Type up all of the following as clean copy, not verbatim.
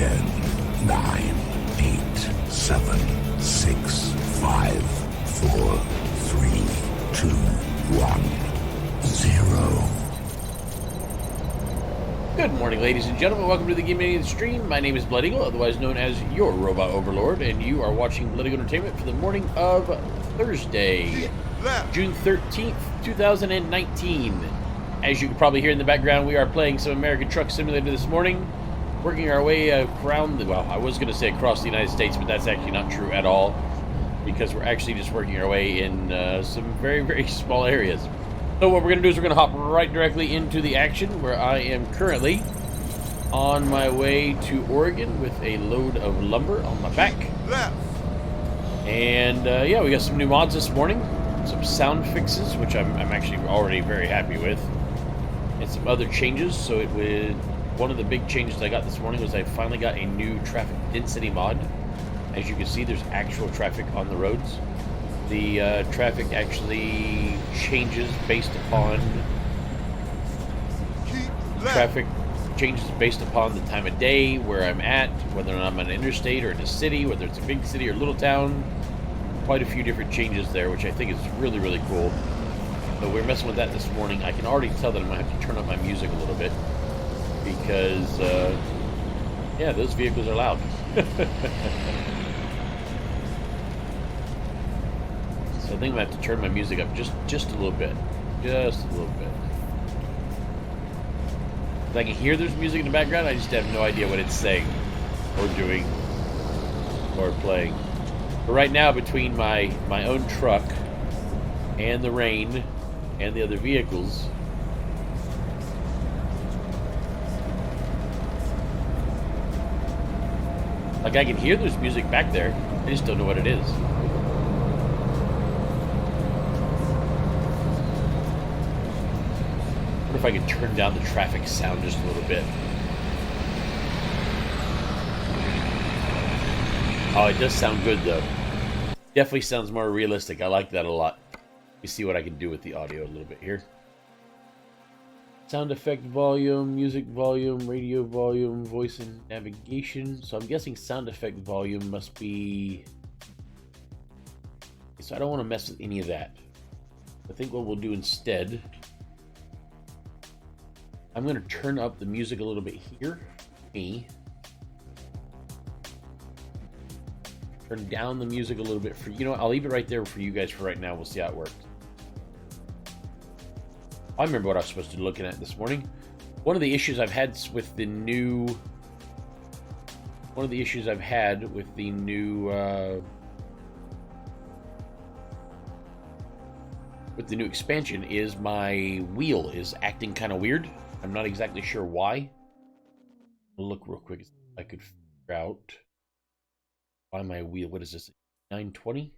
10, 9, 8, 7, 6, 5, 4, 3, 2, 1, 0. Good morning, ladies and gentlemen. Welcome to the Game Mania stream. My name is Blood Eagle, otherwise known as your Robot Overlord, and you are watching Blood Eagle Entertainment for the morning of Thursday, June 13th, 2019. As you can probably hear in the background, we are playing some American Truck Simulator this morning, working our way around the, well, I was going to say across the United States, but that's actually not true at all, because we're actually just working our way in some very, very small areas. So what we're going to do is we're going to hop right directly into the action, where I am currently on my way to Oregon with a load of lumber on my back. And yeah, we got some new mods this morning, some sound fixes, which I'm actually already very happy with, and some other changes. So one of the big changes I got this morning was I finally got a new traffic density mod. As you can see, there's actual traffic on the roads. The traffic actually changes based upon the time of day, where I'm at, whether I'm on an interstate or in a city, whether it's a big city or little town. Quite a few different changes there, which I think is really, really cool. So we're messing with that this morning. I can already tell that I'm going to have to turn up my music a little bit because, yeah, those vehicles are loud. So I think I'm going to have to turn my music up just a little bit. Just a little bit. If I can hear there's music in the background, I just have no idea what it's saying or doing or playing. But right now, between my own truck and the rain and the other vehicles, like, I can hear there's music back there. I just don't know what it is. I wonder if I could turn down the traffic sound just a little bit. Oh, it does sound good, though. Definitely sounds more realistic. I like that a lot. Let me see what I can do with the audio a little bit here. Sound effect volume, music volume, radio volume, voice and navigation. So I'm guessing sound effect volume must be... So I don't want to mess with any of that. I think what we'll do instead, I'm going to turn up the music a little bit here. Turn down the music a little bit for, you know what, I'll leave it right there for you guys for right now. We'll see how it works. I remember what I was supposed to be looking at this morning. One of the issues I've had with the new expansion is my wheel is acting kind of weird. I'm not exactly sure why. I'll look real quick if I could figure out why my wheel, what is this, 920?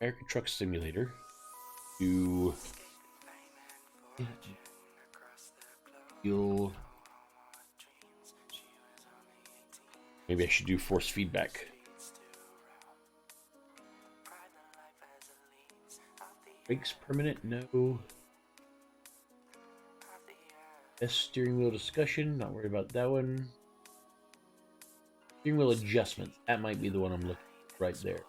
American Truck Simulator. To wheel. Maybe I should do force feedback. Brakes permanent? No. S steering wheel discussion. Not worried about that one. Steering wheel adjustments. That might be the one I'm looking at right there.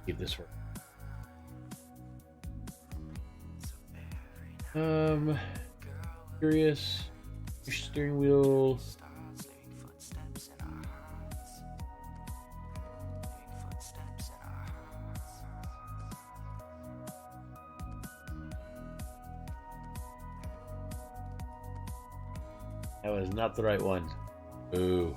Give this work. Curious. Steering wheel. That was not the right one. Ooh.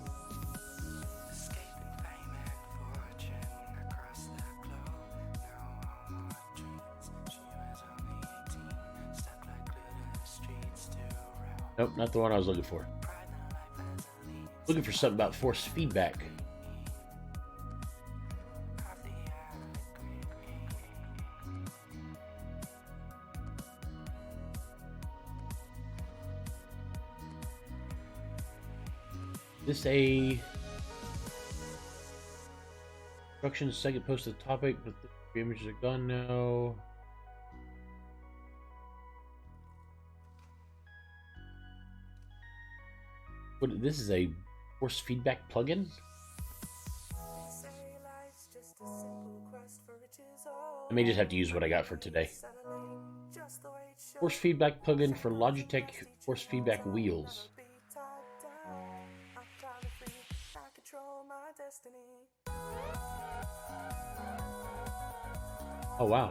Nope, not the one I was looking for. Looking for something about force feedback. Is this a instructions second post to the topic with the Images are gone now. What? This is a force feedback plugin? I may just have to use what I got for today. Force feedback plugin for Logitech force feedback wheels. Oh wow.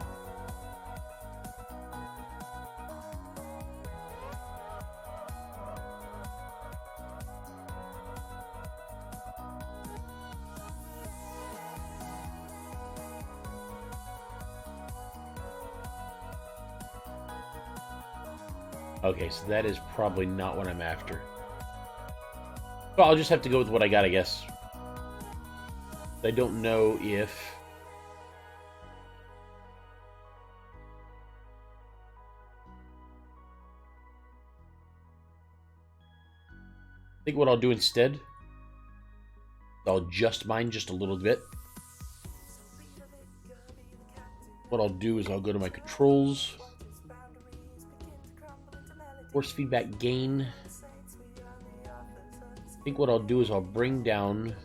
Okay, so that is probably not what I'm after. Well, I'll just have to go with what I got, I guess. I don't know if... I think what I'll do instead, I'll adjust mine just a little bit. What I'll do is I'll go to my controls, force feedback gain. I think what I'll do is I'll bring down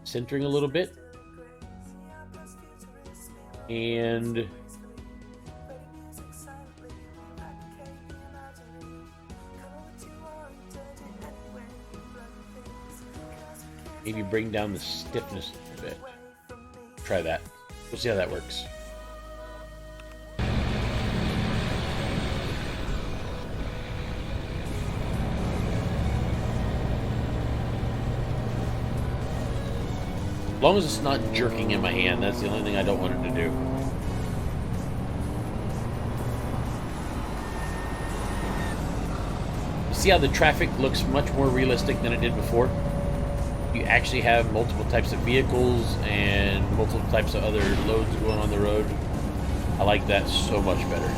centering a little bit, and maybe bring down the stiffness a bit. Try that. We'll see how that works. As long as it's not jerking in my hand, that's the only thing I don't want it to do. See how the traffic looks much more realistic than it did before? You actually have multiple types of vehicles and multiple types of other loads going on the road. I like that so much better.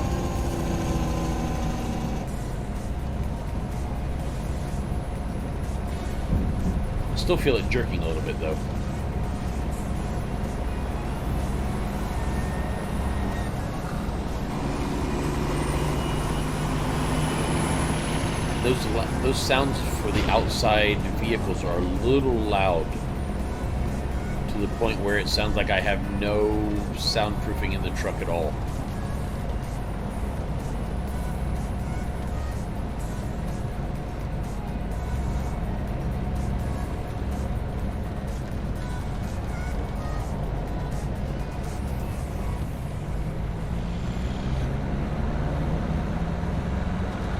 I still feel it jerking a little bit though. Those sounds for the outside vehicles are a little loud to the point where it sounds like I have no soundproofing in the truck at all.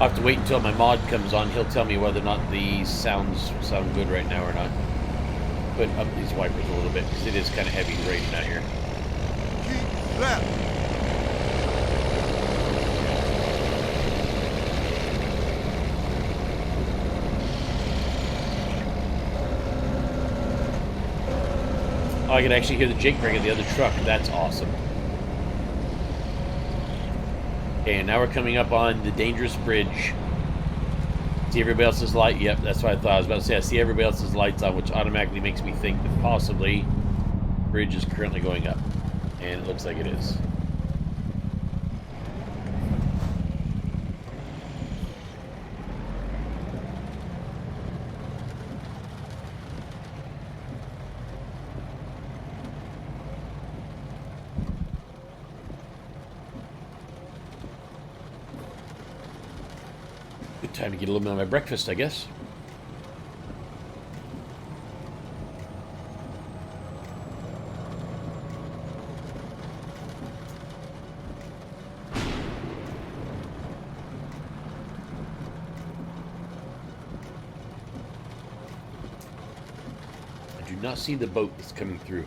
I'll have to wait until my mod comes on. He'll tell me whether or not the sounds sound good right now or not. Put up these wipers a little bit because it is kind of heavy raining out here. Keep left. Oh, I can actually hear the Jake brake of the other truck. That's awesome. Okay, and now we're coming up on the dangerous bridge. See everybody else's light? Yep, that's what I thought. I was about to say, I see everybody else's lights on, which automatically makes me think that possibly the bridge is currently going up. And it looks like it is. Good time to get a little bit of my breakfast, I guess. I do not see the boat that's coming through.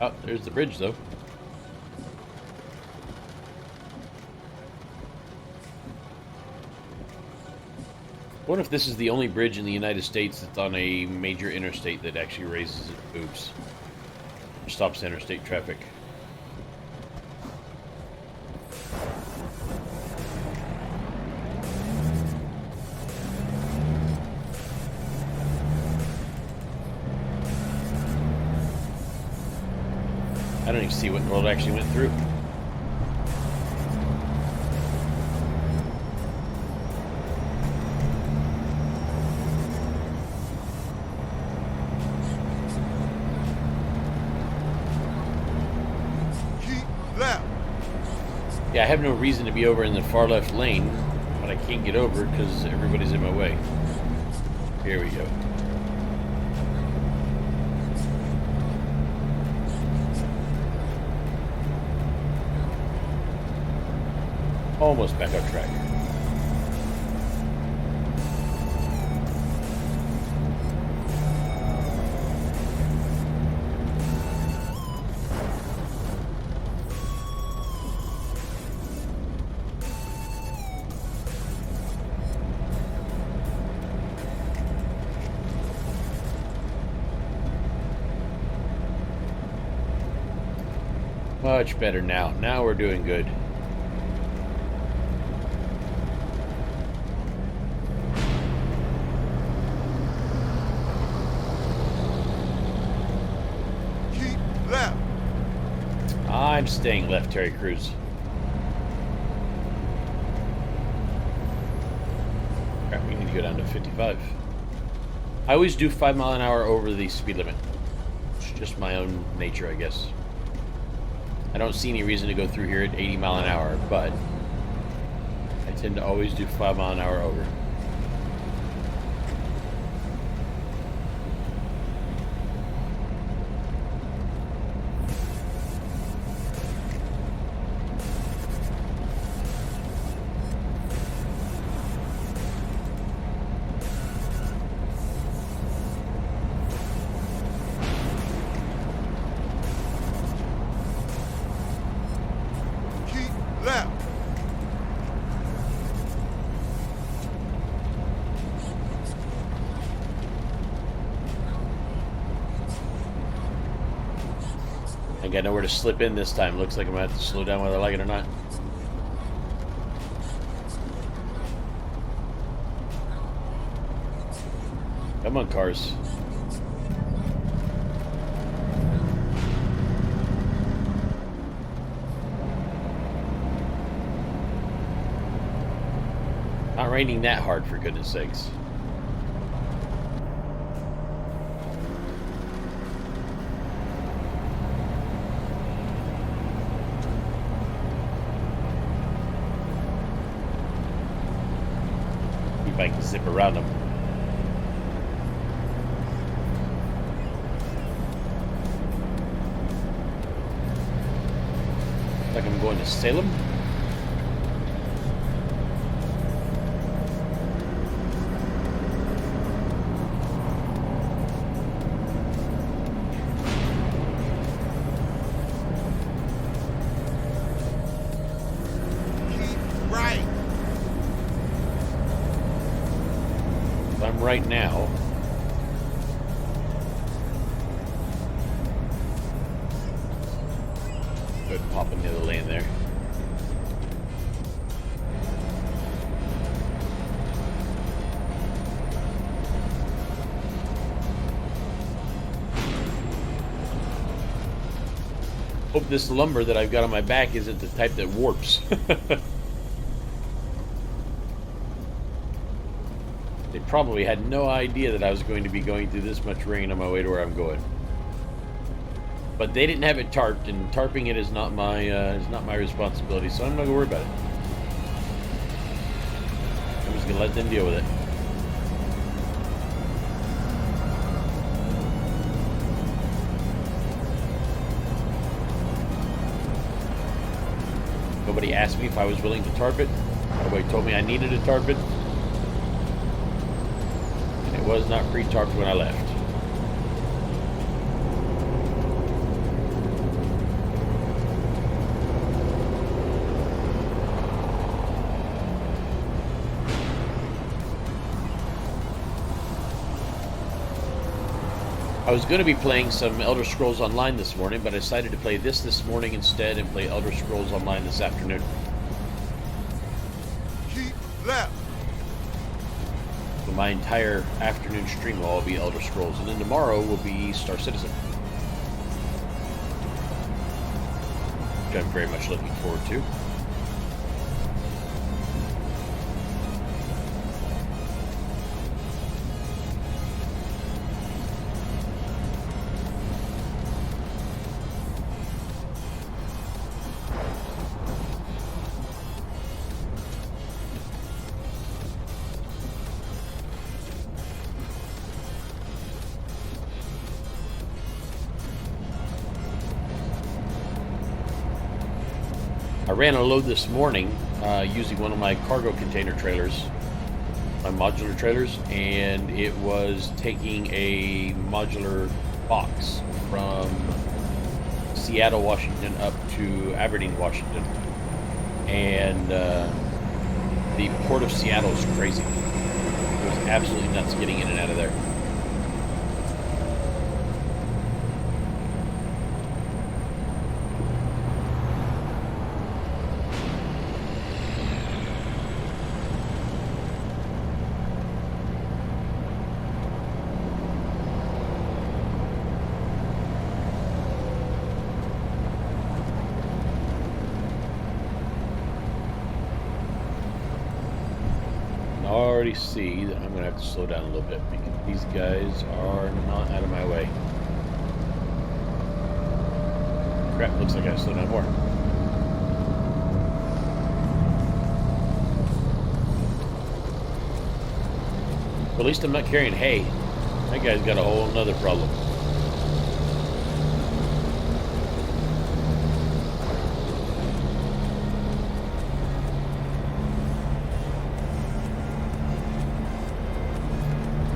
Oh, there's the bridge, though. I wonder if this is the only bridge in the United States that's on a major interstate that actually raises its boobs. Or stops interstate traffic. I don't even see what the world actually went through. Keep left. Yeah, I have no reason to be over in the far left lane, but I can't get over because everybody's in my way. Here we go. Almost back on track. Much better now. Now we're doing good. Keep left. I'm staying left, Terry Crews. Crap, we need to go down to 55. I always do 5 mile an hour over the speed limit. It's just my own nature, I guess. I don't see any reason to go through here at 80 mile an hour, but I tend to always do 5 mile an hour over. Left. I got nowhere to slip in this time. Looks like I'm going to have to slow down whether I like it or not. Come on, cars. Not raining that hard, for goodness sakes. See if I can zip around them. Like I'm going to Salem. Right now. Go ahead and pop in the other lane there. Hope this lumber that I've got on my back isn't the type that warps. They probably had no idea that I was going to be going through this much rain on my way to where I'm going. But they didn't have it tarped, and tarping it is not my responsibility, so I'm not gonna worry about it. I'm just gonna let them deal with it. Nobody asked me if I was willing to tarp it. Nobody told me I needed to tarp it. It was not pre-tarped when I left. I was going to be playing some Elder Scrolls Online this morning, but I decided to play this morning instead and play Elder Scrolls Online this afternoon. Keep left. So my entire afternoon stream will all be Elder Scrolls, and then tomorrow will be Star Citizen. which I'm very much looking forward to. I ran a load this morning using one of my cargo container trailers, my modular trailers, and it was taking a modular box from Seattle, Washington up to Aberdeen, Washington. And the port of Seattle is crazy. It was absolutely nuts getting in and out of there. Already see that I'm going to have to slow down a little bit because these guys are not out of my way. Crap, looks like I slow down more. But at least I'm not carrying hay. That guy's got a whole nother problem.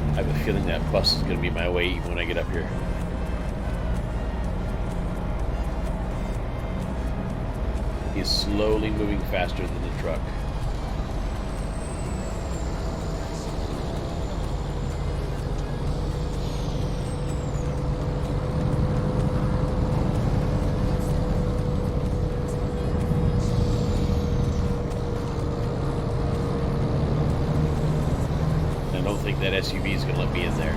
I have a feeling that bus is going to be my way even when I get up here. He's slowly moving faster than the truck. I don't think that SUV is going to let me in there.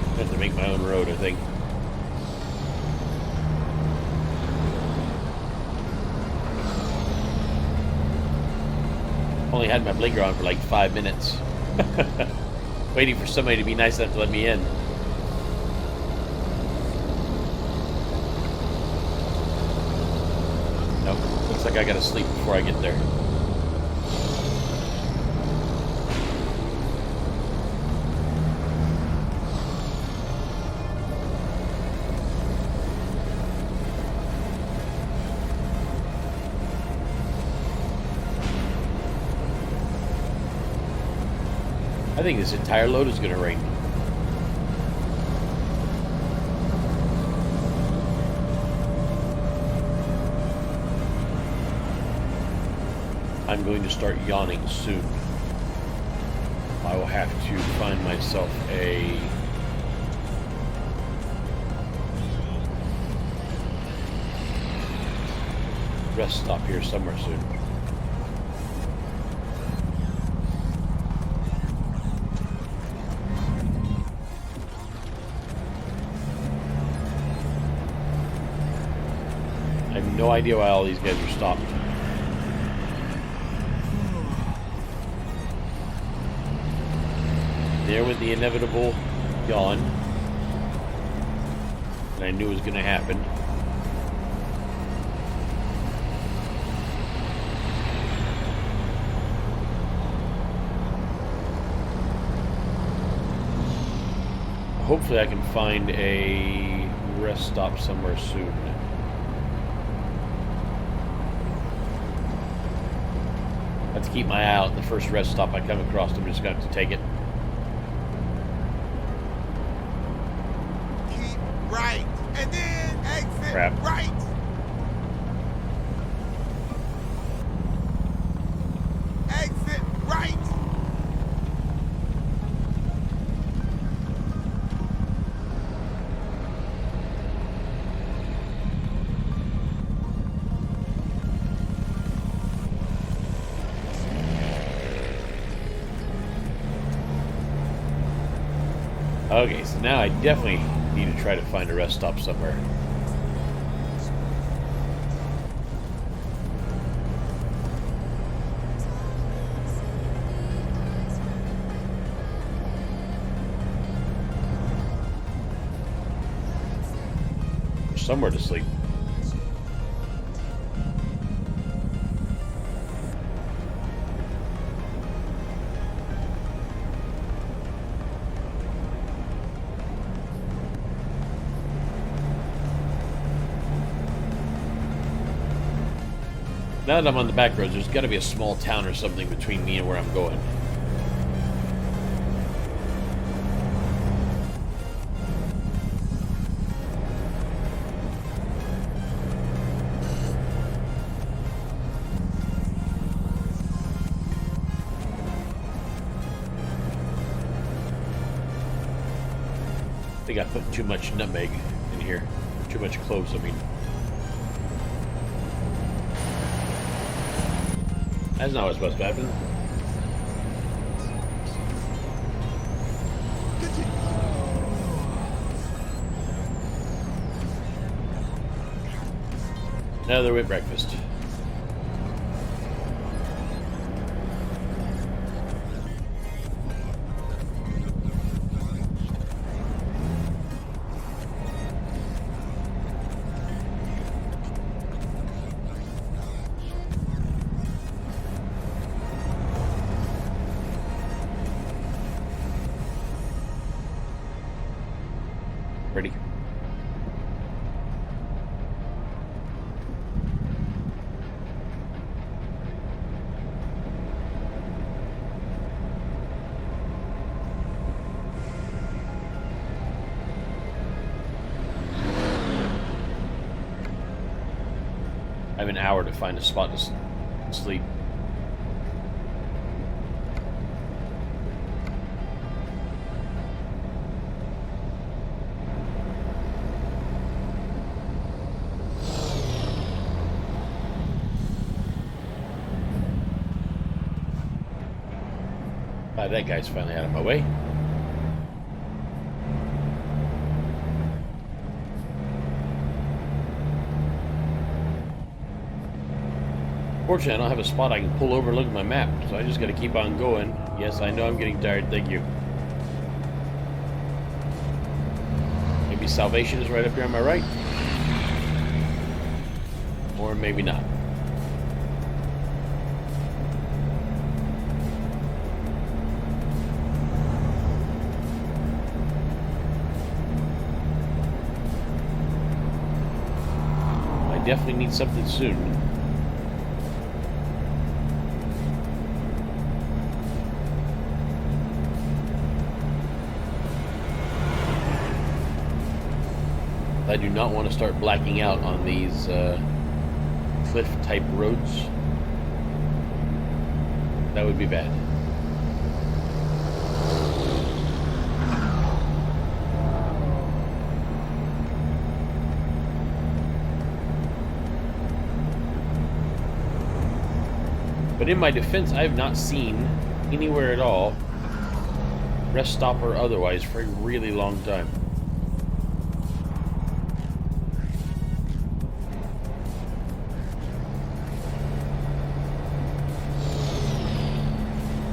I have to make my own road, I think. Only had my blinker on for like 5 minutes. Waiting for somebody to be nice enough to let me in. Nope, looks like I gotta sleep before I get there. I think this entire load is going to rain. I'm going to start yawning soon. I will have to find myself a rest stop here somewhere soon. I have no idea why all these guys are stopped. There went the inevitable yawn that I knew was going to happen. Hopefully I can find a rest stop somewhere soon. I have to keep my eye out. The first rest stop I come across, I'm just going to have to take it. Keep right. And then exit Crap. right. Exit right. Okay, so now I definitely need to try to find a rest stop somewhere. Somewhere to sleep. Now that I'm on the back roads, there's got to be a small town or something between me and where I'm going. I think I put too much nutmeg in here. Too much cloves, I mean. That's not what's supposed to happen. Another wheat breakfast. Ready? I have an hour to find a spot to sleep. That guy's finally out of my way. Fortunately, I don't have a spot I can pull over and look at my map, so I just got to keep on going. Yes, I know I'm getting tired. Thank you. Maybe Salvation is right up here on my right. Or maybe not. Definitely need something soon. I do not want to start blacking out on these cliff type roads. That would be bad. But in my defense, I have not seen anywhere at all, rest stop or otherwise, for a really long time.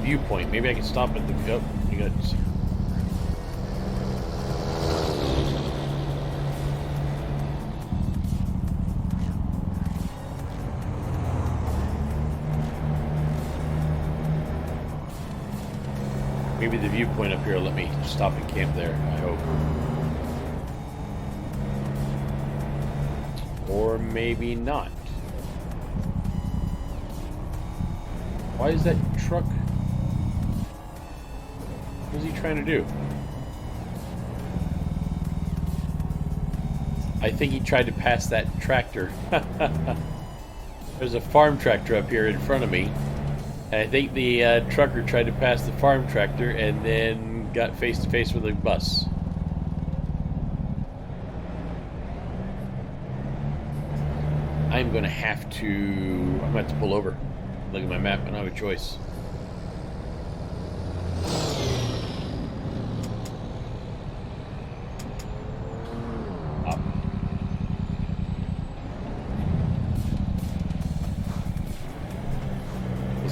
Viewpoint. Maybe I can stop at the... Oh, you got... Maybe the viewpoint up here will let me stop and camp there, I hope. Or maybe not. Why is that truck... What is he trying to do? I think he tried to pass that tractor. There's a farm tractor up here in front of me. And I think the trucker tried to pass the farm tractor and then got face to face with a bus. I'm going to have to... I'm going to have to pull over. Look at my map. I don't have a choice.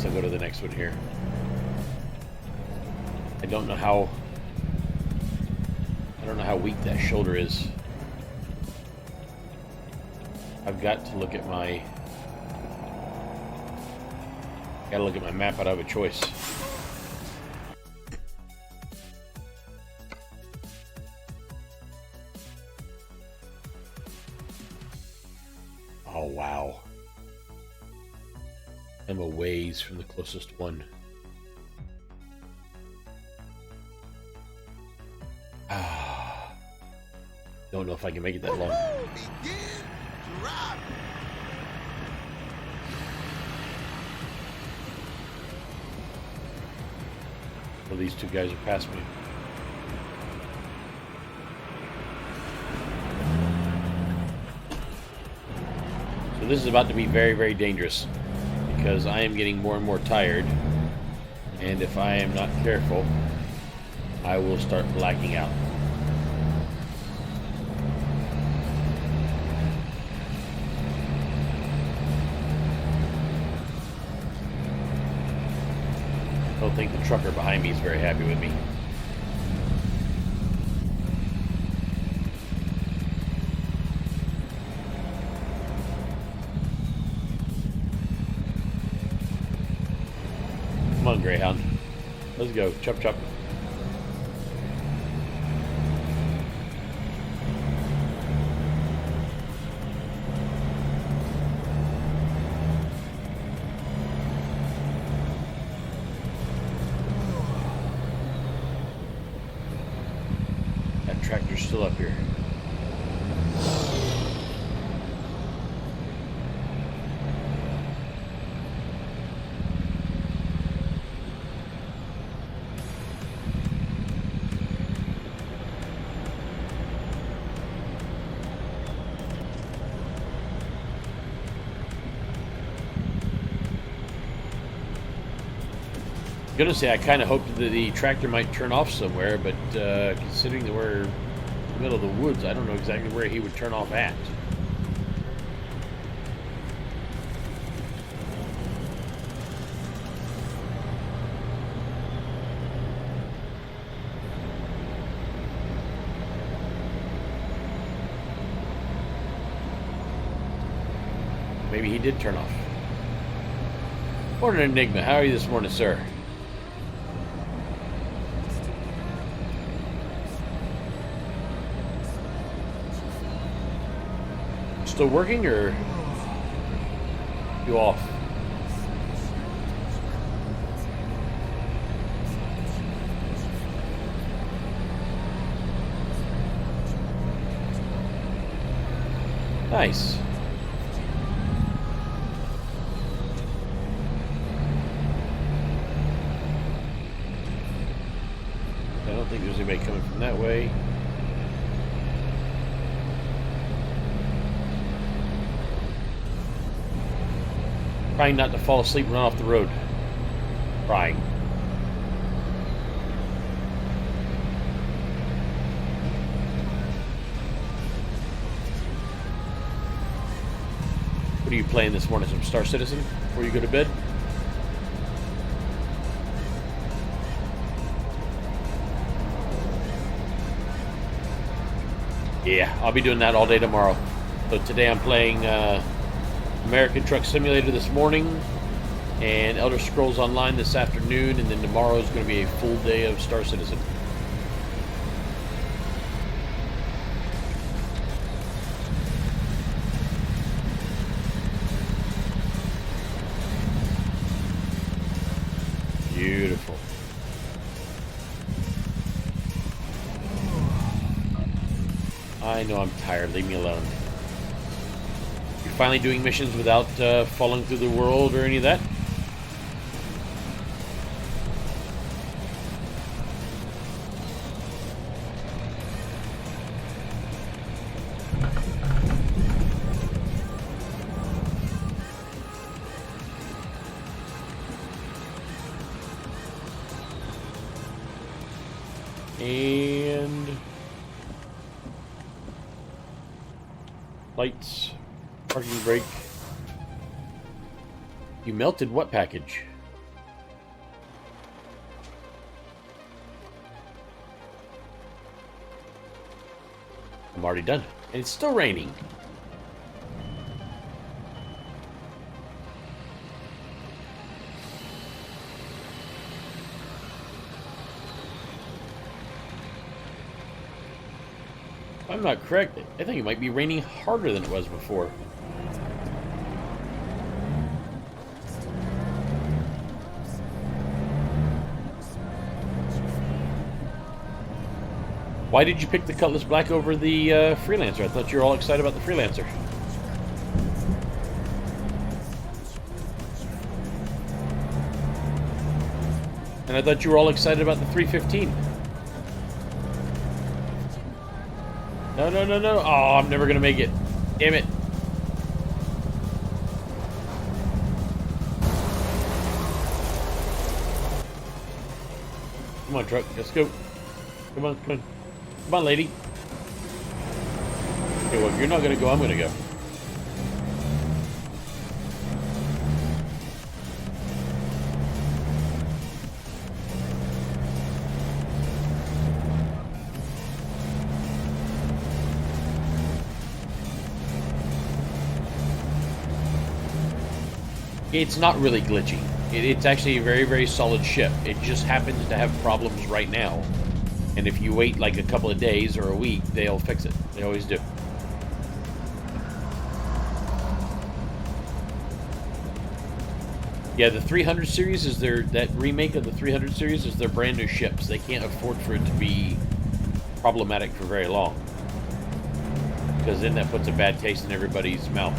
guess I'll go to the next one here. I don't know how weak that shoulder is. I've got to look at my map. I don't have a choice. Oh wow. I'm a ways from the closest one. Don't know if I can make it that long. Begin driving. Well, these two guys are past me. So this is about to be very, very dangerous because I am getting more and more tired, and if I am not careful, I will start blacking out. I don't think the trucker behind me is very happy with me. Come on, Greyhound. Let's go. Chop, chop. That tractor's still up here. I'm gonna say I kind of hoped that the tractor might turn off somewhere, but considering that we're in the middle of the woods, I don't know exactly where he would turn off at. Maybe he did turn off. Morning, Enigma. How are you this morning, sir? Still working, or you off? Nice. I don't think there's anybody coming from that way. Trying not to fall asleep and run off the road. Trying. What are you playing this morning? Some Star Citizen before you go to bed? Yeah, I'll be doing that all day tomorrow. So today I'm playing American Truck Simulator this morning, and Elder Scrolls Online this afternoon, and then tomorrow is going to be a full day of Star Citizen. Beautiful. I know I'm tired. Leave me alone. You're finally doing missions without falling through the world or any of that? And lights, parking brake. You melted what package? I'm already done. And it's still raining. If I'm not correct, I think it might be raining harder than it was before. Why did you pick the Cutlass Black over the Freelancer? I thought you were all excited about the Freelancer. And I thought you were all excited about the 315. No, no, no, no. Oh, I'm never going to make it. Damn it. Come on, truck. Let's go. Come on, come on. Come on, lady. Okay, well, if you're not going to go, I'm going to go. It's not really glitchy. It's actually a very, very solid ship. It just happens to have problems right now. And if you wait like a couple of days or a week, they'll fix it. They always do. Yeah, the 300 series is that remake of the 300 series is their brand new ships. They can't afford for it to be problematic for very long. Because then that puts a bad taste in everybody's mouth.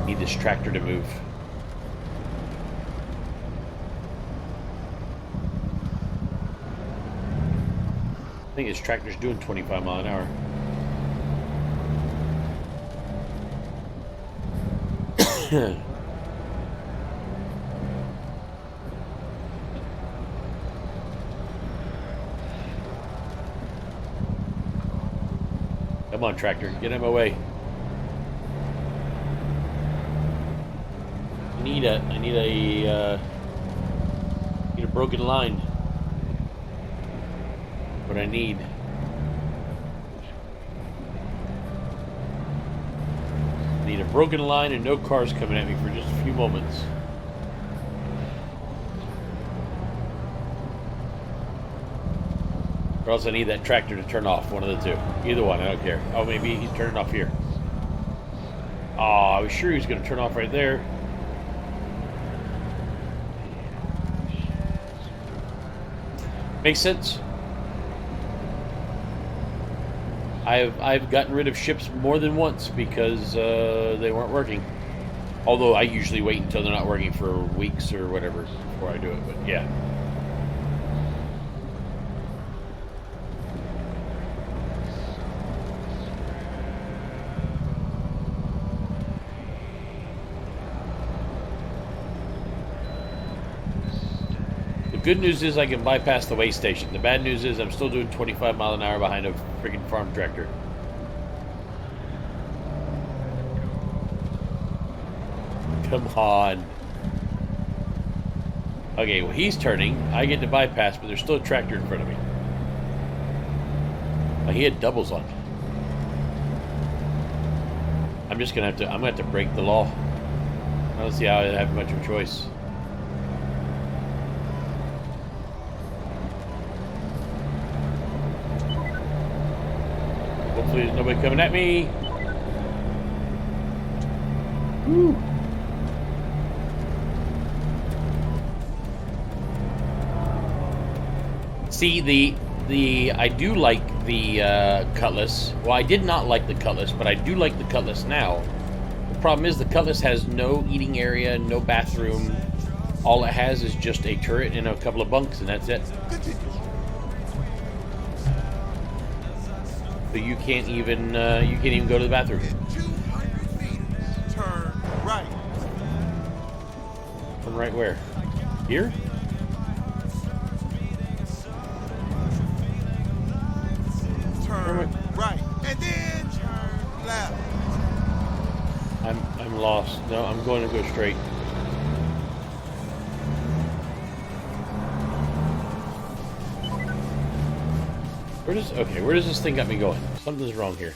Need this tractor to move. I think this tractor's doing 25 miles an hour. Come on, tractor, get in my way. I need a broken line. What I need. I need a broken line and no cars coming at me for just a few moments. Or else I need that tractor to turn off, one of the two. Either one, I don't care. Oh, maybe he's turning off here. Oh, I was sure he was going to turn off right there. Makes sense. I've gotten rid of ships more than once because they weren't working. Although I usually wait until they're not working for weeks or whatever before I do it. But yeah. Good news is I can bypass the way station. The bad news is I'm still doing 25 miles an hour behind a freaking farm tractor. Come on. Okay, well he's turning. I get to bypass, but there's still a tractor in front of me. Oh, he had doubles on. I'm just gonna have to break the law. I don't see how I have much of a choice. Hopefully there's nobody coming at me. Woo. See, I do like the Cutlass. Well, I did not like the Cutlass, but I do like the Cutlass now. The problem is the Cutlass has no eating area, no bathroom. All it has is just a turret and a couple of bunks, and that's it. So you can't even go to the bathroom. 200 meters, turn right. From right where? Here? Turn right, and then turn left. I'm lost. No, I'm going to go straight. Where does this thing got me going? Something's wrong here.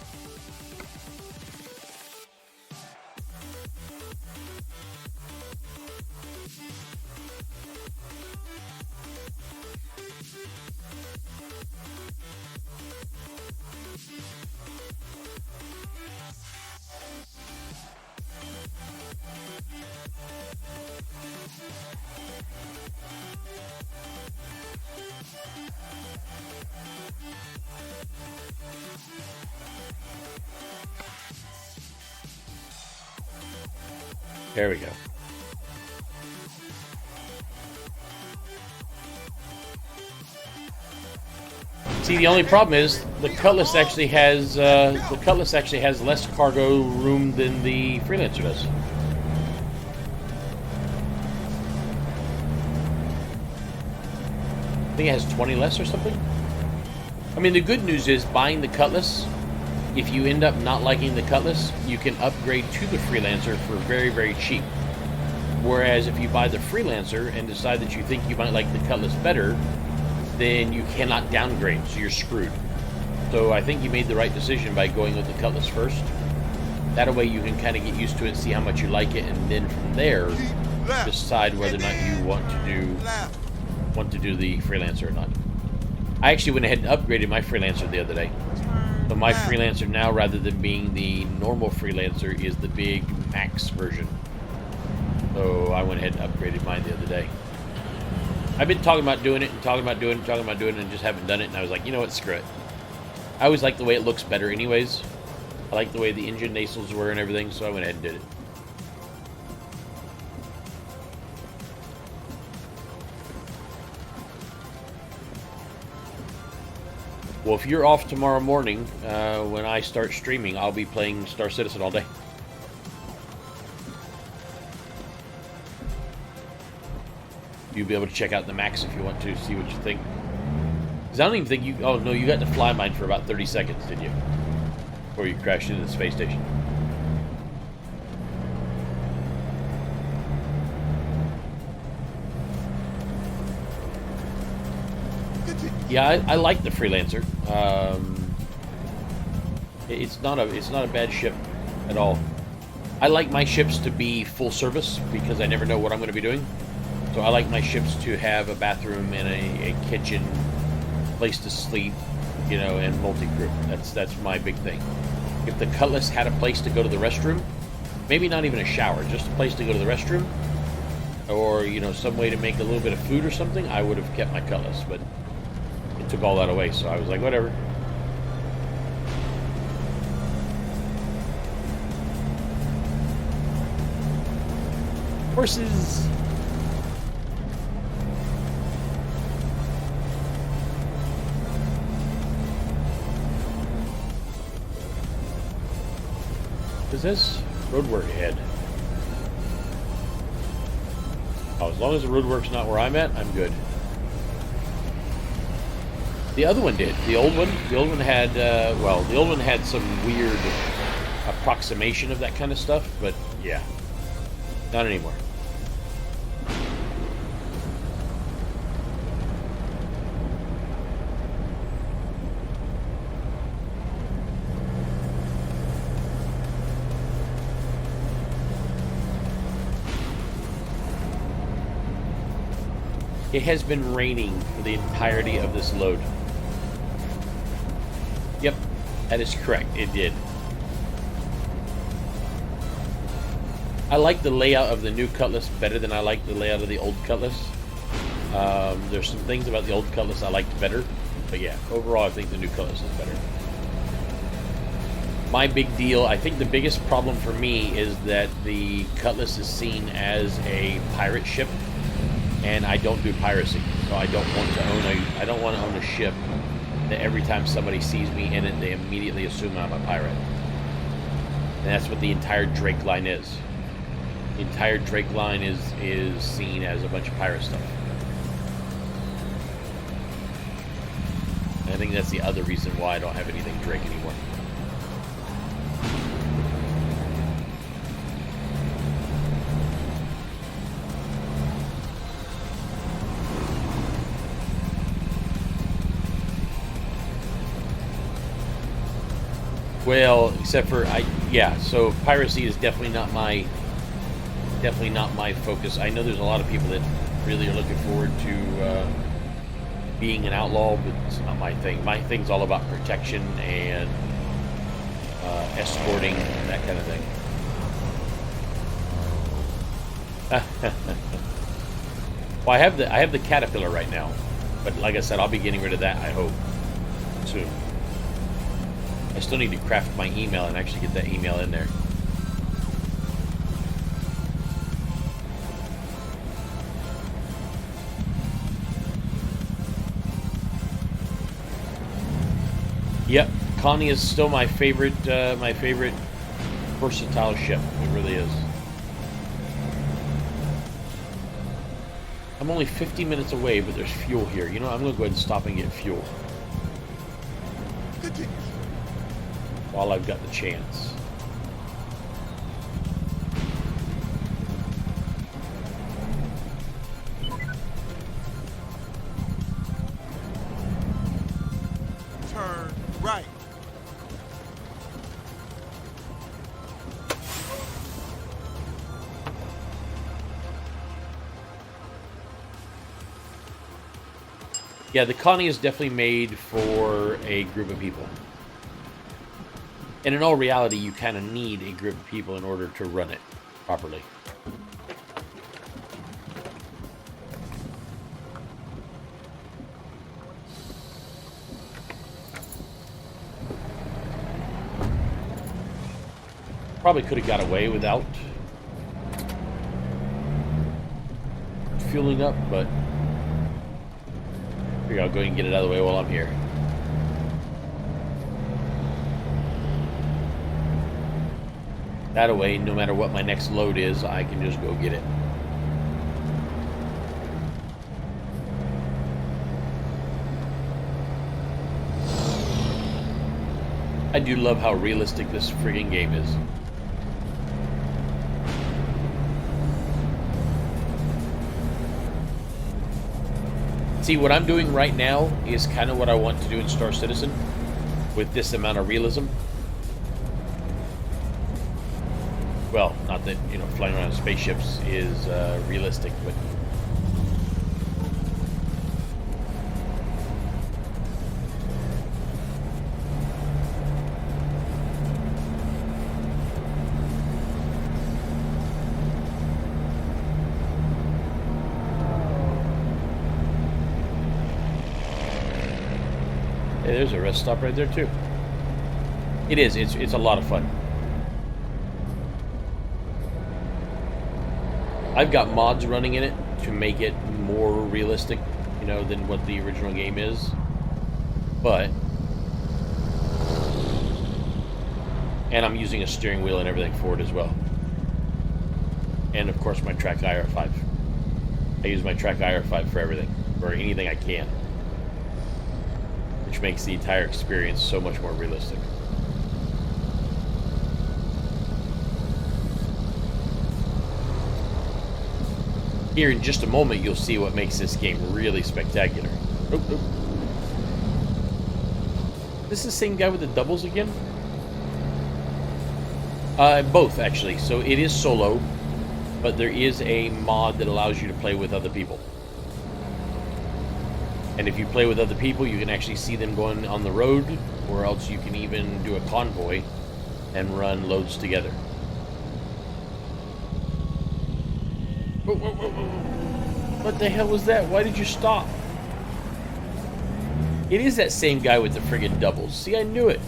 There we go. See, the only problem is the Cutlass actually has less cargo room than the Freelancer does. I think it has 20 less or something. I mean, the good news is buying the Cutlass, if you end up not liking the Cutlass, you can upgrade to the Freelancer for very, very cheap. Whereas if you buy the Freelancer and decide that you think you might like the Cutlass better, then you cannot downgrade, so you're screwed. So I think you made the right decision by going with the Cutlass first. That way you can kind of get used to it, see how much you like it, and then from there decide whether or not you want to do the Freelancer or not. I actually went ahead and upgraded my Freelancer the other day. So my Freelancer now, rather than being the normal Freelancer, is the big max version. So I went ahead and upgraded mine the other day. I've been talking about doing it and talking about doing it and just haven't done it. And I was like, you know what, screw it. I always like the way it looks better anyways. I like the way the engine nacelles were and everything, so I went ahead and did it. Well, if you're off tomorrow morning, when I start streaming, I'll be playing Star Citizen all day. You'll be able to check out the max if you want to, see what you think. Because I don't even think you... Oh, no, you got to fly mine for about 30 seconds, didn't you? Before you crashed into the space station. Yeah, I like the Freelancer. It's not a bad ship at all. I like my ships to be full service because I never know what I'm going to be doing. So I like my ships to have a bathroom and a kitchen, place to sleep, you know, and multi-crew. That's my big thing. If the Cutlass had a place to go to the restroom, maybe not even a shower, just a place to go to the restroom, or, you know, some way to make a little bit of food or something, I would have kept my Cutlass, but it took all that away, so I was like, whatever. Horses! Is this roadwork ahead? Oh, as long as the roadwork's not where I'm at, I'm good. The other one did. The old one had, well, the old one had some weird approximation of that kind of stuff, but yeah, not anymore. It has been raining for the entirety of this load. Yep, that is correct. It did. I like the layout of the new Cutlass better than I like the layout of the old Cutlass. There's some things about the old Cutlass I liked better. But yeah, overall I think the new Cutlass is better. My big deal, I think the biggest problem for me is that the Cutlass is seen as a pirate ship. And I don't do piracy, so I don't want to own a ship that every time somebody sees me in it, they immediately assume I'm a pirate. And that's what the entire Drake line is. The entire Drake line is seen as a bunch of pirate stuff. And I think that's the other reason why I don't have anything Drake anymore. Well, except for yeah. So piracy is definitely not my focus. I know there's a lot of people that really are looking forward to being an outlaw, but it's not my thing. My thing's all about protection and escorting, that kind of thing. Well, I have the caterpillar right now, but like I said, I'll be getting rid of that, I hope, soon. I still need to craft my email and actually get that email in there. Yep, Connie is still my favorite versatile ship. It really is. I'm only 50 minutes away, but there's fuel here. You know, I'm going to go ahead and stop and get fuel. Continue. While I've got the chance. Turn right. Yeah, the Connie is definitely made for a group of people. And in all reality, you kind of need a group of people in order to run it properly. Probably could have got away without fueling up, but here, I'll go ahead and get it out of the way while I'm here. That way, no matter what my next load is, I can just go get it. I do love how realistic this friggin' game is. See, what I'm doing right now is kind of what I want to do in Star Citizen with this amount of realism. Well, not that, you know, flying around spaceships is realistic, but... Hey, there's a rest stop right there, too. It is. It's a lot of fun. I've got mods running in it to make it more realistic, you know, than what the original game is. But... And I'm using a steering wheel and everything for it as well. And, of course, my Track IR5. I use my Track IR5 for everything. For anything I can. Which makes the entire experience so much more realistic. Here in just a moment, you'll see what makes this game really spectacular. Oh, oh. This is the same guy with the doubles again? Both, actually. So it is solo, but there is a mod that allows you to play with other people. And if you play with other people, you can actually see them going on the road, or else you can even do a convoy and run loads together. Whoa, whoa, whoa, whoa. What the hell was that? Why did you stop? It is that same guy with the friggin' doubles. See, I knew it.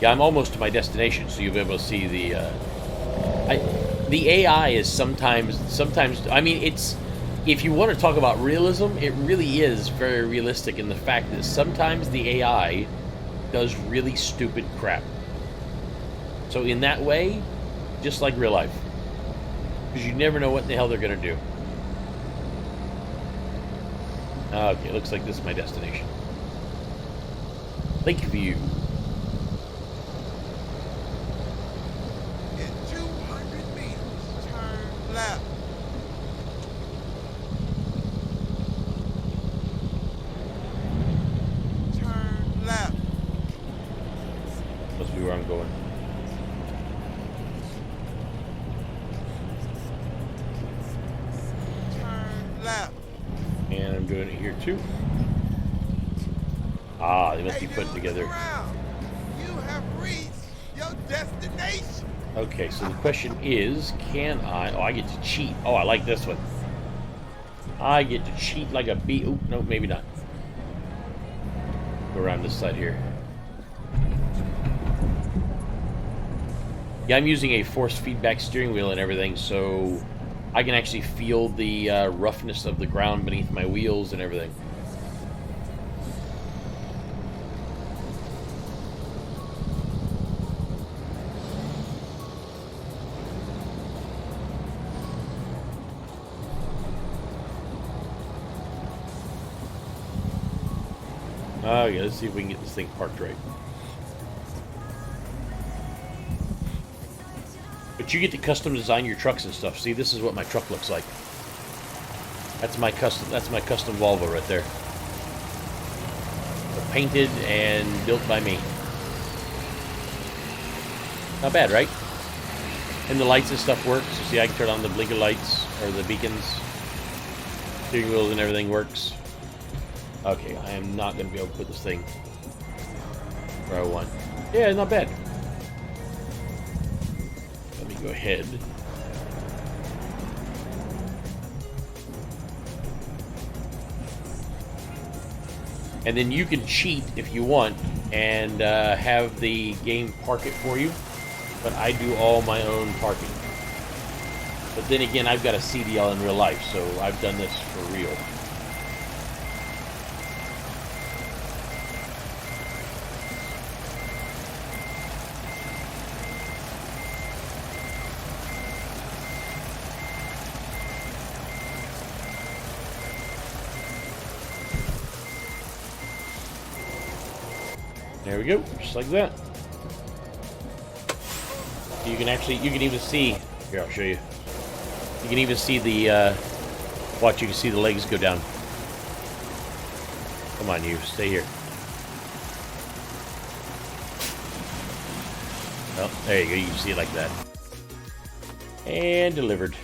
Yeah, I'm almost to my destination, so you'll be able to see the AI is sometimes. I mean, it's, if you want to talk about realism, it really is very realistic in the fact that sometimes the AI does really stupid crap. So in that way, just like real life, because you never know what the hell they're gonna do. Okay, looks like this is my destination. Lakeview. In go in here too. Ah, they must be put together. You have reached your destination. Okay, so the question is, can I... Oh, I get to cheat. Oh, I like this one. I get to cheat like a bee. Oh, no, maybe not. Go around this side here. Yeah, I'm using a force feedback steering wheel and everything, so I can actually feel the roughness of the ground beneath my wheels and everything. Oh, yeah, let's see if we can get this thing parked right. But you get to custom design your trucks and stuff. See, this is what my truck looks like. That's my custom Volvo right there. Painted and built by me. Not bad, right? And the lights and stuff works. You see, I can turn on the blinker lights or the beacons. Steering wheels and everything works. Okay, I am not going to be able to put this thing where I want. Yeah, not bad. Let me go ahead. And then you can cheat if you want and have the game park it for you. But I do all my own parking. But then again, I've got a CDL in real life, so I've done this for real. There we go, just like that. You can even see, here, I'll show you. You can even see the, watch, you can see the legs go down. Come on, you, stay here. Well, there you go, you can see it like that. And delivered.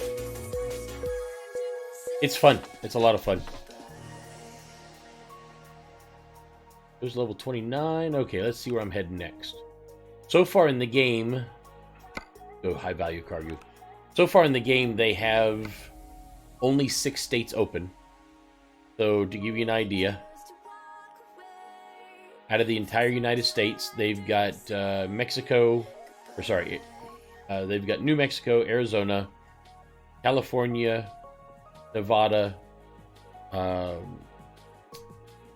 It's fun, it's a lot of fun. There's level 29. Okay, let's see where I'm heading next. So far in the game... Oh, high value cargo. So far in the game, they have only 6 states open. So, to give you an idea, out of the entire United States, they've got Mexico... Or sorry, they've got New Mexico, Arizona, California, Nevada,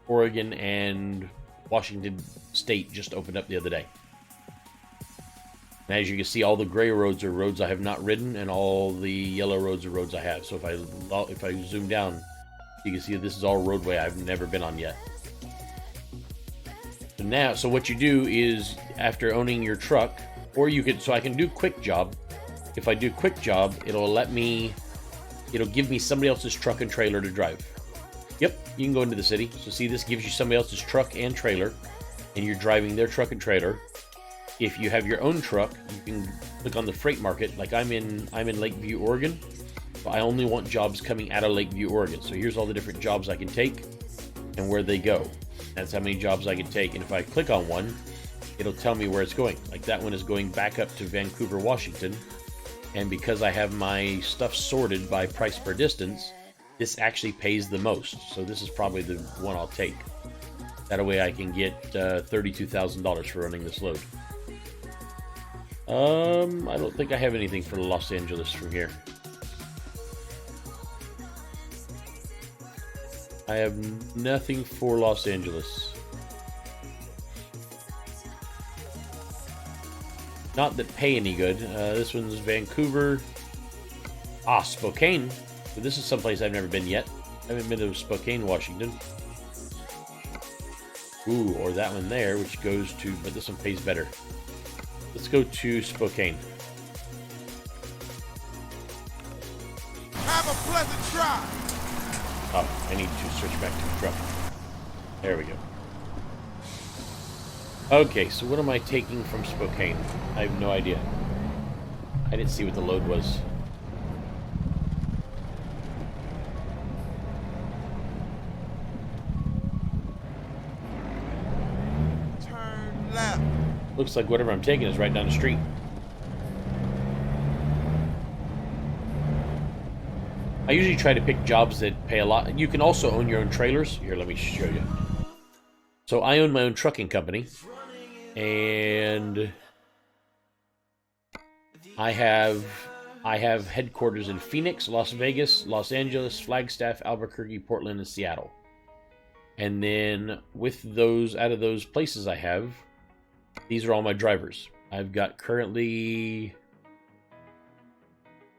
Oregon, and Washington State just opened up the other day. And as you can see, all the gray roads are roads I have not ridden, and all the yellow roads are roads I have. So if I zoom down, you can see this is all roadway I've never been on yet. So what you do is, after owning your truck, or you could, so I can do quick job. If I do quick job, it'll give me somebody else's truck and trailer to drive. Yep, you can go into the city. So see, this gives you somebody else's truck and trailer, and you're driving their truck and trailer. If you have your own truck, you can click on the freight market. Like I'm in Lakeview, Oregon. So I only want jobs coming out of Lakeview, Oregon. So here's all the different jobs I can take and where they go. That's how many jobs I can take. And if I click on one, it'll tell me where it's going. Like that one is going back up to Vancouver, Washington. And because I have my stuff sorted by price per distance, this actually pays the most. So this is probably the one I'll take. That way I can get $32,000 for running this load. I don't think I have anything for Los Angeles from here. I have nothing for Los Angeles. Not that pay any good. This one's Vancouver. Ah, Spokane. But this is someplace I've never been yet. I haven't been to Spokane, Washington. Ooh, or that one there, which goes to... But this one pays better. Let's go to Spokane. Have a pleasant drive. Oh, I need to switch back to the truck. There we go. Okay, so what am I taking from Spokane? I have no idea. I didn't see what the load was. Looks like whatever I'm taking is right down the street. I usually try to pick jobs that pay a lot. You can also own your own trailers. Here, let me show you. So I own my own trucking company. And I have headquarters in Phoenix, Las Vegas, Los Angeles, Flagstaff, Albuquerque, Portland, and Seattle. And then with those, out of those places I have, these are all my drivers. I've got currently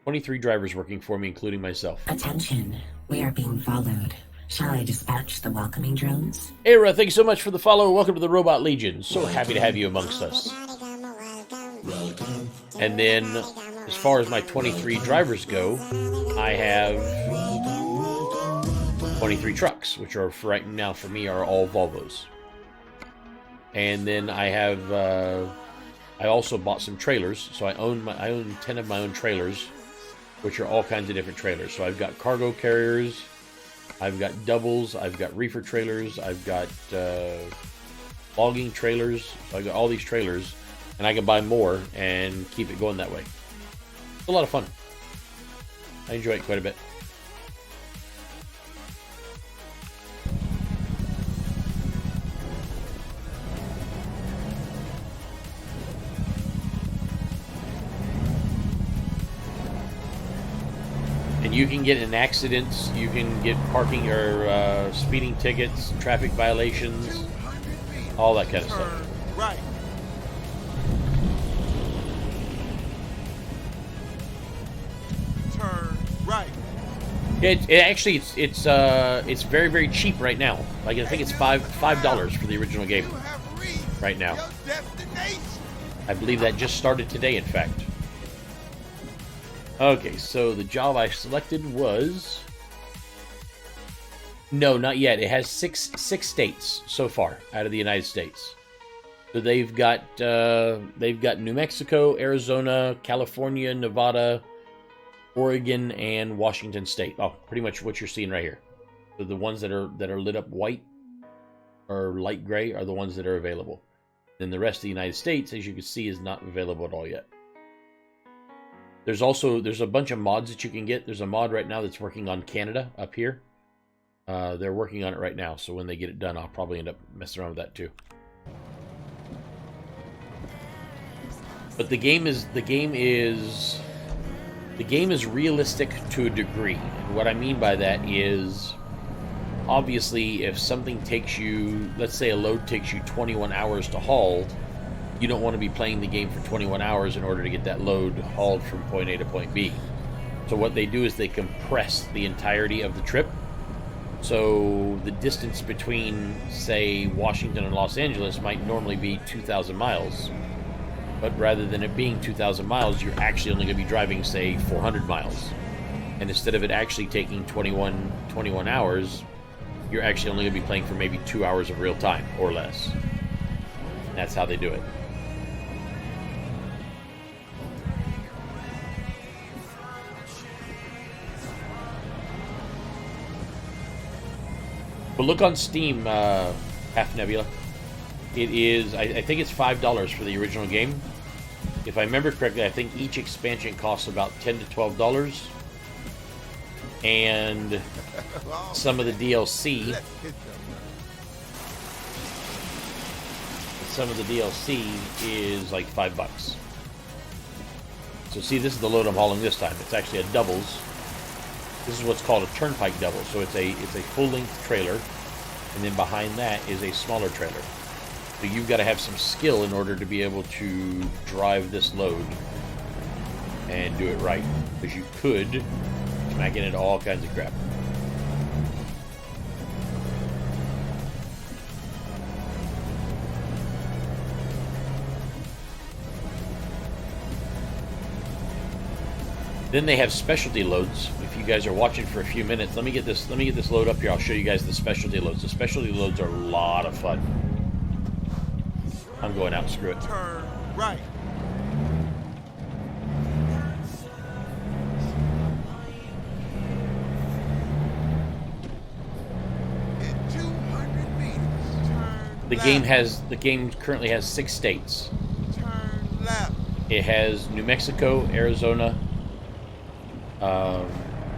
23 drivers working for me, including myself. Attention, we are being followed. Shall I dispatch the welcoming drones? Era, thank you so much for the follow. Welcome to the Robot Legion. So happy to have you amongst us. And then, as far as my 23 drivers go, I have 23 trucks, which are, for right now, for me, are all Volvos. And then I have, I also bought some trailers. So I own 10 of my own trailers, which are all kinds of different trailers. So I've got cargo carriers, I've got doubles, I've got reefer trailers, I've got logging trailers. So I've got all these trailers, and I can buy more and keep it going that way. It's a lot of fun. I enjoy it quite a bit. And you can get in accidents, you can get parking or speeding tickets, traffic violations, all that kind of stuff. Right. Turn right. It's very, very cheap right now. Like, I think it's $5 for the original game You have reached right now. your destination. I believe that just started today, in fact. Okay, so the job I selected was... No, not yet. It has six states so far out of the United States. So they've got New Mexico, Arizona, California, Nevada, Oregon, and Washington State. Oh, pretty much what you're seeing right here. So the ones that are lit up white or light gray are the ones that are available. Then the rest of the United States, as you can see, is not available at all yet. There's a bunch of mods that you can get. There's a mod right now that's working on Canada up here. They're working on it right now, so when they get it done, I'll probably end up messing around with that too. But the game is realistic to a degree. And what I mean by that is, obviously, if something takes you, let's say a load takes you 21 hours to haul, you don't want to be playing the game for 21 hours in order to get that load hauled from point A to point B. So what they do is they compress the entirety of the trip. So the distance between, say, Washington and Los Angeles might normally be 2,000 miles. But rather than it being 2,000 miles, you're actually only going to be driving, say, 400 miles. And instead of it actually taking 21 hours, you're actually only going to be playing for maybe 2 hours of real time or less. And that's how they do it. But look on Steam, Half Nebula. It is, I think it's $5 for the original game. If I remember correctly, I think each expansion costs about $10 to $12. And some of the DLC, is like $5. So see, this is the load I'm hauling this time. It's actually a doubles. This is what's called a turnpike double. So it's a full-length trailer, and then behind that is a smaller trailer. So you've got to have some skill in order to be able to drive this load and do it right, because you could smack it into all kinds of crap. Then they have specialty loads. If you guys are watching for a few minutes, let me get this load up here. I'll show you guys the specialty loads. The specialty loads are a lot of fun. I'm going out. Screw it. Turn right. In 200 meters, turn The game currently has 6 states. It has New Mexico, Arizona,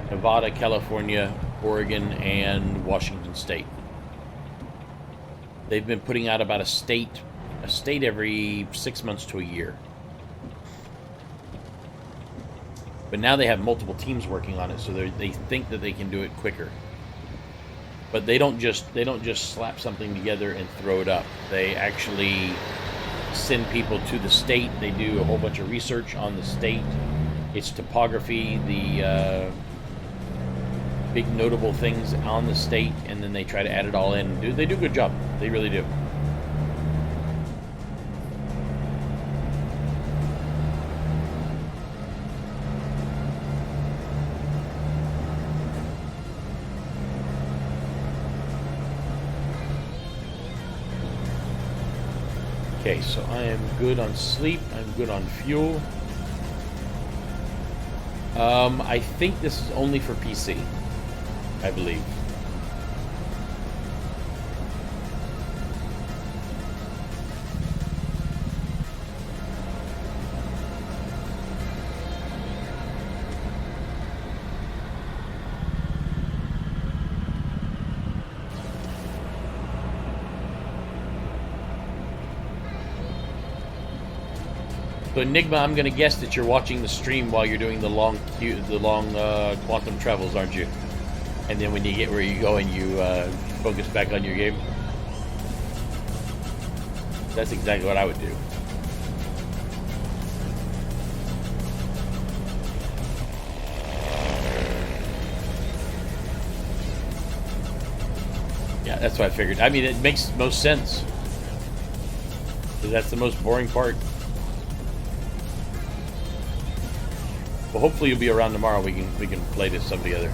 Nevada, California, Oregon, and Washington State. They've been putting out about a state every 6 months to a year. But now they have multiple teams working on it, so they think that they can do it quicker. But they don't just slap something together and throw it up. They actually send people to the state. They do a whole bunch of research on the state, its topography, the big notable things on the state, and then they try to add it all in. They do a good job. They really do. Okay, so I am good on sleep. I'm good on fuel. I think this is only for PC, I believe. So Enigma, I'm going to guess that you're watching the stream while you're doing the long quantum travels, aren't you? And then when you get where you go and you focus back on your game. That's exactly what I would do. Yeah, that's what I figured. I mean, it makes most sense. Because that's the most boring part. Well, hopefully you'll be around tomorrow. We can play this some together.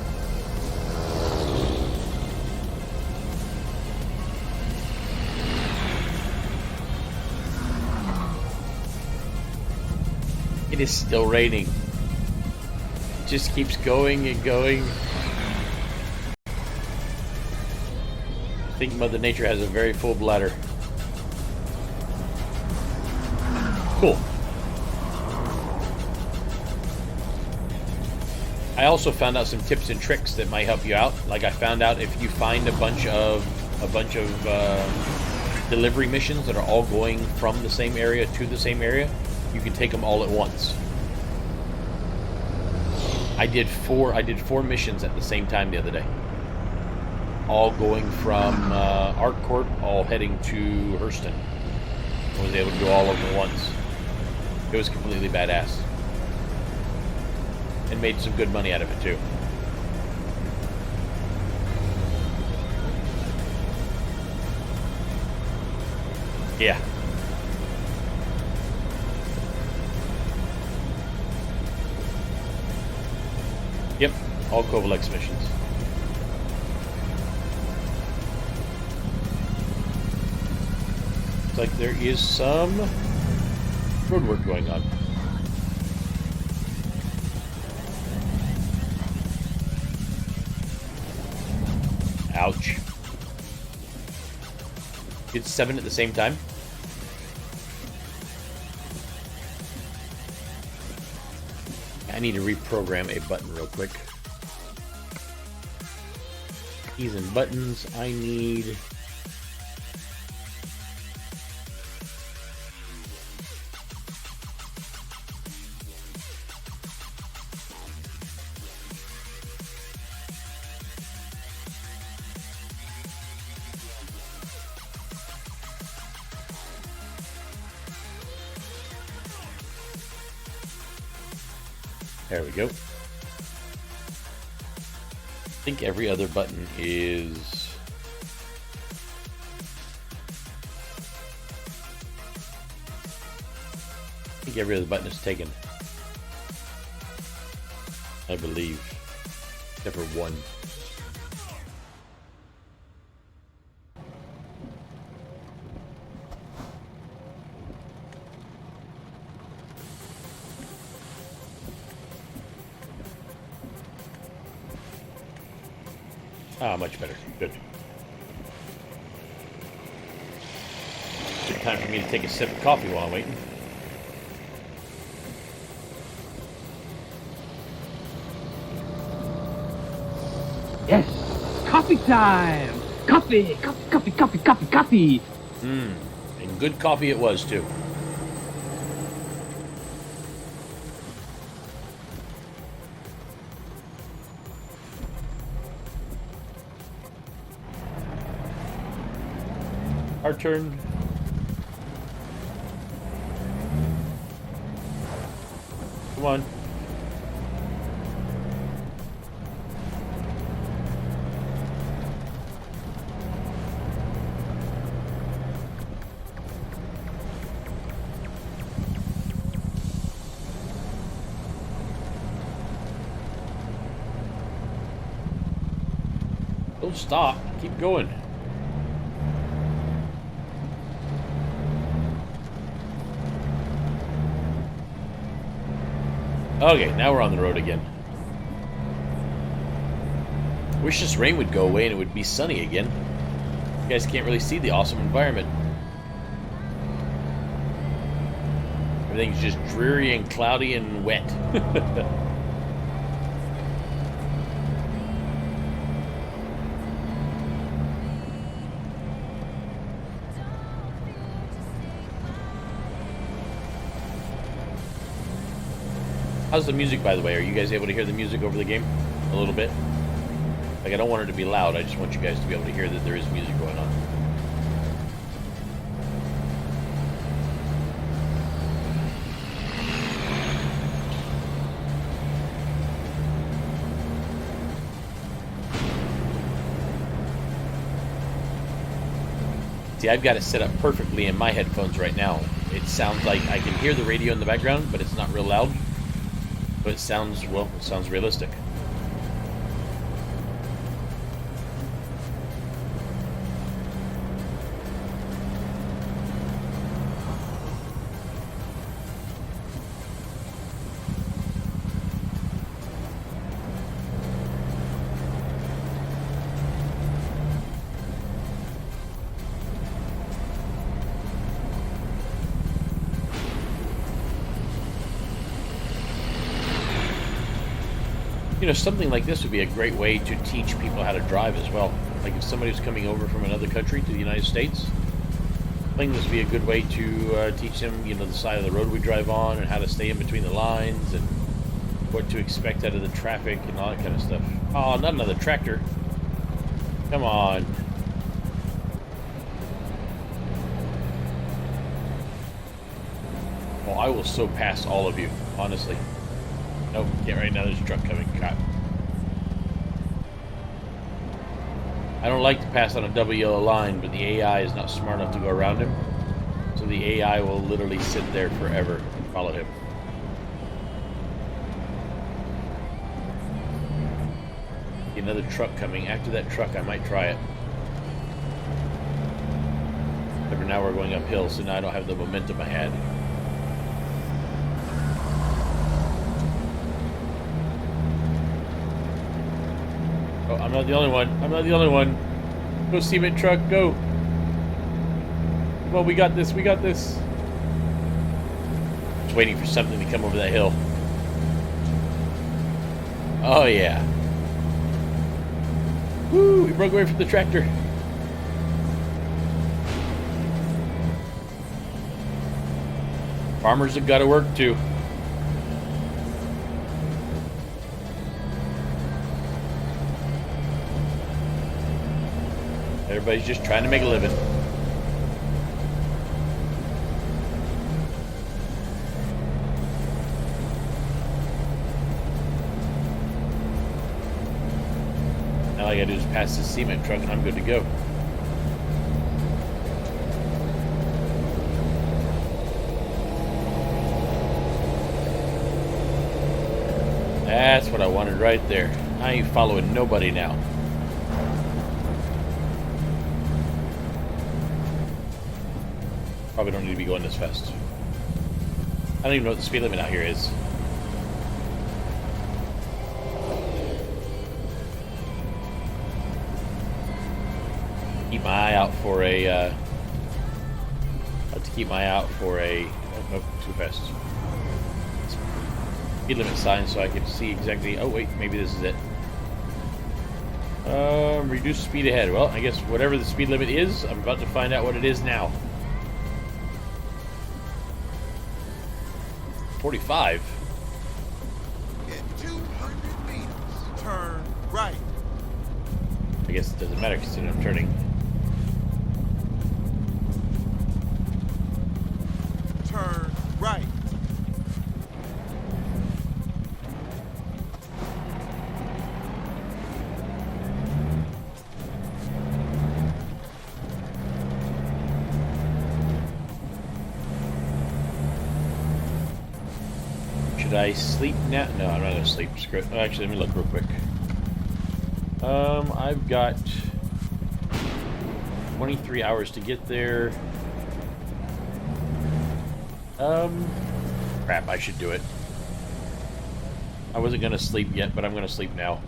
It is still raining. It just keeps going and going. I think Mother Nature has a very full bladder. Cool. I also found out some tips and tricks that might help you out. Like I found out if you find a bunch of delivery missions that are all going from the same area to the same area, you can take them all at once. I did four missions at the same time the other day. All going from ArcCorp, all heading to Hurston. I was able to do all of them at once. It was completely badass. And made some good money out of it too. Yeah. Yep, all Kovalex missions. Looks like there is some road work going on. Ouch. It's 7 at the same time. I need to reprogram a button real quick. Keys and buttons. I need... There we go. I think every other button is... I think every other button is taken. I believe. Except for one. Ah, much better. Good. Good time for me to take a sip of coffee while I'm waiting. Yes! Coffee time! Coffee! Coffee, coffee, coffee, coffee, coffee! And good coffee it was, too. Our turn. Come on. Don't stop. Keep going. Okay, now we're on the road again. Wish this rain would go away and it would be sunny again. You guys can't really see the awesome environment. Everything's just dreary and cloudy and wet. How's the music, by the way? Are you guys able to hear the music over the game? A little bit? Like, I don't want it to be loud. I just want you guys to be able to hear that there is music going on. See, I've got it set up perfectly in my headphones right now. It sounds like I can hear the radio in the background, but it's not real loud. But it sounds, well, it sounds realistic. You know, something like this would be a great way to teach people how to drive as well. Like if somebody's coming over from another country to the United States, I think this would be a good way to teach them, you know, the side of the road we drive on and how to stay in between the lines and what to expect out of the traffic and all that kind of stuff. Oh, not another tractor. Come on. Well, I will so pass all of you, honestly. Nope, can't right now. There's a truck coming. God. I don't like to pass on a double yellow line, but the AI is not smart enough to go around him. So the AI will literally sit there forever and follow him. Another truck coming. After that truck, I might try it. But now we're going uphill, so now I don't have the momentum I had. Oh, I'm not the only one. I'm not the only one. Go, cement truck, go. Well, we got this. We got this. Just waiting for something to come over that hill. Oh, yeah. Woo! We broke away from the tractor. Farmers have got to work, too. Everybody's just trying to make a living. Now all I gotta do is pass this cement truck and I'm good to go. That's what I wanted right there. I ain't following nobody now. Probably don't need to be going this fast. I don't even know what the speed limit out here is. Keep my eye out for a, I have to keep my eye out for a, oh, nope, too fast. Speed limit sign so I can see exactly, oh wait, maybe this is it. Reduce speed ahead. Well, I guess whatever the speed limit is, I'm about to find out what it is now. 45. In 200 meters, turn right. I guess it doesn't matter because I'm turning. Turn right. Should I sleep now? No, I'm not gonna sleep. Screw it. Oh, actually, let me look real quick. I've got 23 hours to get there. Crap, I should do it. I wasn't gonna sleep yet, but I'm gonna sleep now.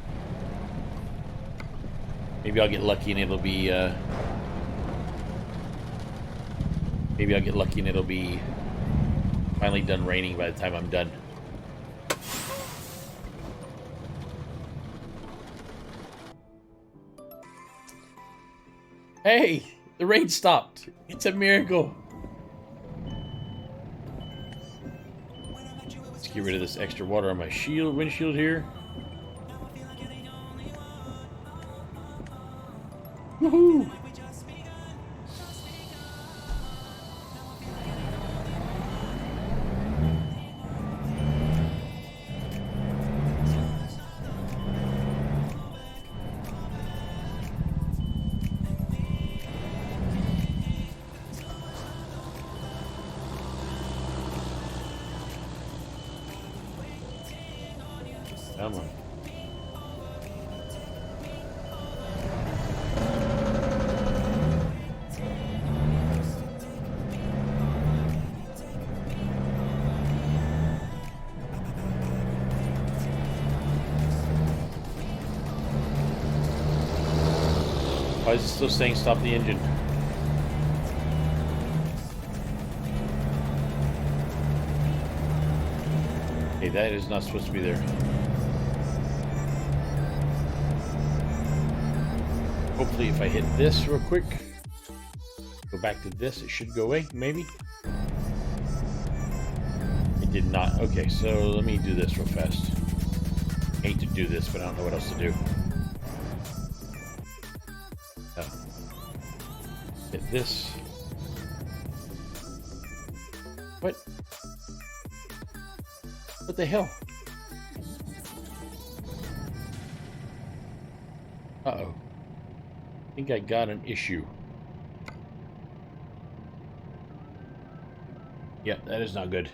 Maybe I'll get lucky and it'll be, maybe I'll get lucky and it'll be finally done raining by the time I'm done. Hey, the rain stopped. It's a miracle. Let's get rid of this extra water on my windshield here. Woohoo! Come on. Why is it still saying stop the engine? Hey, that is not supposed to be there. Hopefully if I hit this real quick, go back to this, it should go away, maybe? It did not. Okay, so let me do this real fast. Hate to do this, but I don't know what else to do. Oh. Hit this. What? What the hell? Uh-oh. I think I got an issue. Yep, that is not good.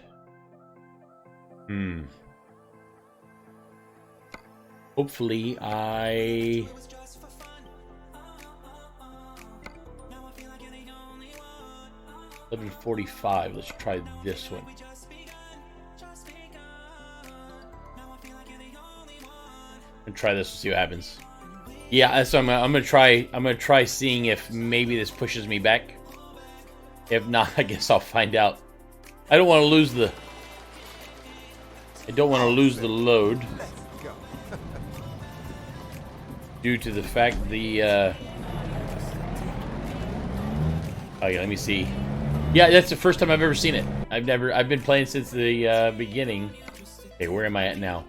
Hopefully I... $11:45. Let's try this one. And try this to see what happens. Yeah, so I'm gonna try seeing if maybe this pushes me back. If not, I guess I'll find out. I don't want to lose the load due to the fact the okay, let me see. Yeah, that's the first time I've ever seen it. I've been playing since the beginning. Okay, where am I at now?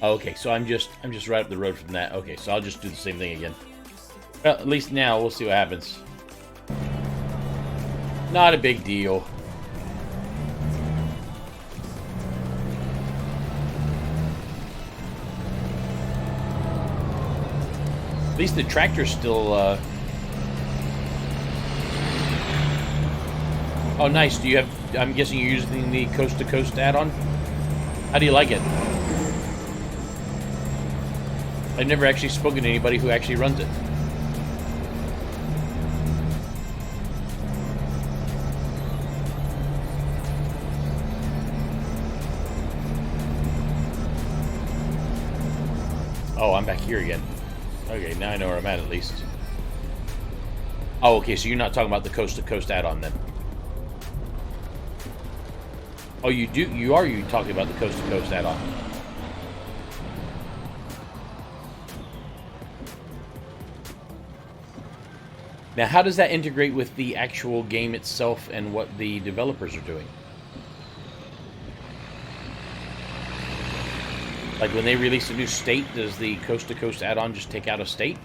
Okay, so I'm just right up the road from that. Okay, so I'll just do the same thing again. Well, at least now we'll see what happens. Not a big deal. At least the tractor's still Oh, nice. Do you have I'm guessing you're using the Coast to Coast add-on? How do you like it? I've never actually spoken to anybody who actually runs it. Oh, I'm back here again. Okay, now I know where I'm at least. Oh, okay, so you're not talking about the Coast to Coast add-on then. Oh, you do? You are talking about the Coast to Coast add-on? Now, how does that integrate with the actual game itself and what the developers are doing? Like when they release a new state, does the Coast to Coast add-on just take out a state?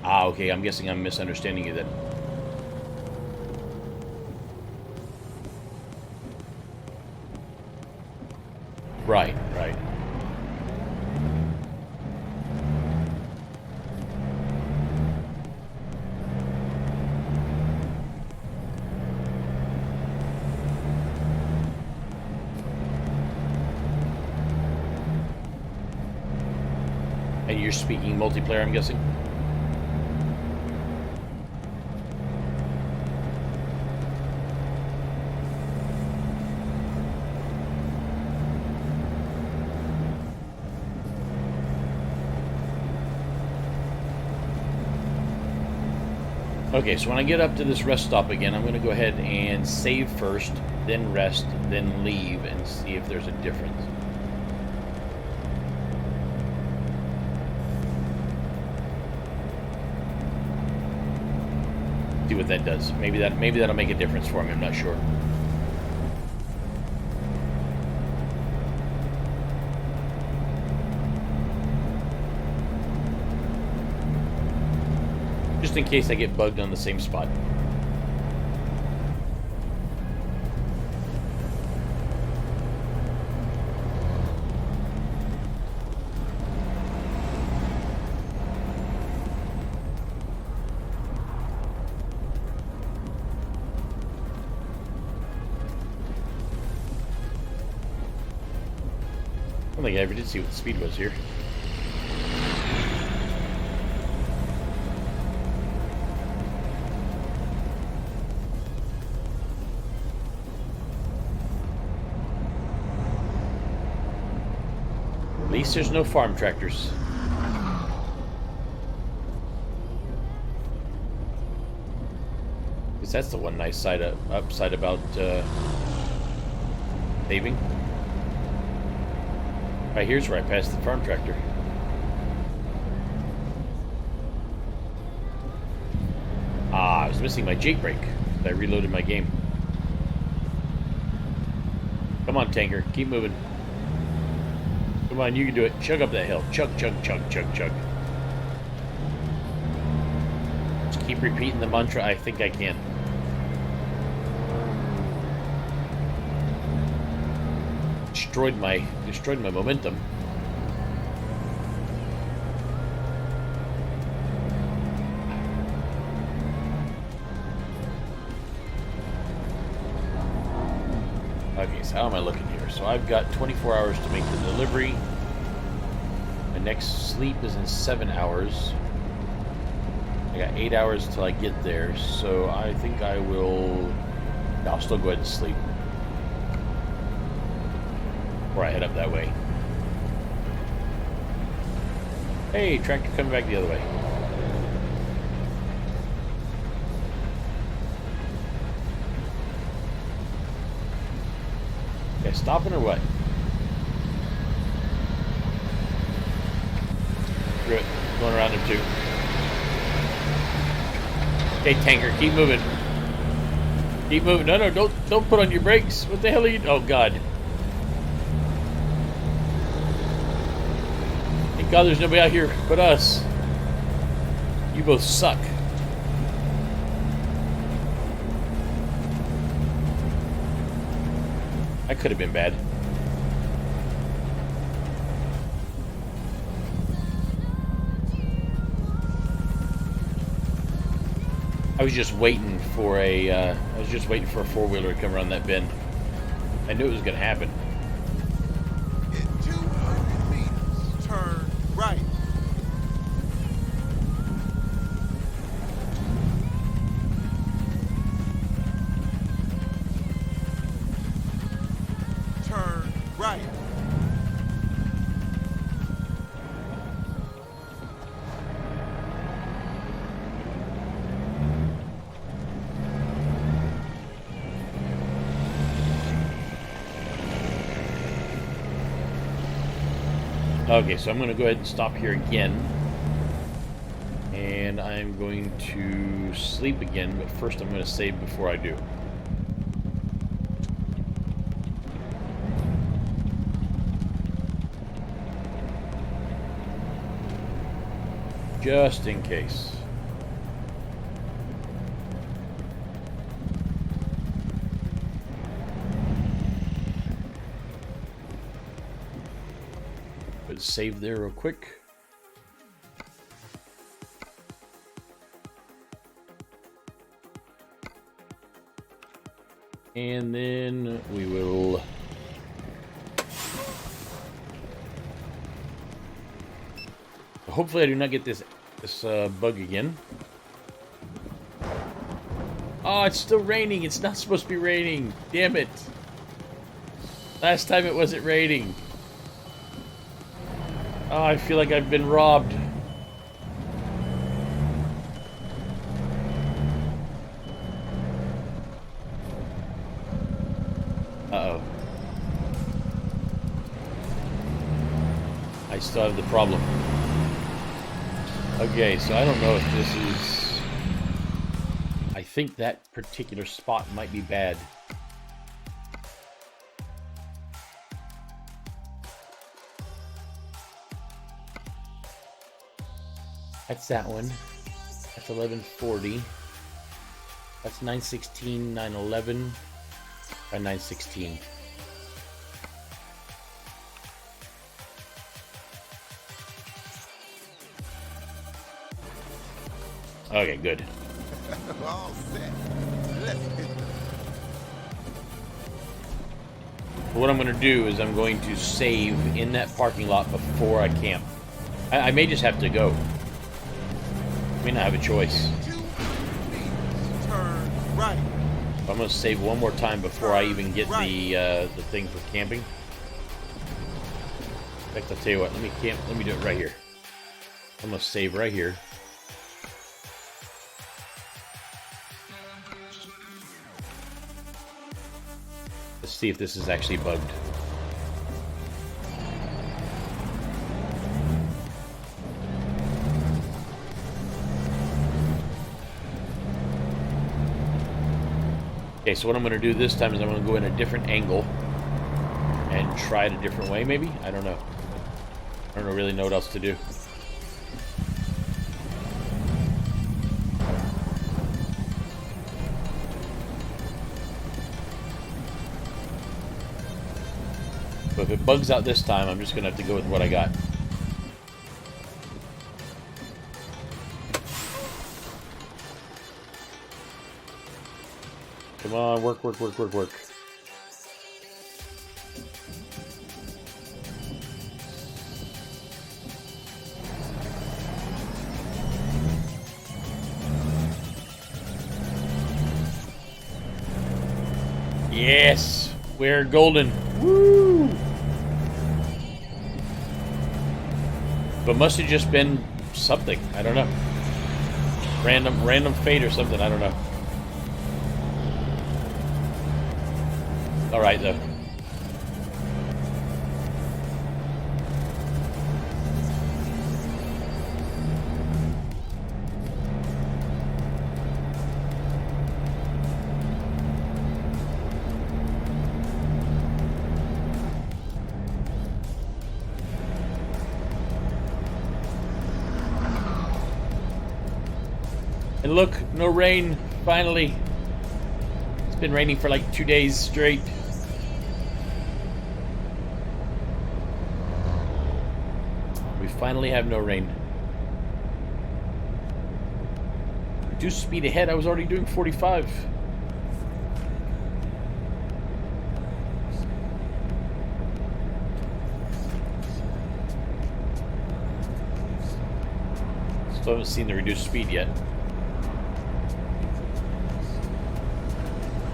Ah, okay, I'm guessing I'm misunderstanding you then. Right, right. And you're speaking multiplayer, I'm guessing? Okay, so when I get up to this rest stop again, I'm going to go ahead and save first, then rest, then leave, and see if there's a difference. See what that does. Maybe that'll make a difference for me. I'm not sure. Just in case I get bugged on the same spot. I don't think I ever did see what the speed was here. At least there's no farm tractors. Because that's the one nice upside about paving. Right, here's where I passed the farm tractor. Ah, I was missing my Jake brake. I reloaded my game. Come on, tanker, keep moving. Come on, you can do it. Chug up that hill. Chug, chug, chug, chug, chug. Just keep repeating the mantra. I think I can. Destroyed my momentum. Okay, so how am I looking here? So I've got 24 hours to make the delivery. My next sleep is in 7 hours. I got 8 hours till I get there, so I think I'll still go ahead and sleep. Or I head up that way. Hey, tractor coming back the other way. Okay, stopping or what? Screw it. Going around him too. Okay, tanker, keep moving. Keep moving. No, don't put on your brakes. What the hell are you? Oh God. Thank God there's nobody out here but us. You both suck. That could have been bad. I was just waiting for a four-wheeler to come around that bend. I knew it was going to happen. In 200 meters, turn right. Turn right. Okay, so I'm going to go ahead and stop here again. And I'm going to sleep again, but first I'm going to save before I do. Just in case. But save there real quick. And then we will hopefully I do not get this bug again. Oh, it's still raining. It's not supposed to be raining. Damn it. Last time it wasn't raining. Oh, I feel like I've been robbed. Uh-oh. I still have the problem. Okay, so I don't know if this is... I think that particular spot might be bad. That's that one. That's 1140. That's 916, 911, and 916. Okay, good. All set. Let's hit the... What I'm going to do is I'm going to save in that parking lot before I camp. I may just have to go. I may not have a choice. 200 meters. Turn right. I'm going to save one more time before I even get the thing for camping. In fact, I'll tell you what. Let me do it right here. I'm going to save right here. Let's see if this is actually bugged. Okay, so what I'm going to do this time is I'm going to go in a different angle and try it a different way, maybe? I don't know. I don't really know what else to do. But if it bugs out this time, I'm just going to have to go with what I got. Come on, work, work, work, work, work. Yes, we're golden. Woo! But must have just been something. I don't know. Random fate or something. I don't know. All right, though. And look, no rain, finally. It's been raining for like 2 days straight. We finally have no rain. Reduce speed ahead, I was already doing 45. Still haven't seen the reduced speed yet.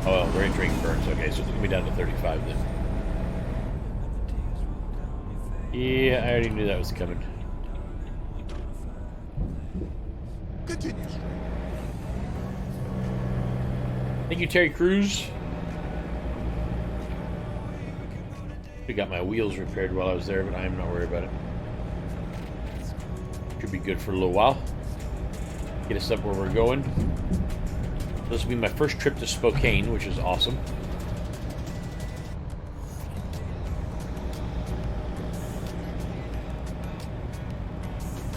Oh, well, we're entering Burns. Okay, so it's going to be down to 35 then. Yeah, I already knew that was coming. Continue straight. Thank you, Terry Crews. We got my wheels repaired while I was there, but I am not worried about it. Should be good for a little while. Get us up where we're going. This will be my first trip to Spokane, which is awesome.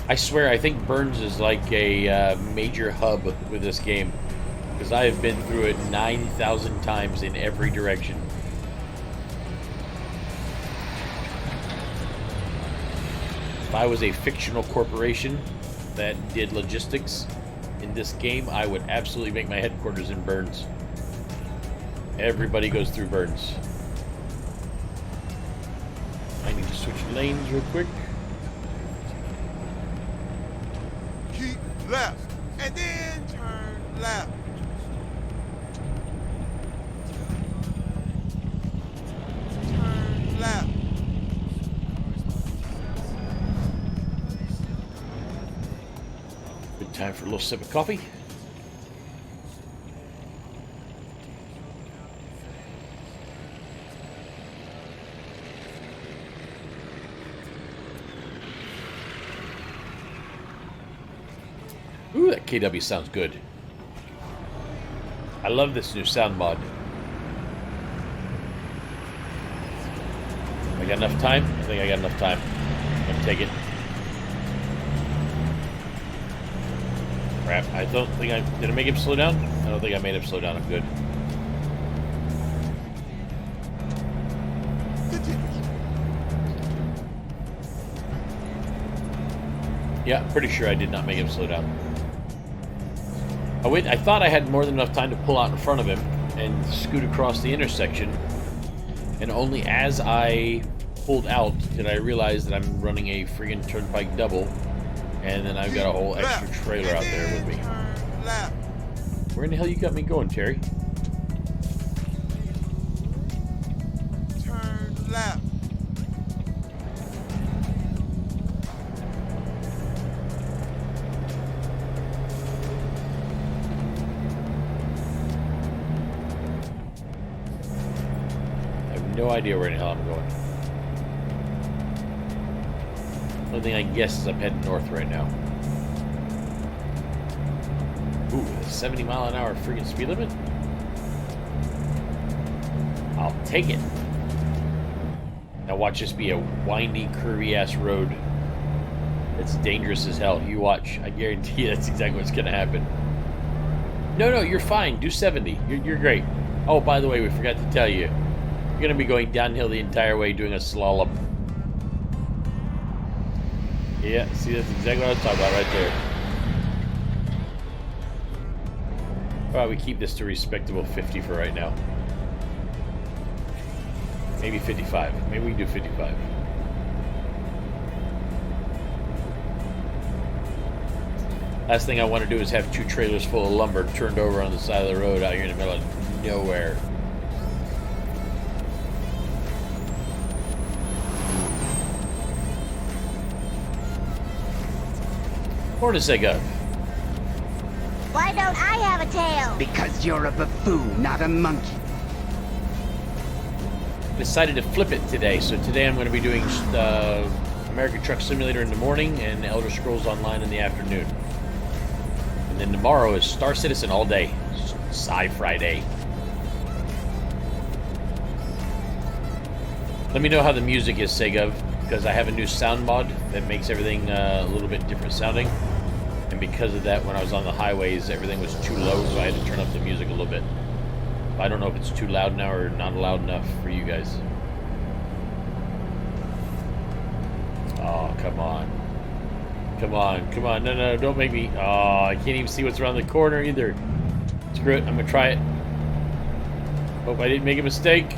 I swear, I think Burns is like a major hub with this game, because I have been through it 9,000 times in every direction. If I was a fictional corporation that did logistics in this game, I would absolutely make my headquarters in Burns. Everybody goes through Burns. I need to switch lanes real quick. Keep left, and then turn left. Turn left. Good time for a little sip of coffee. Ooh, that KW sounds good. I love this new sound mod. I got enough time? I think I got enough time. I'm gonna take it. Crap, I don't think did I make him slow down? I don't think I made him slow down. I'm good. Yeah, I'm pretty sure I did not make him slow down. I thought I had more than enough time to pull out in front of him and scoot across the intersection, and only as I pulled out did I realize that I'm running a friggin' turnpike double, and then I've got a whole extra trailer out there with me. Where in the hell you got me going, Terry? Turn left. No idea where in the hell I'm going. The only thing I guess is I'm heading north right now. Ooh, a 70 mile an hour friggin' speed limit? I'll take it. Now watch this be a windy, curvy ass road. It's dangerous as hell. You watch. I guarantee you that's exactly what's gonna happen. No, you're fine. Do 70. You're great. Oh, by the way, we forgot to tell you. You're going to be going downhill the entire way doing a slalom. Yeah, see, that's exactly what I was talking about right there. Well, we keep this to respectable 50 for right now. Maybe 55. Maybe we can do 55. Last thing I want to do is have 2 trailers full of lumber turned over on the side of the road out here in the middle of nowhere. What is Sega? Why don't I have a tail? Because you're a buffoon, not a monkey. Decided to flip it today, so today I'm going to be doing American Truck Simulator in the morning and Elder Scrolls Online in the afternoon. And then tomorrow is Star Citizen all day. Sci Friday. Let me know how the music is, Sega, because I have a new sound mod that makes everything a little bit different sounding. And because of that, when I was on the highways, everything was too low, so I had to turn up the music a little bit. I don't know if it's too loud now or not loud enough for you guys. Oh, come on. Come on, come on. No, don't make me... Oh, I can't even see what's around the corner either. Screw it, I'm gonna try it. Hope I didn't make a mistake.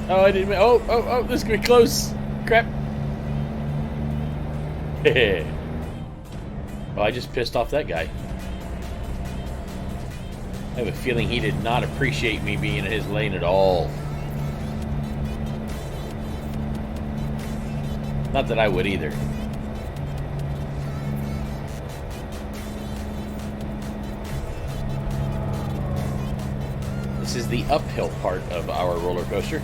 Oh, I didn't... Oh, this is gonna be close. Crap. Hehe. Well, I just pissed off that guy. I have a feeling he did not appreciate me being in his lane at all. Not that I would either. This is the uphill part of our roller coaster.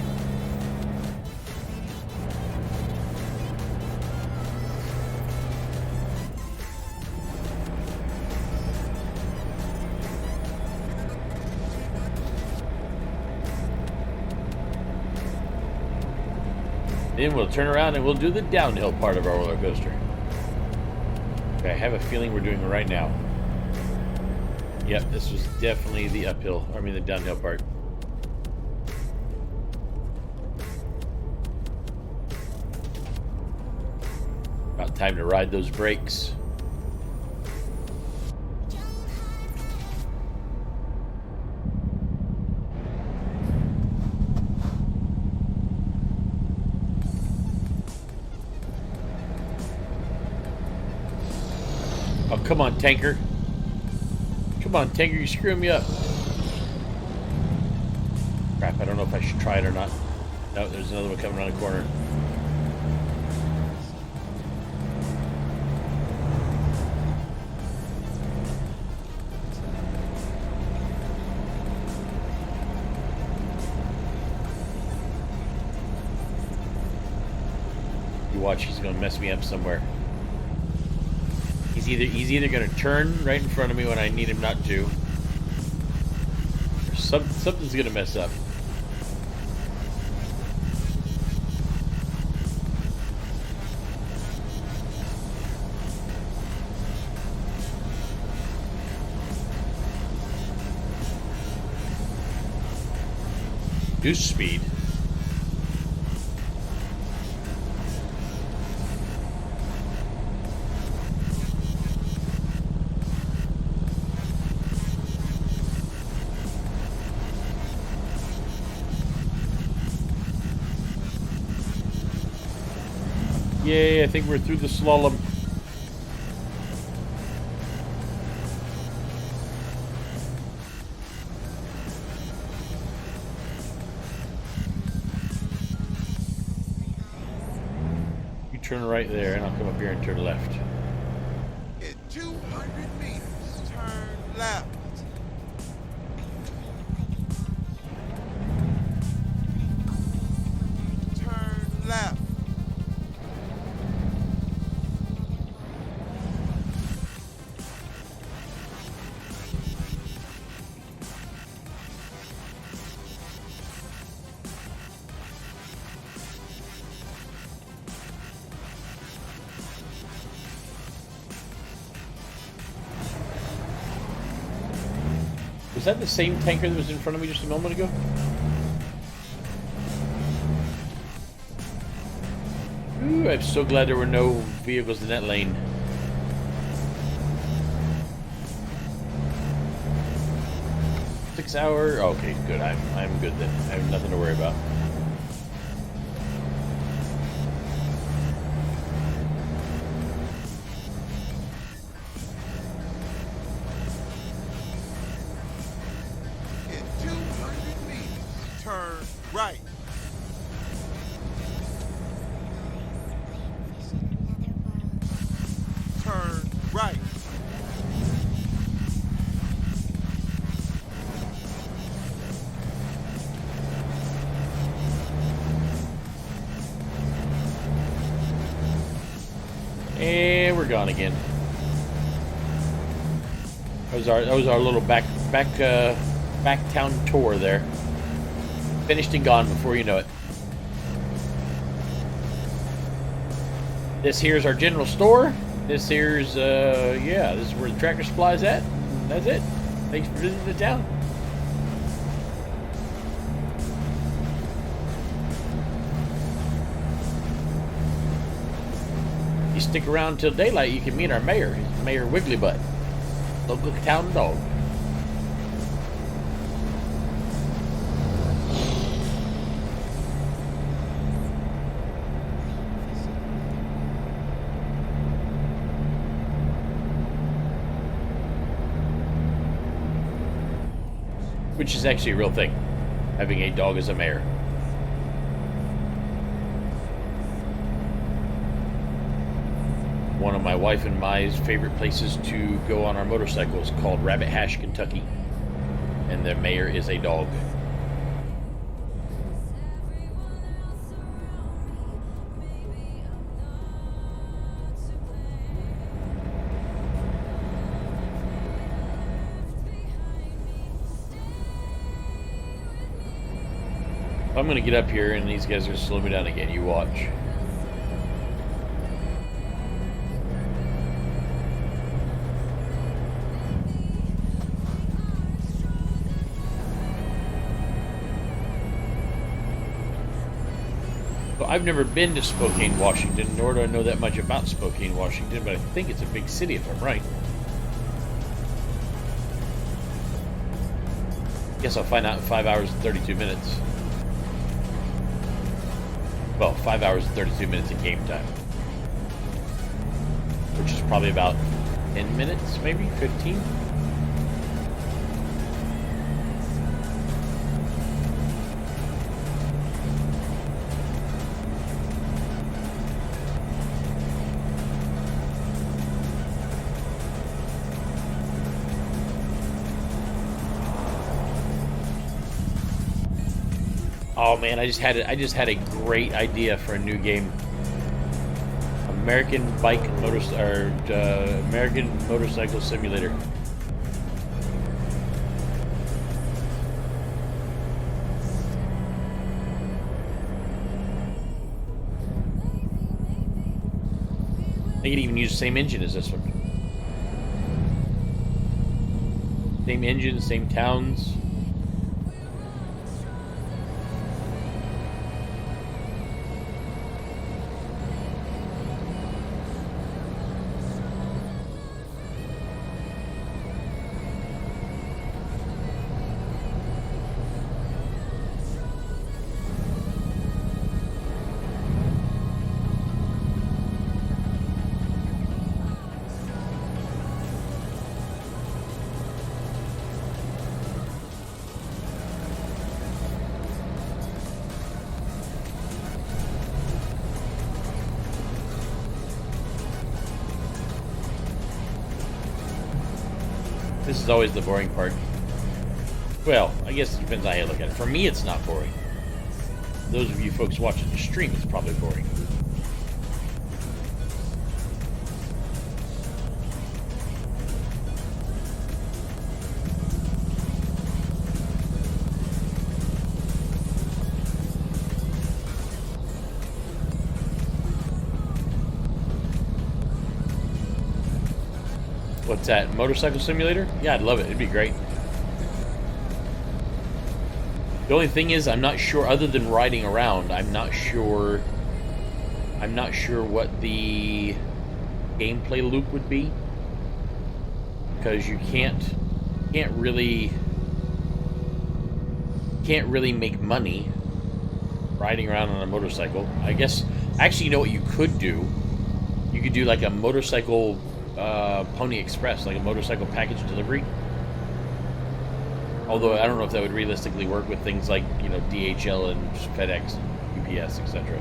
Then we'll turn around and we'll do the downhill part of our roller coaster. Okay, I have a feeling we're doing it right now. Yep, this was definitely the uphill, the downhill part. About time to ride those brakes. Oh, come on, tanker. Come on, tanker, you're screwing me up. Crap, I don't know if I should try it or not. No, there's another one coming around the corner. You watch, he's gonna mess me up somewhere. He's either gonna turn right in front of me when I need him not to, or something's gonna mess up. Goose speed. Yay, I think we're through the slalom. You turn right there, and I'll come up here and turn left. In 200 meters, turn left. Turn left. Was that the same tanker that was in front of me just a moment ago? Ooh, I'm so glad there were no vehicles in that lane. .6 hour. Okay, good. I'm good then. I have nothing to worry about. In 200 meters, turn right. Turn right. And we're gone again. That was our little back town tour there. Finished and gone before you know it. This here's our general store. This here's this is where the Tractor Supply's at. That's it. Thanks for visiting the town. You stick around till daylight, you can meet our mayor. He's Mayor Wigglybutt, local town dog. Which is actually a real thing, having a dog as a mayor. One of my wife and my favorite places to go on our motorcycles called Rabbit Hash, Kentucky. And the mayor is a dog. I'm gonna get up here and these guys are gonna slow me down again. You watch. So I've never been to Spokane, Washington, nor do I know that much about Spokane, Washington, but I think it's a big city if I'm right. Guess I'll find out in 5 hours and 32 minutes. Well, 5 hours and 32 minutes in game time. Which is probably about 10 minutes, maybe? 15? Oh man, I just had a great idea for a new game. American Motorcycle Simulator. They could even use the same engine as this one. Same engine, same towns. This is always the boring part. Well, I guess it depends on how you look at it. For me, it's not boring. Those of you folks watching the stream, it's probably boring. What's that? Motorcycle Simulator? Yeah, I'd love it. It'd be great. The only thing is, I'm not sure, other than riding around, I'm not sure what the gameplay loop would be. Because you can't really make money riding around on a motorcycle. I guess, actually, you know what you could do? You could do like a motorcycle Pony Express, like a motorcycle package delivery. Although I don't know if that would realistically work with things like, you know, DHL and FedEx, UPS, etc.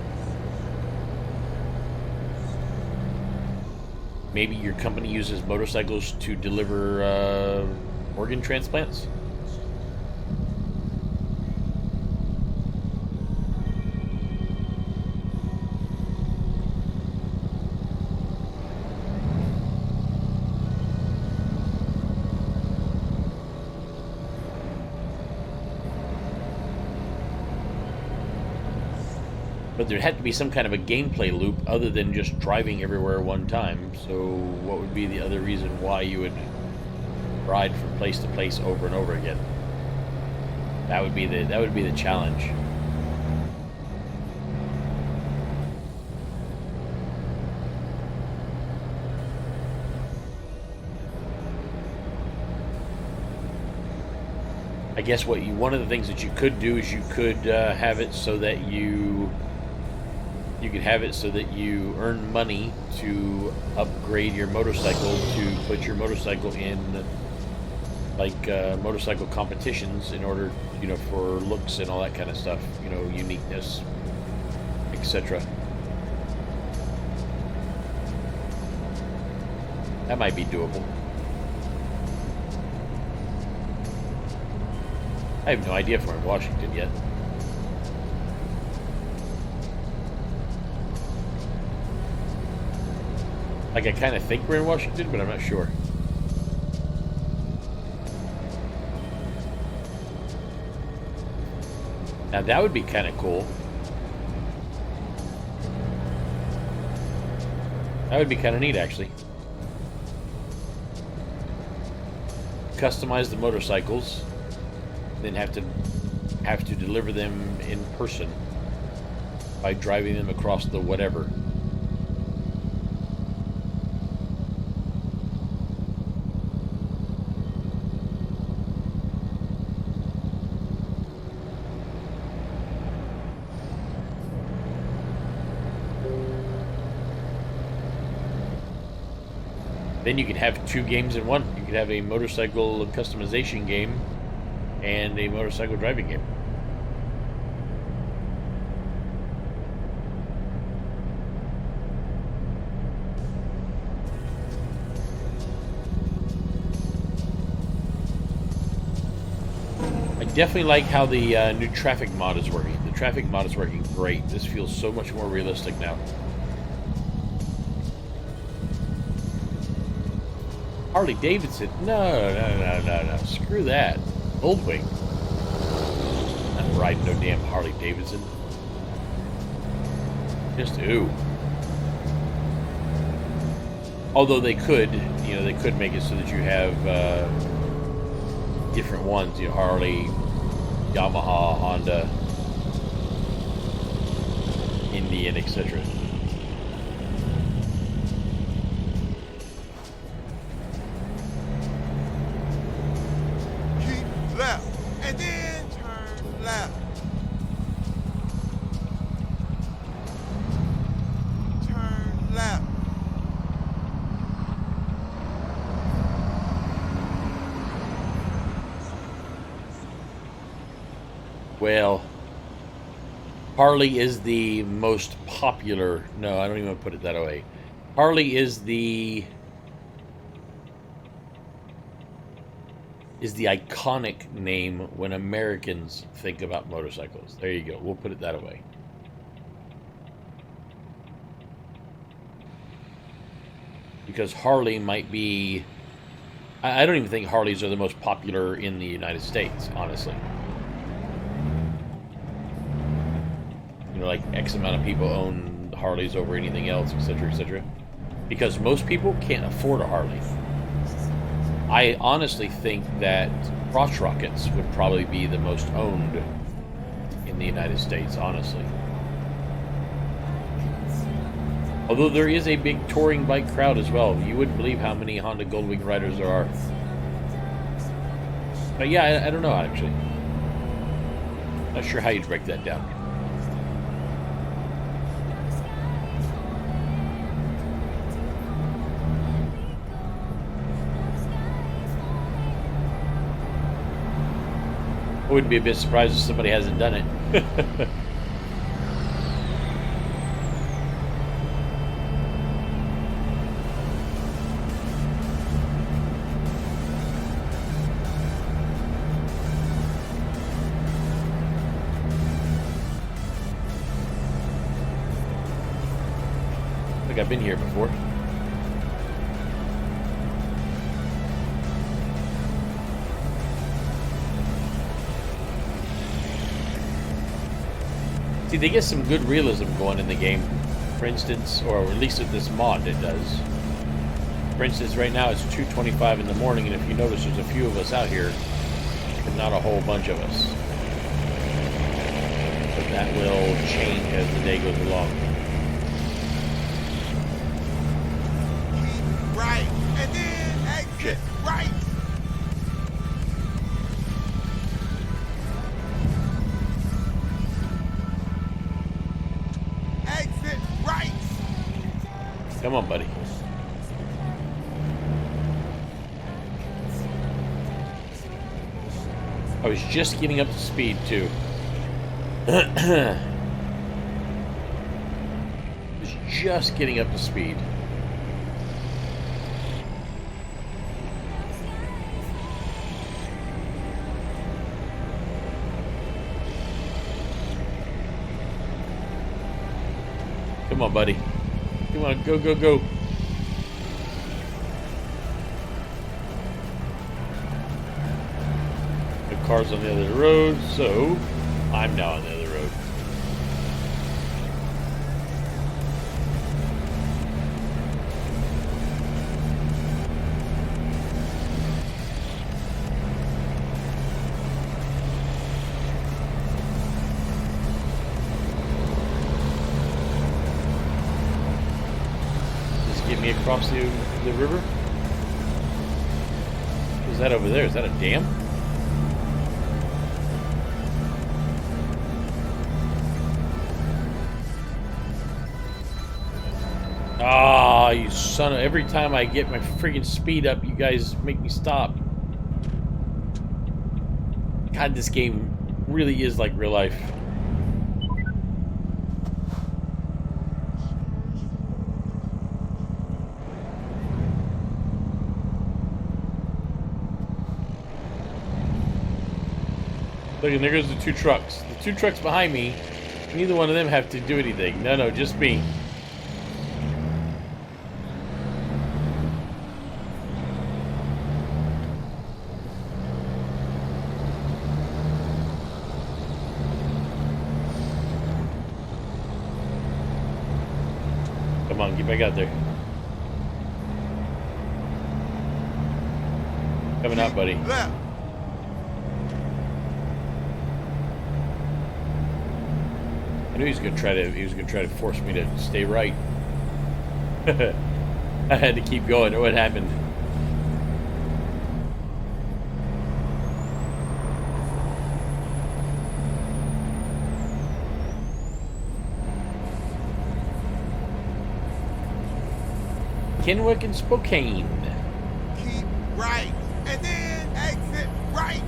Maybe your company uses motorcycles to deliver organ transplants. But there had to be some kind of a gameplay loop other than just driving everywhere one time. So what would be the other reason why you would ride from place to place over and over again? That would be the challenge. I guess one of the things that you could do is you could have it so that you could have it so that you earn money to upgrade your motorcycle, to put your motorcycle in like motorcycle competitions in order, you know, for looks and all that kind of stuff, you know, uniqueness, etc. That might be doable. I have no idea if we're in Washington yet. Like, I kind of think we're in Washington, but I'm not sure. Now that would be kind of cool. That would be kind of neat, actually. Customize the motorcycles, then have to deliver them in person by driving them across the whatever. Then you could have two games in one. You could have a motorcycle customization game and a motorcycle driving game. I definitely like how the new traffic mod is working. The traffic mod is working great. This feels so much more realistic now. Harley Davidson? No. Screw that. Goldwing. I'm riding no damn Harley Davidson. Just ooh. Although they could, they could make it so that you have different ones. Harley, Yamaha, Honda, Indian, etc. Left, and then turn left. Turn left. Well, Harley is the most popular. No, I don't even want to put it that way. Harley is the iconic name when Americans think about motorcycles. There you go. We'll put it that way. Because Harley might be... I don't even think Harleys are the most popular in the United States, honestly. Like X amount of people own Harleys over anything else, etc., etc. Because most people can't afford a Harley. I honestly think that crotch rockets would probably be the most owned in the United States, honestly. Although there is a big touring bike crowd as well. You wouldn't believe how many Honda Goldwing riders there are. But yeah, I don't know, actually. Not sure how you'd break that down. I wouldn't be a bit surprised if somebody hasn't done it. I think I've been here before. See, they get some good realism going in the game, for instance, or at least with this mod it does. For instance, right now it's 2:25 in the morning, and if you notice there's a few of us out here, but not a whole bunch of us. But that will change as the day goes along. Right, and then exit right. Come on, buddy. I was just getting up to speed, too. Was just getting up to speed. Come on, buddy. Come on, go, go, go. The car's on the other road, so I'm now on the other road. Just get me across the river. What's that over there? Is that a dam? Ah, you son of... Every time I get my freaking speed up, you guys make me stop. God, this game really is like real life. Look, and there goes the two trucks. The two trucks behind me, neither one of them have to do anything. No, just me. Come on, get back out there. Coming out, buddy. Left. I knew he was gonna try to force me to stay right. I had to keep going. What happened? Kennewick and Spokane. Keep right. And then exit right.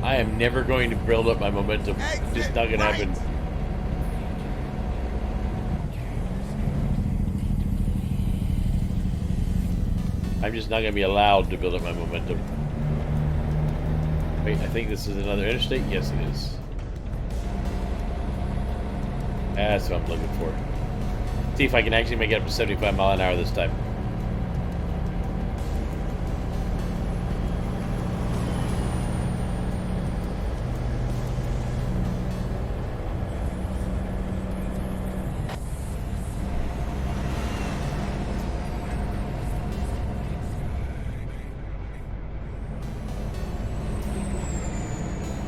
I am never going to build up my momentum. Exit Just not gonna right. happen. I'm just not gonna be allowed to build up my momentum. Wait, I think this is another interstate? Yes, it is. That's what I'm looking for. See if I can actually make it up to 75 mile an hour this time.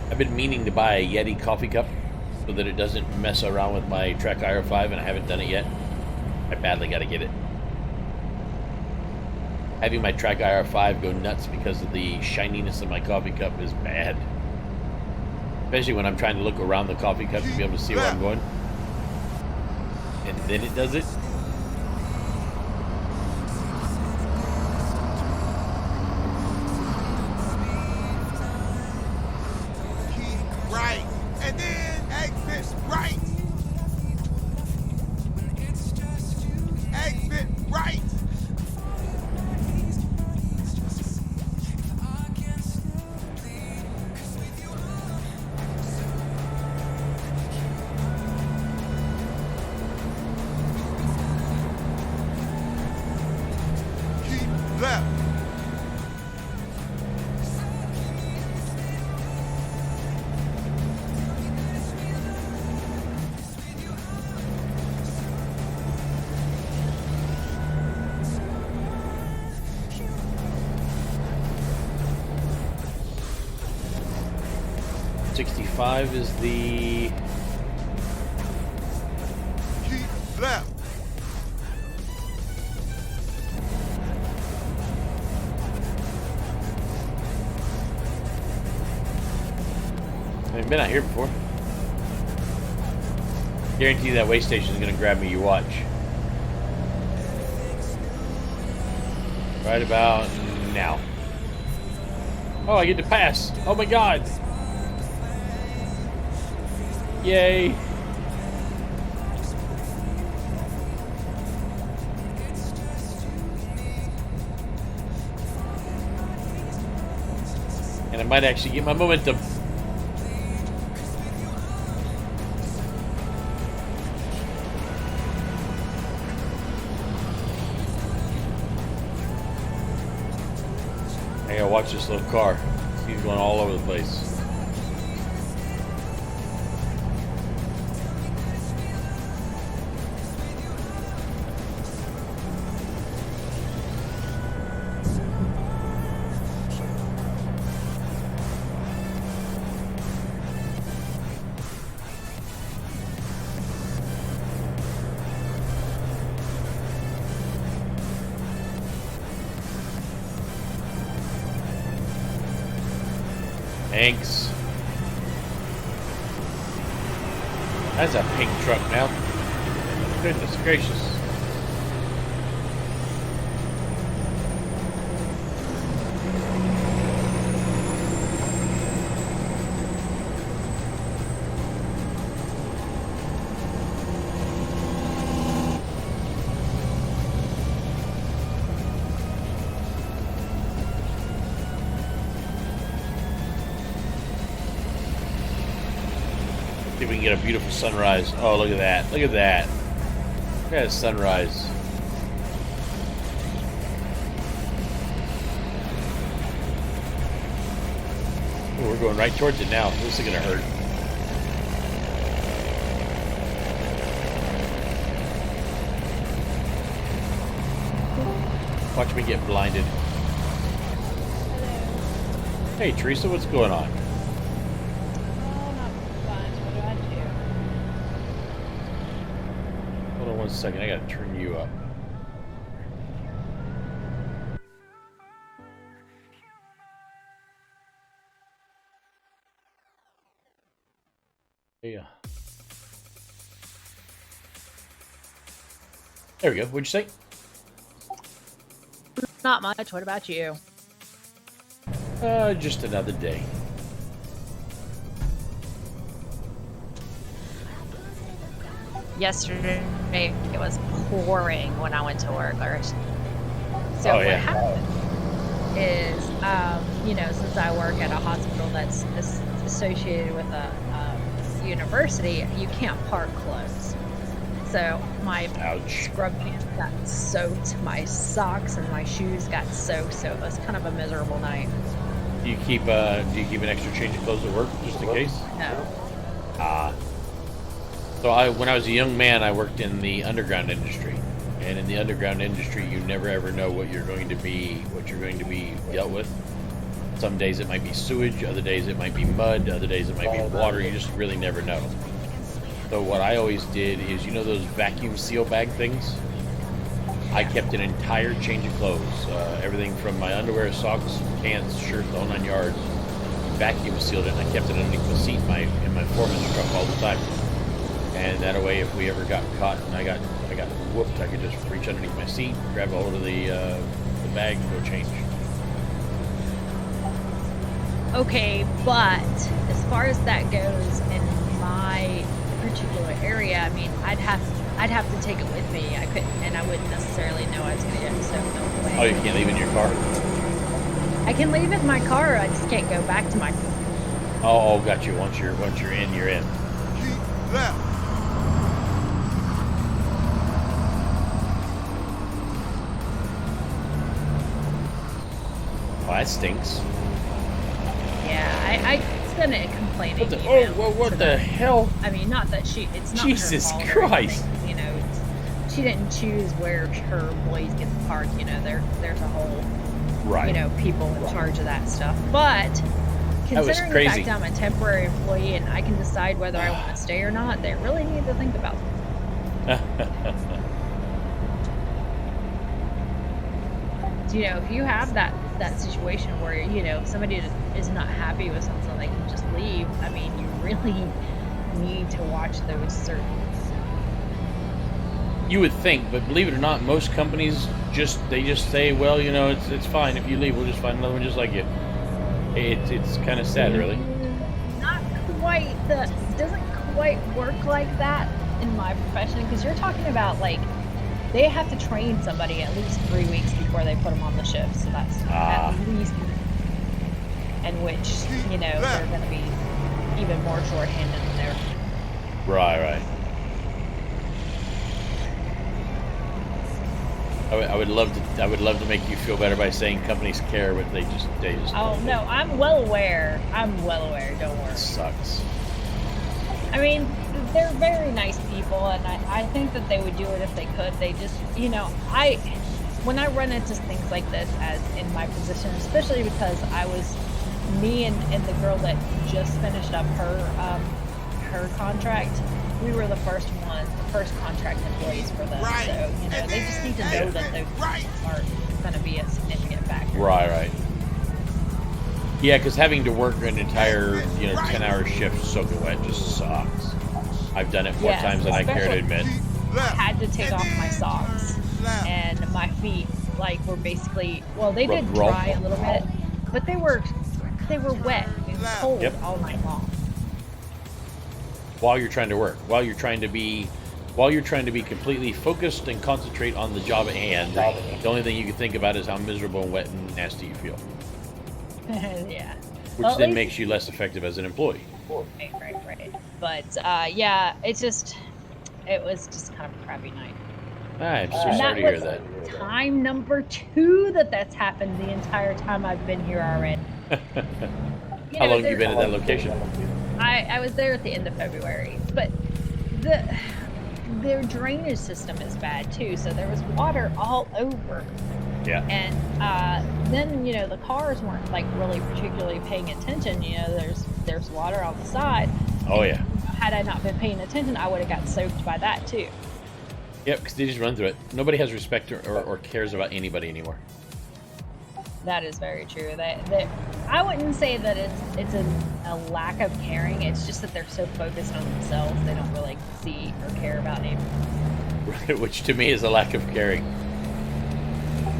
I've been meaning to buy a Yeti coffee cup so that it doesn't mess around with my Track IR5, and I haven't done it yet. I badly got to get it. Having my Track IR5 go nuts because of the shininess of my coffee cup is bad. Especially when I'm trying to look around the coffee cup to be able to see where I'm going. And then it does it. Keep right. And then exit right. Exit right. Keep left. .65 is the... Keep left. I've been out here before. Guarantee that way station is going to grab me, you watch. Right about now. Oh, I get to pass. Oh my god. Yay. And I might actually get my momentum. I gotta watch this little car. He's going all over the place. Thanks. That's a pink truck now. Goodness gracious. See if we can get a beautiful sunrise. Oh, look at that. Look at that. Look at that sunrise. Oh, we're going right towards it now. This is going to hurt. Watch me get blinded. Hey, Teresa, what's going on? Hold on one second. I got to turn you up. Yeah. There we go. What'd you say? Not much. What about you? Just another day. Yesterday it was pouring when I went to work. So Oh, what yeah. happened is, you know, since I work at a hospital that's associated with a university, you can't park close. So my Ouch. scrub pants got soaked, my socks and my shoes got soaked. So it was kind of a miserable night. Do you keep an extra change of clothes at work just in case? No. So when I was a young man, I worked in the underground industry, and in the underground industry, you never ever know what you're going to be dealt with. Some days it might be sewage, other days it might be mud, other days it might be water. You just really never know. So what I always did is, you know those vacuum seal bag things? I kept an entire change of clothes, everything from my underwear, socks, pants, shirt, the whole 9 yards. Vacuum sealed it, and I kept it underneath the seat in my foreman's truck all the time. And that way, if we ever got caught and I got whooped, I could just reach underneath my seat, grab a hold of the bag, and go change. Okay, but as far as that goes in my particular area, I mean, I'd have to take it with me. I couldn't, and I wouldn't necessarily know I was going to get soaked all the way. Oh, you can't leave it in your car? I can leave it in my car. I just can't go back to my. Oh, got you. Once you're in, you're in. Keep left. Oh, that stinks. Yeah, I sent it complaining. What the? you Oh, know, well, what to the hell? I mean, not that it's not Jesus her fault or Christ. anything, you know, she didn't choose where her employees get to park. You know, there's a whole, Right. you know, people in charge of that stuff. But was considering the crazy. fact I'm a temporary employee and I can decide whether I want to stay or not, they really need to think about it. You know, if you have that situation where, you know, somebody is not happy with something, they can just leave. I mean, you really need to watch those certain. You would think, but believe it or not, most companies just say, well, you know, it's fine if you leave. We'll just find another one just like you. It's kind of sad, really. Not quite. It doesn't quite work like that in my profession, because you're talking about, like, they have to train somebody at least 3 weeks before they put them on the shift. So that's at least, in which, you know, they're going to be even more shorthanded than they're. Right. I would love to. I would love to make you feel better by saying companies care, but they just. Oh no, I'm well aware. Don't worry. It sucks. I mean, they're very nice people, and I think that they would do it if they could. They just, when I run into things like this as in my position, especially because me and the girl that just finished up her contract, we were the first contract employees for them. Right. So, they just need to know that those aren't going to be a significant factor. Right. Yeah, because having to work an entire 10-hour shift soaking wet just sucks. I've done it more times than I care to admit. I had to take off my socks, and my feet were basically they did dry a little bit, but they were wet and cold all night long. While you're trying to work, while you're trying to be completely focused and concentrate on the job at hand, the only thing you can think about is how miserable and wet and nasty you feel. Yeah. Which then makes you less effective as an employee. Right. But it was just kind of a crappy night. I'm so sorry to hear that. Time number 2 that's happened the entire time I've been here already. How long have you been at that location? I was there at the end of February, but their drainage system is bad too, so there was water all over. Yeah. And then the cars weren't really particularly paying attention. There's water on the side. Oh yeah. Had I not been paying attention, I would have got soaked by that too. Yep, because they just run through it. Nobody has respect or cares about anybody anymore. That is very true. I wouldn't say that it's a lack of caring. It's just that they're so focused on themselves, they don't really see or care about anyone. Right, which to me is a lack of caring.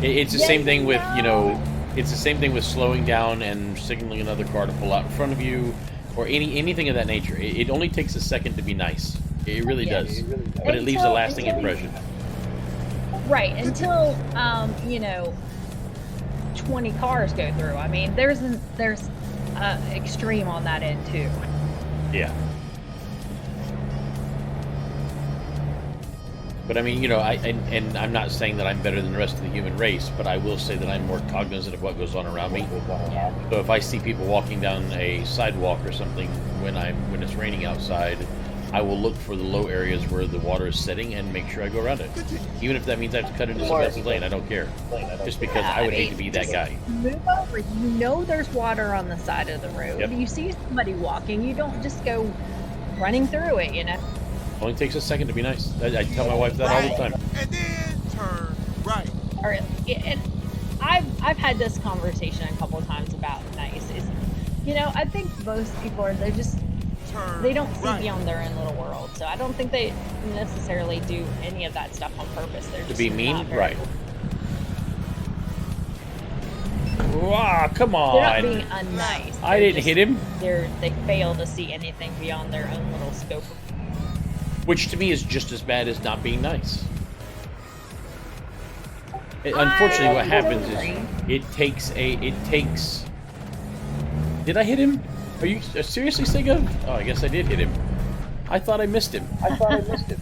It's the same thing with it's the same thing with slowing down and signaling another car to pull out in front of you, or anything of that nature. It only takes a second to be nice. It really does, but it leaves a lasting impression. Right, until 20 cars go through. I mean, there's extreme on that end too. Yeah. But I mean, and I'm not saying that I'm better than the rest of the human race, but I will say that I'm more cognizant of what goes on around me. So if I see people walking down a sidewalk or something when it's raining outside, I will look for the low areas where the water is sitting and make sure I go around it. Even if that means I have to cut into somebody's lane, I don't care. Just because I would hate to be that guy. Move over. There's water on the side of the road. Yep. You see somebody walking, you don't just go running through it, Only takes a second to be nice. I tell my wife that all the time. And then turn right. And I've had this conversation a couple of times about nice. I think most people they don't see beyond their own little world. So I don't think they necessarily do any of that stuff on purpose. They're To just be mean, not very- right? Wow, come on! They're not being unnice. I didn't hit him. They fail to see anything beyond their own little scope. Which to me is just as bad as not being nice. Unfortunately, what happens is it takes. Did I hit him? Are you seriously saying? Oh, I guess I did hit him. I thought I missed him. Hey, just look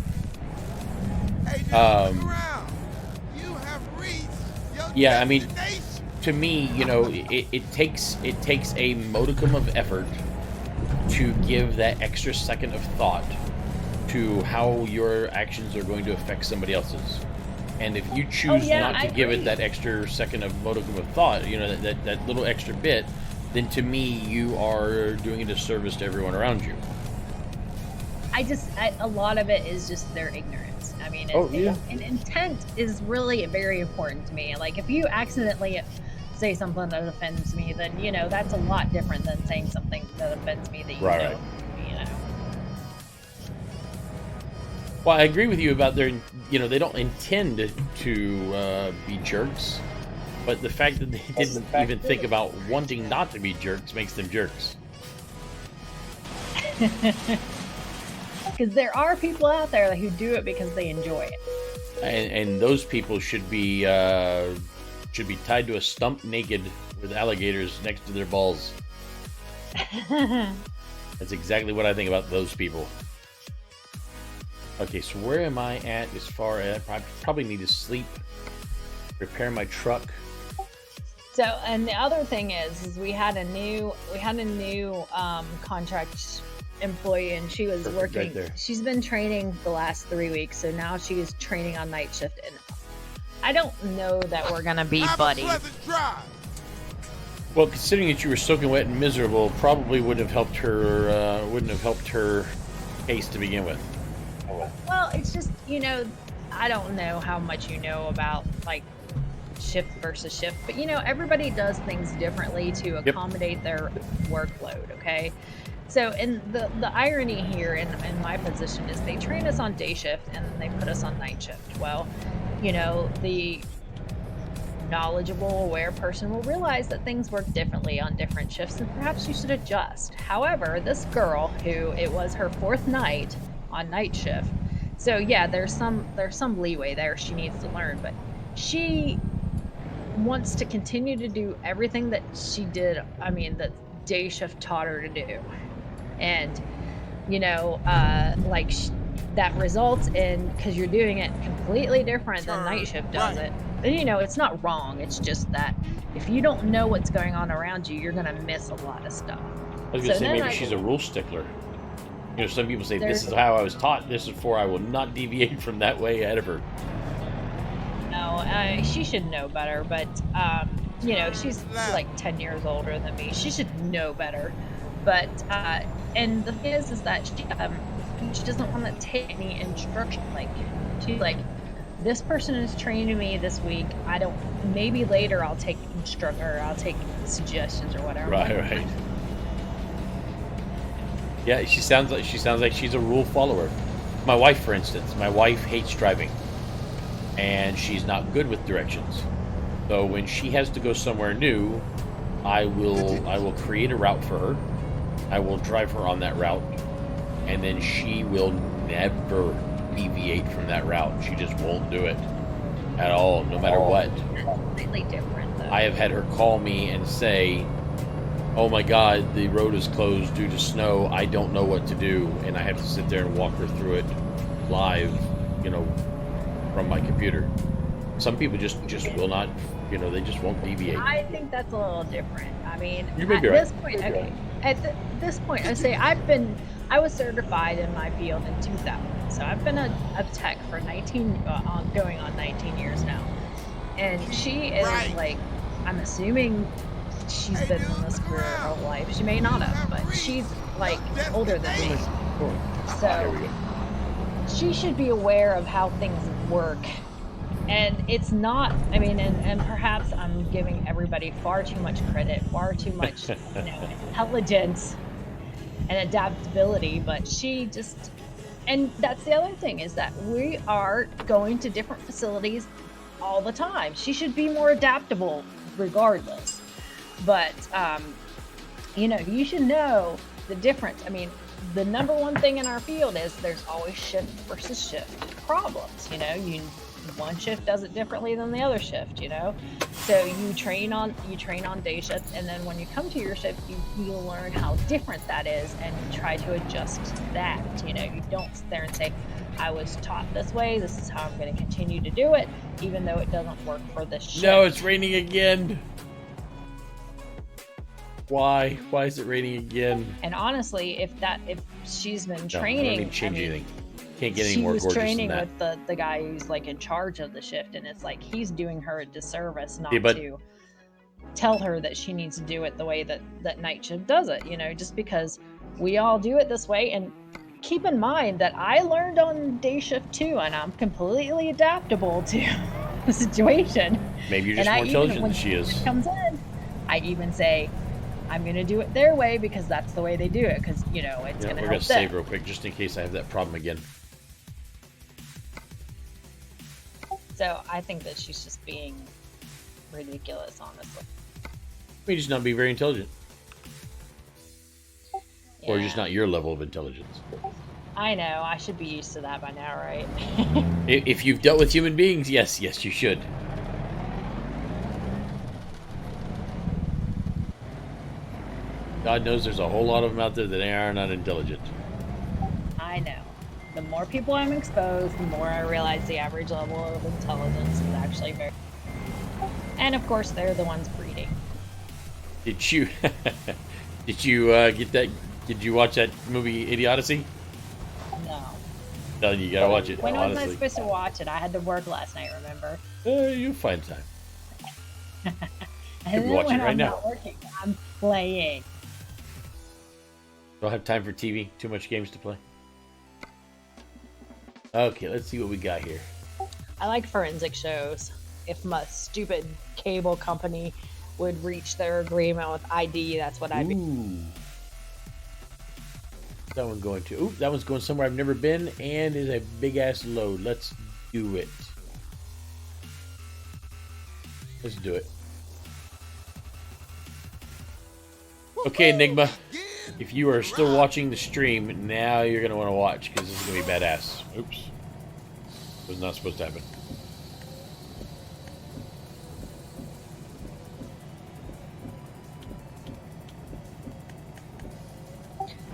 around. You have reached your Yeah, I mean, destination. to me, it takes a modicum of effort to give that extra second of thought to how your actions are going to affect somebody else's. And if you choose not to give it that extra second of modicum of thought, that little extra bit, then to me you are doing a disservice to everyone around you. A lot of it is just their ignorance. I mean, and intent is really very important to me. Like if you accidentally say something that offends me, then that's a lot different than saying something that offends me that you don't. Well, I agree with you about they don't intend to be jerks, but the fact that they didn't even think about wanting not to be jerks makes them jerks. Because there are people out there who do it because they enjoy it. And those people should be tied to a stump naked with alligators next to their balls. That's exactly what I think about those people. Okay, so where am I at as far as I probably need to sleep Repair my truck. So, and the other thing is we had a new contract employee, and she was Perfect, working. right there. She's been training the last 3 weeks, so now she is training on night shift. And I don't know that we're gonna be Have a buddies. pleasant drive. Well, considering that you were soaking wet and miserable, probably wouldn't have helped her. Wouldn't have helped her case to begin with. Well, it's just, you know, I don't know how much you know about like shift versus shift, but you know, everybody does things differently to accommodate their workload. Okay. So, and the irony here in my position is they train us on day shift and then they put us on night shift. Well, you know, the knowledgeable, aware person will realize that things work differently on different shifts and perhaps you should adjust. However, this girl who it was her 4th night on night shift, so yeah, there's some leeway there she needs to learn, but she wants to continue to do everything that she did, I mean, that day shift taught her to do. And, you know, that results in, because you're doing it completely different than night shift does it. And, you know, it's not wrong. It's just that if you don't know what's going on around you, you're going to miss a lot of stuff. I was gonna say maybe she's a rule stickler. You know, some people say this is how I was taught. This is for I will not deviate from that way ahead of her. No, she should know better. But you know, she's like 10 years older than me. She should know better. But and the thing is that she doesn't want to take any instruction. Like she's like, this person is training me this week. I don't. Maybe later I'll take I'll take suggestions or whatever. Right. Yeah, she sounds like she's a rule follower. My wife, for instance, my wife hates driving, and she's not good with directions. So when she has to go somewhere new, I will create a route for her. I will drive her on that route, and then she will never deviate from that route. She just won't do it at all, no matter what. Completely different, though. I have had her call me and say, "Oh my God, the road is closed due to snow. I don't know what to do," and I have to sit there and walk her through it live, you know, from my computer. Some people just will not, you know, they just won't deviate. I think that's a little different. I mean, You may at be this right. point, okay. At this point, I say I was certified in my field in 2000, so I've been a tech for 19, going on 19 years now, and she is like, I'm assuming she's been in this career her whole life. She may not have, but she's like older than me, so she should be aware of how things work. And it's not, I mean, and perhaps I'm giving everybody far too much credit, far too much, you know, intelligence and adaptability, but she just, and that's the other thing, is that we are going to different facilities all the time. She should be more adaptable regardless. But, you know, you should know the difference. I mean, the number one thing in our field is there's always shift versus shift problems. You know, one shift does it differently than the other shift, you know? So you train on day shift, and then when you come to your shift, you learn how different that is, and you try to adjust that. You know, you don't sit there and say, I was taught this way, this is how I'm going to continue to do it, even though it doesn't work for this shift. No, it's raining again. Why? Why is it raining again? And honestly, if she's been training, I change anything. Can't get any more gorgeous she was training than that. with the guy who's like in charge of the shift, and it's like he's doing her a disservice not to tell her that she needs to do it the way that night shift does it. You know, just because we all do it this way. And keep in mind that I learned on day shift too, and I'm completely adaptable to the situation. Maybe you're just more intelligent than she is. When she comes in, I even say, I'm going to do it their way because that's the way they do it, because, you know, it's going to help them. We're going to save real quick just in case I have that problem again. So I think that she's just being ridiculous, honestly. Maybe just not be very intelligent. Yeah. Or just not your level of intelligence. I know. I should be used to that by now, right? If you've dealt with human beings, yes, you should. God knows there's a whole lot of them out there that are not intelligent. I know. The more people I'm exposed, the more I realize the average level of intelligence is actually very... And of course, they're the ones breeding. Did you get that? Did you watch that movie Idiocy? No. No, you gotta watch it. When was I honestly, supposed to watch it? I had to work last night, remember? you'll find time. And then watch it when right I'm now. not working, I'm playing. Don't have time for TV. Too much games to play. Okay, let's see what we got here. I like forensic shows. If my stupid cable company would reach their agreement with ID, that's what I'd be. Ooh. That one going to. Ooh, that one's going somewhere I've never been and is a big ass load. Let's do it. Let's do it. Okay, Enigma. If you are still watching the stream, now you're going to want to watch because this is going to be badass. Oops. Was not supposed to happen.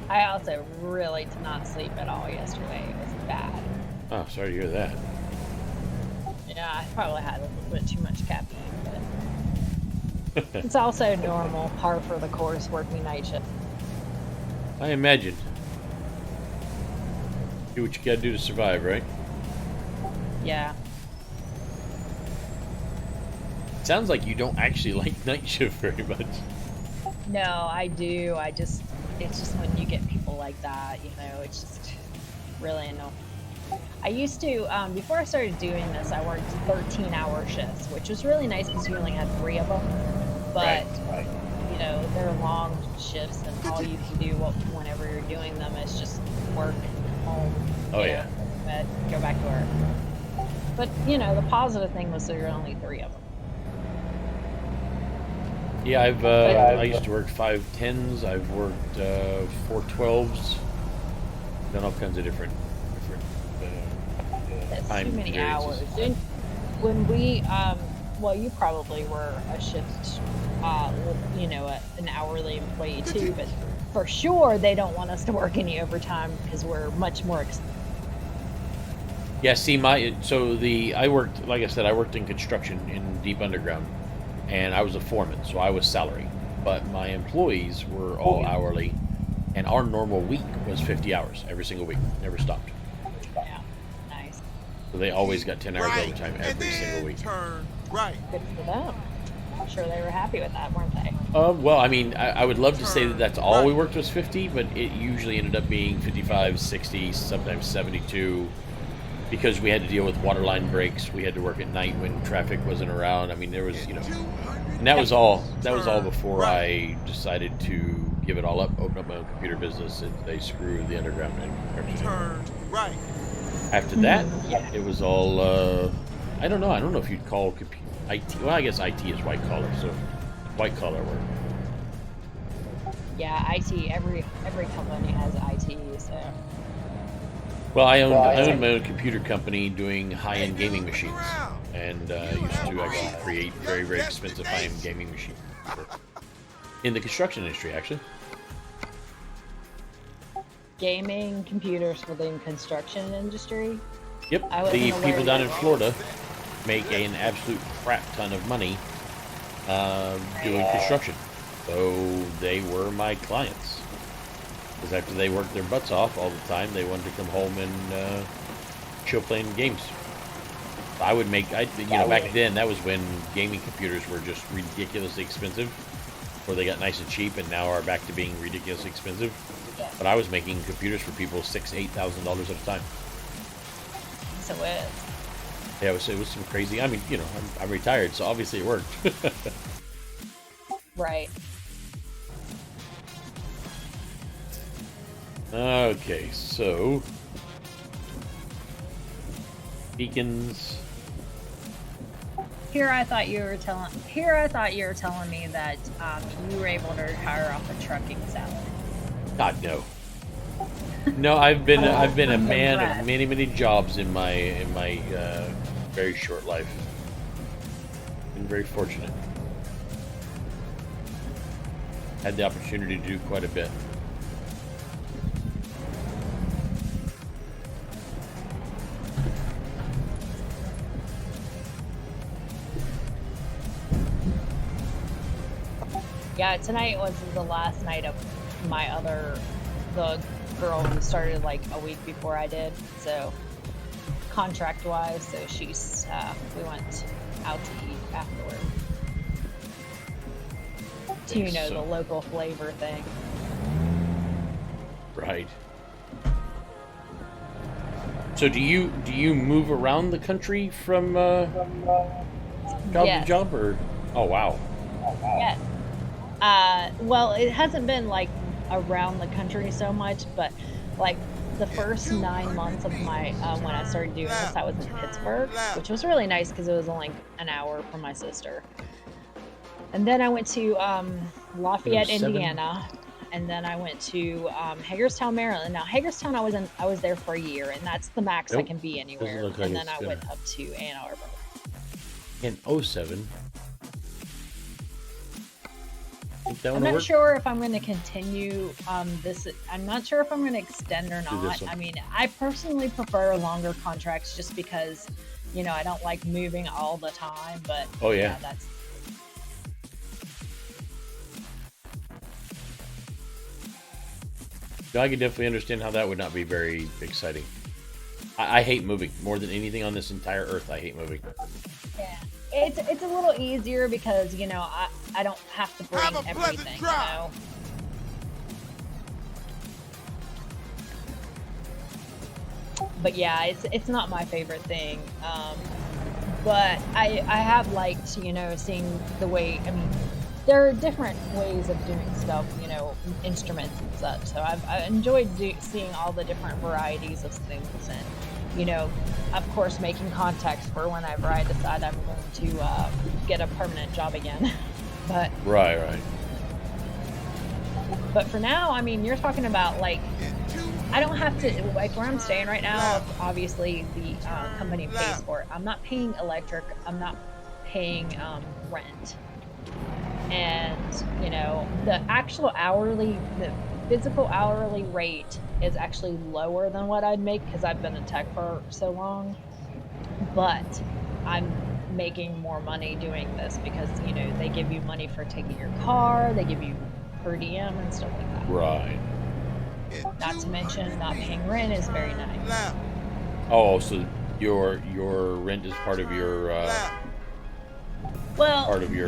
I also really did not sleep at all yesterday. It was bad. Oh, sorry to hear that. Yeah, I probably had a little bit too much caffeine, but it's also normal, par for the course, working night shift. I imagine. Do what you gotta do to survive, right? Yeah. Sounds like you don't actually like night shift very much. No, I do. It's just when you get people like that, you know, it's just really annoying. I used to, before I started doing this, I worked 13-hour shifts, which was really nice because you only had 3 of them. But, Right. you know, they're long shifts, and all you can do whenever you're doing them is just work, home, Oh, you yeah. know, go to bed, go back to work. But, you know, the positive thing was there were only 3 of them. Yeah, I used to work 5/10s. I've worked 4/12s. Done all kinds of different That's time too many variances. hours. And when we, well, you probably were a shift, you know, an hourly employee too, but for sure they don't want us to work any overtime because we're much more Yeah, see, I worked, like I said, I worked in construction in deep underground, and I was a foreman, so I was salary. But my employees were all hourly, and our normal week was 50 hours every single week, never stopped. yeah, nice. So they always got 10 hours Right. overtime And every single then week. turn right. Good for them. I'm sure they were happy with that, weren't they? Well, I mean, I would love to say that that's all we worked was 50, but it usually ended up being 55, 60, sometimes 72, because we had to deal with water line breaks. We had to work at night when traffic wasn't around. I mean, there was, you know, and that was all before I decided to give it all up, open up my own computer business, and they screw the underground and construction. Turn right. After that, it was all, I don't know if you'd call IT, well, I guess IT is white collar, so white collar work. Yeah, IT. Every company has IT, so. Well, I owned my own computer company doing high-end gaming machines, and used to actually create very, very expensive high-end gaming machines in the construction industry, actually. Gaming computers for the construction industry. Yep, I wasn't the aware people of down that. in Florida make an absolute crap ton of money doing construction, so they were my clients. Because after they worked their butts off all the time, they wanted to come home and chill playing games. I would make, back then, that was when gaming computers were just ridiculously expensive, before they got nice and cheap, and now are back to being ridiculously expensive. But I was making computers for people $6,000, $8,000 at a time. So Yeah, it was some crazy. I mean, you know, I'm retired, so obviously it worked. right. Okay, so beacons. Here I thought you were telling me that you were able to retire off a trucking salary. God no. No, I've been a man of many, many jobs in my very short life. Been very fortunate. Had the opportunity to do quite a bit. Yeah, tonight was the last night of the girl who started like a week before I did. So contract-wise, so she's we went out to eat afterward. To, you know, the local flavor thing. Right. So do you move around the country from job to job, or? Oh wow. Yes. Well, it hasn't been like around the country so much, but like the first 9 months of my when I started doing this, I was in Pittsburgh, which was really nice because it was only an hour from my sister. And then I went to Lafayette, Indiana, and then I went to Hagerstown, Maryland. Now Hagerstown, I was there for a year, and that's the max I can be anywhere. Like and then I went up to Ann Arbor. In 07. I'm not sure if I'm going to continue this. I'm not sure if I'm going to extend or not. I mean, I personally prefer longer contracts just because, you know, I don't like moving all the time. But that's. I can definitely understand how that would not be very exciting. I hate moving more than anything on this entire earth. I hate moving. Yeah, it's a little easier because, you know, I don't have to bring everything. You know. But yeah, it's not my favorite thing. But I have liked, you know, seeing the way. I mean, there are different ways of doing stuff, you know, instruments and such. So I've enjoyed seeing all the different varieties of things, and, you know, of course, making contacts for whenever I decide I'm going to get a permanent job again. But right. But for now, I mean, you're talking about like, I don't have to, like where I'm staying right now, obviously the company pays for it. I'm not paying electric, I'm not paying rent. And, you know, the physical hourly rate is actually lower than what I'd make because I've been a tech for so long. But I'm making more money doing this because, you know, they give you money for taking your car, they give you per diem and stuff like that. Right. Not to mention, not paying rent is very nice. Oh, so your rent is part of your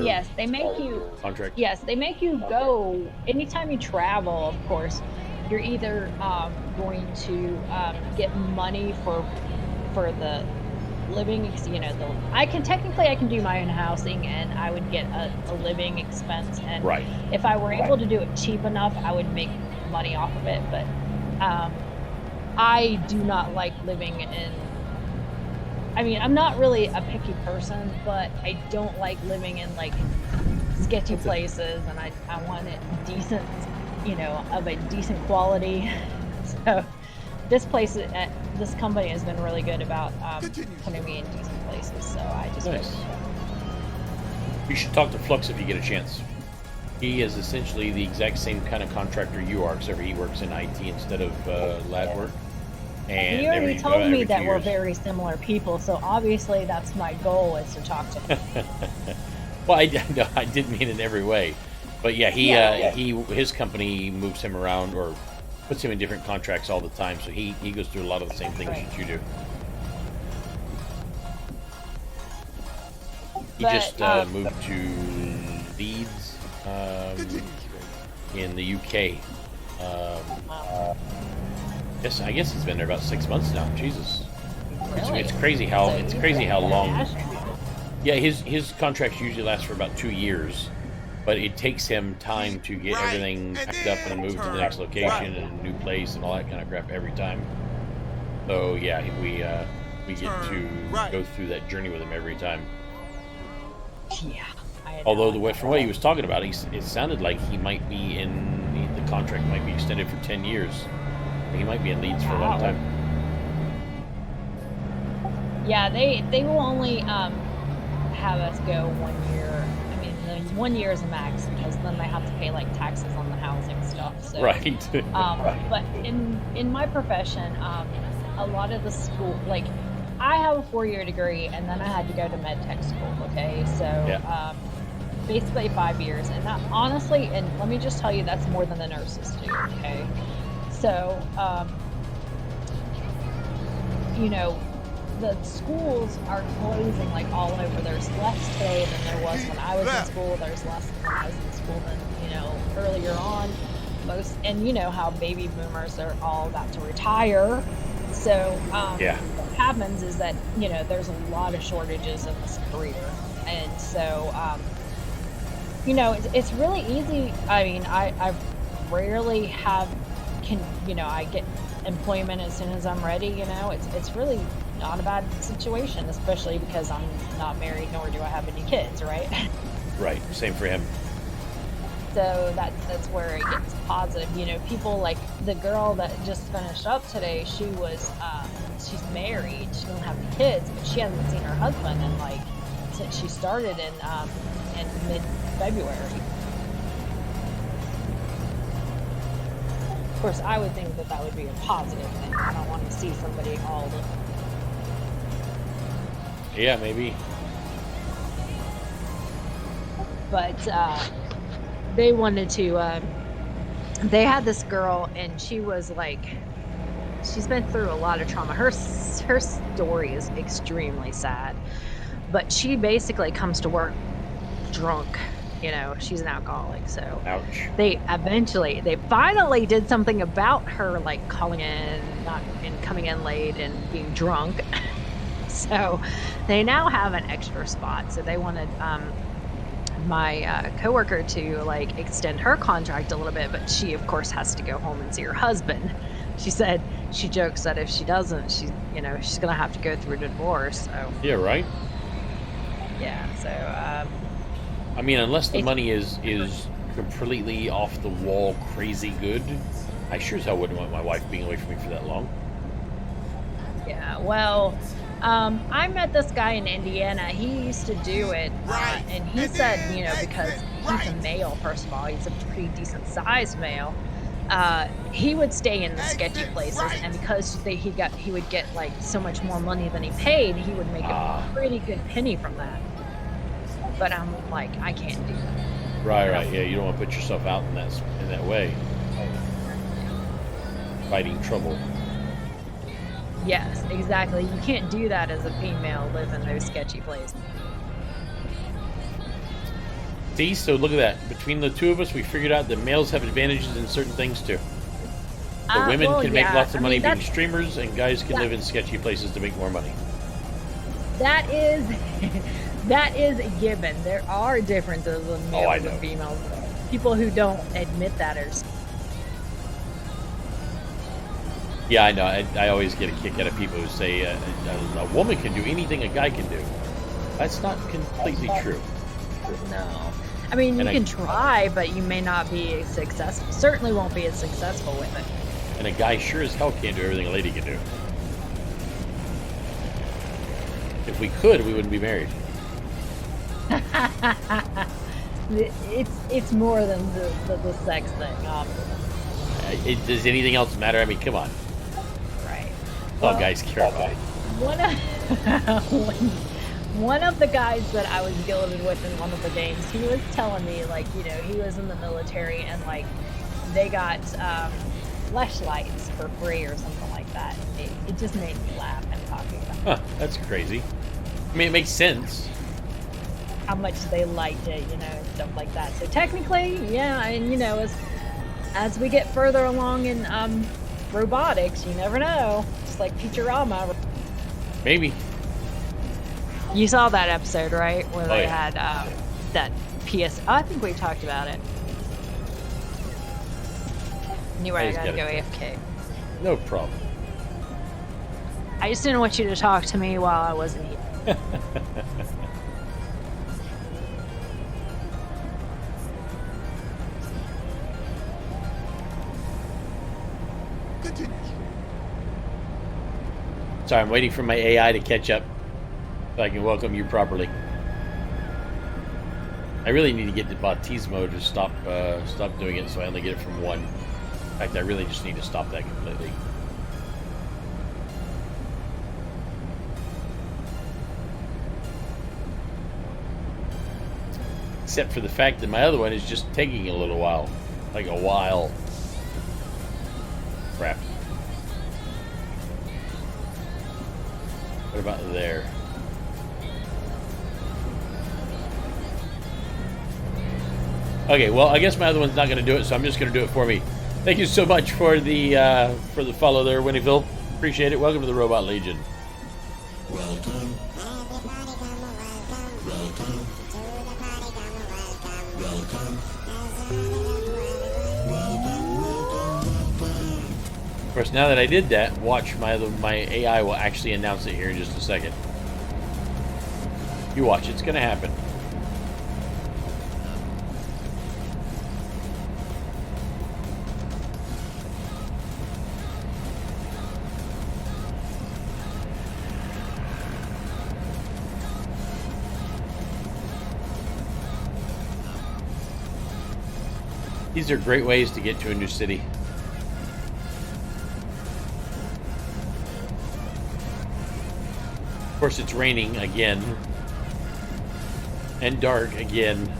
yes, they make you contract. Yes, they make you go anytime you travel. Of course, you're either going to get money for the living. You know, I can do my own housing, and I would get a living expense. And if I were able to do it cheap enough, I would make money off of it. But I do not like living in. I mean, I'm not really a picky person, but I don't like living in like sketchy places, and I want it decent, you know, of a decent quality. So this company has been really good about putting me in decent places. So I just You should talk to Flux if you get a chance. He is essentially the exact same kind of contractor you are, except for he works in IT instead of lab work. And he already told me that we're very similar people, so obviously that's my goal, is to talk to him. Well, I didn't mean in every way, but yeah, his company moves him around or puts him in different contracts all the time, so he goes through a lot of the same things that you do. He just moved to Leeds in the UK. I guess he's been there about 6 months now. Jesus, really? It's crazy how long. Yeah, his contracts usually last for about 2 years, but it takes him time to get everything packed up and moved to the next location and a new place and all that kind of crap every time. So yeah, we get to go through that journey with him every time. Yeah. Although from what he was talking about, it sounded like he might be the contract might be extended for 10 years. He might be in Leeds for a long time. Yeah, they will only have us go 1 year. I mean, 1 year is a max because then they have to pay like taxes on the housing stuff. So, right. But in my profession, a lot of the school, like I have a 4-year degree, and then I had to go to med tech school. Okay, so basically 5 years, and that honestly, and let me just tell you, that's more than the nurses do. Okay, so you know, the schools are closing like all over. There's less today than there was when I was in school. There's less when I was in school than, you know, earlier on. And you know how baby boomers are all about to retire. So what happens is that, you know, there's a lot of shortages in this career. And so, you know, it's really easy. I mean, I rarely I get employment as soon as I'm ready. You know, it's really not a bad situation, especially because I'm not married, nor do I have any kids, right? Right, same for him. So that's where it gets positive. You know, people like the girl that just finished up today, she was, she's married, she doesn't have any kids, but she hasn't seen her husband in like, since she started in mid-February. Of course, I would think that would be a positive thing. I don't want to see somebody all the... Yeah, maybe. But they wanted to, they had this girl, and she was like, she's been through a lot of trauma. Her story is extremely sad, but she basically comes to work drunk. You know, she's an alcoholic, so ouch. They finally did something about her, like calling in, coming in late and being drunk. So they now have an extra spot. So they wanted my coworker to like extend her contract a little bit, but she of course has to go home and see her husband. She said, she jokes that if she doesn't, she's gonna have to go through a divorce. So yeah, right. Yeah. So I mean, unless the money is completely off the wall, crazy good, I sure as hell wouldn't want my wife being away from me for that long. Yeah, well, I met this guy in Indiana. He used to do it, and he said, you know, because he's a male, first of all, he's a pretty decent sized male. He would stay in the sketchy places, and because he would get like so much more money than he paid, he would make a pretty good penny from that. But I'm like, I can't do that. Right. Yeah, you don't want to put yourself out in that way. Fighting trouble. Yes, exactly. You can't do that as a female, live in those sketchy places. See, so look at that. Between the two of us, we figured out that males have advantages in certain things too. The women can make lots of money being streamers, and guys can live in sketchy places to make more money. That is a given. There are differences in males and females. People who don't admit that are... Yeah, I know. I always get a kick out of people who say a woman can do anything a guy can do. That's not completely true. No. I mean, you can try, but you may not be as successful. Certainly won't be as successful with it. And a guy sure as hell can't do everything a lady can do. If we could, we wouldn't be married. It's more than the sex thing. Does anything else matter? I mean, come on. Right. All guys care about it. One of the guys that I was gilded with in one of the games, he was telling me, like, you know, he was in the military and like they got fleshlights for free or something like that. It just made me laugh him talking about it. Huh, that's crazy. I mean, it makes sense. How much they liked it, you know, and stuff like that. So technically, yeah, and you know, as we get further along in robotics, you never know. Just like Futurama. Maybe. You saw that episode, right? Where they had that PS... Oh, I think we talked about it. Anyway, I gotta go AFK. No problem. I just didn't want you to talk to me while I wasn't here. Sorry, I'm waiting for my AI to catch up so I can welcome you properly. I really need to get the Bautismo to stop doing it, so I only get it from one. In fact, I really just need to stop that completely. except for the fact that my other one is just taking a little while. Like a while. Crap. What about there? Okay, well, I guess my other one's not going to do it, so I'm just going to do it for me. Thank you so much for the follow there, Winnieville. Appreciate it. Welcome to the Robot Legion. Welcome. Of course, now that I did that, watch my AI will actually announce it here in just a second. You watch, it's going to happen. These are great ways to get to a new city. Of course, it's raining again. And dark again.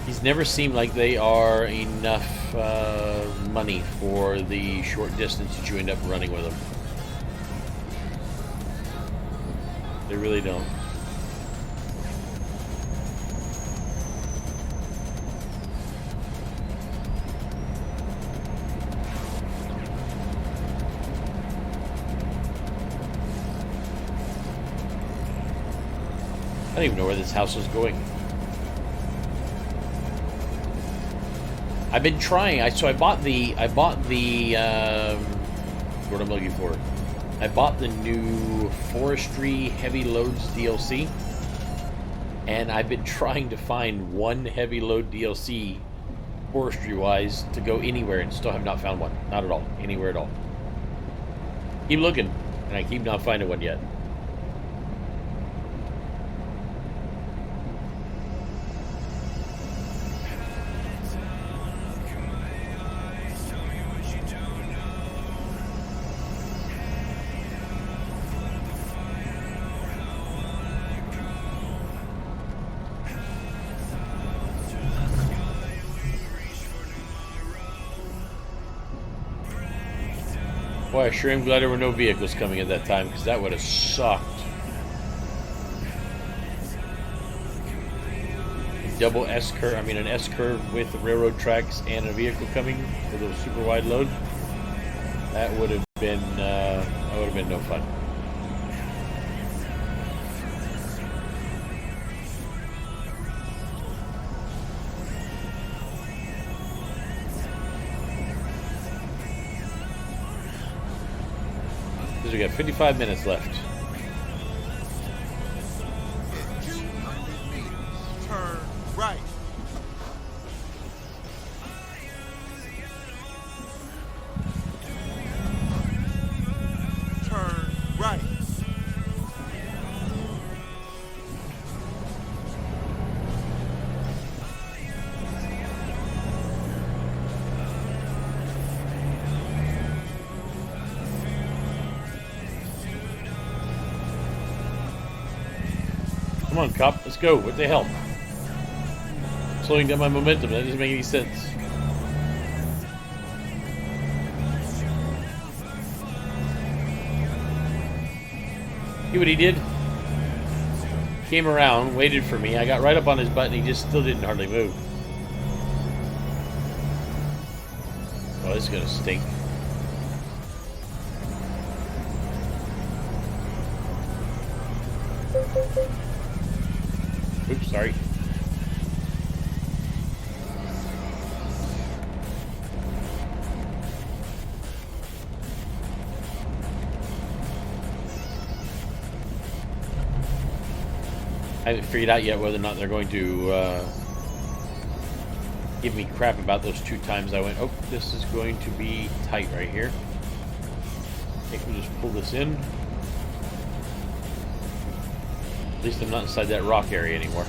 These never seem like they are enough money for the short distance that you end up running with them. They really don't. I don't even know where this house is going. I've been trying. So I bought the what I'm looking for. I bought the new Forestry Heavy Loads DLC, and I've been trying to find one heavy load DLC, forestry-wise, to go anywhere, and still have not found one. Not at all. Anywhere at all. Keep looking, and I keep not finding one yet. Boy, I sure am glad there were no vehicles coming at that time, because that would have sucked. A double S-curve, I mean an S-curve with the railroad tracks and a vehicle coming with a super wide load. That would have been no fun. We got 55 minutes left. At 200 meters, turn right. Turn right. Come on, cop, let's go. What the hell? Slowing down my momentum, that doesn't make any sense. See what he did? Came around, waited for me. I got right up on his butt and he just still didn't hardly move. Oh, this is gonna stink. Oops, sorry. I haven't figured out yet whether or not they're going to give me crap about those 2 times I went, oh, this is going to be tight right here. I think we'll just pull this in. At least I'm not inside that rock area anymore.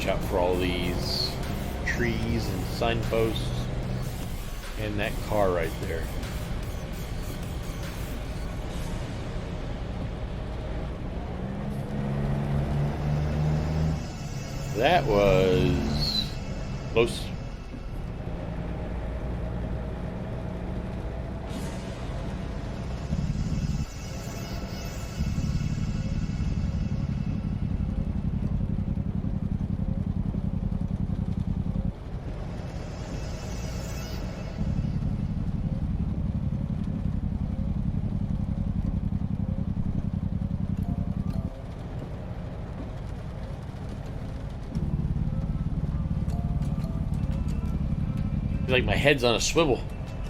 watch out for all these trees and signposts. And that car right there. That was close. Like my head's on a swivel,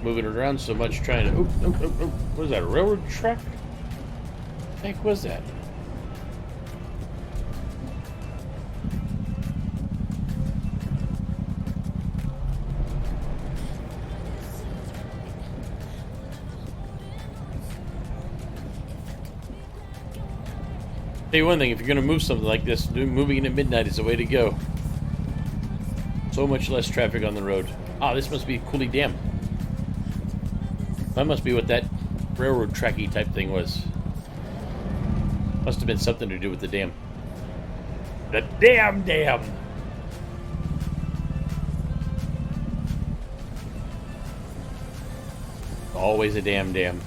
moving it around so much, trying to. What is that? A railroad track? What the heck was that? Tell you one thing: if you're gonna move something like this, moving it at midnight is the way to go. So much less traffic on the road. Ah, this must be Cooley Dam. That must be what that railroad tracky type thing was. Must have been something to do with the dam. The damn dam! Always a damn dam.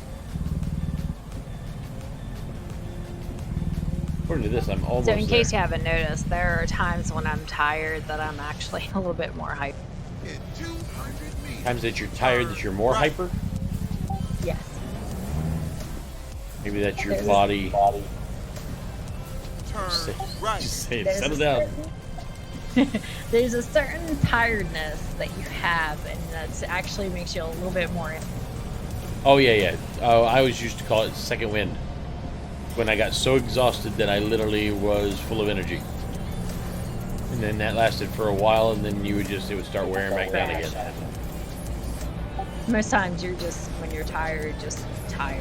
According to this, I'm almost So in case there. you haven't noticed, there are times when I'm tired that I'm actually a little bit more hyper. In 200 meters. Times that you're tired, that you're more Right. hyper. Yes. Maybe that's your There's- body. Turn Just right. say it. There's Settle a down. There's a certain tiredness that you have, and that actually makes you a little bit more. Oh yeah, yeah. Oh, I always used to call it second wind. When I got so exhausted that I literally was full of energy. And then that lasted for a while, and then it would start wearing back down again. Most times you're just, when you're tired, just tired.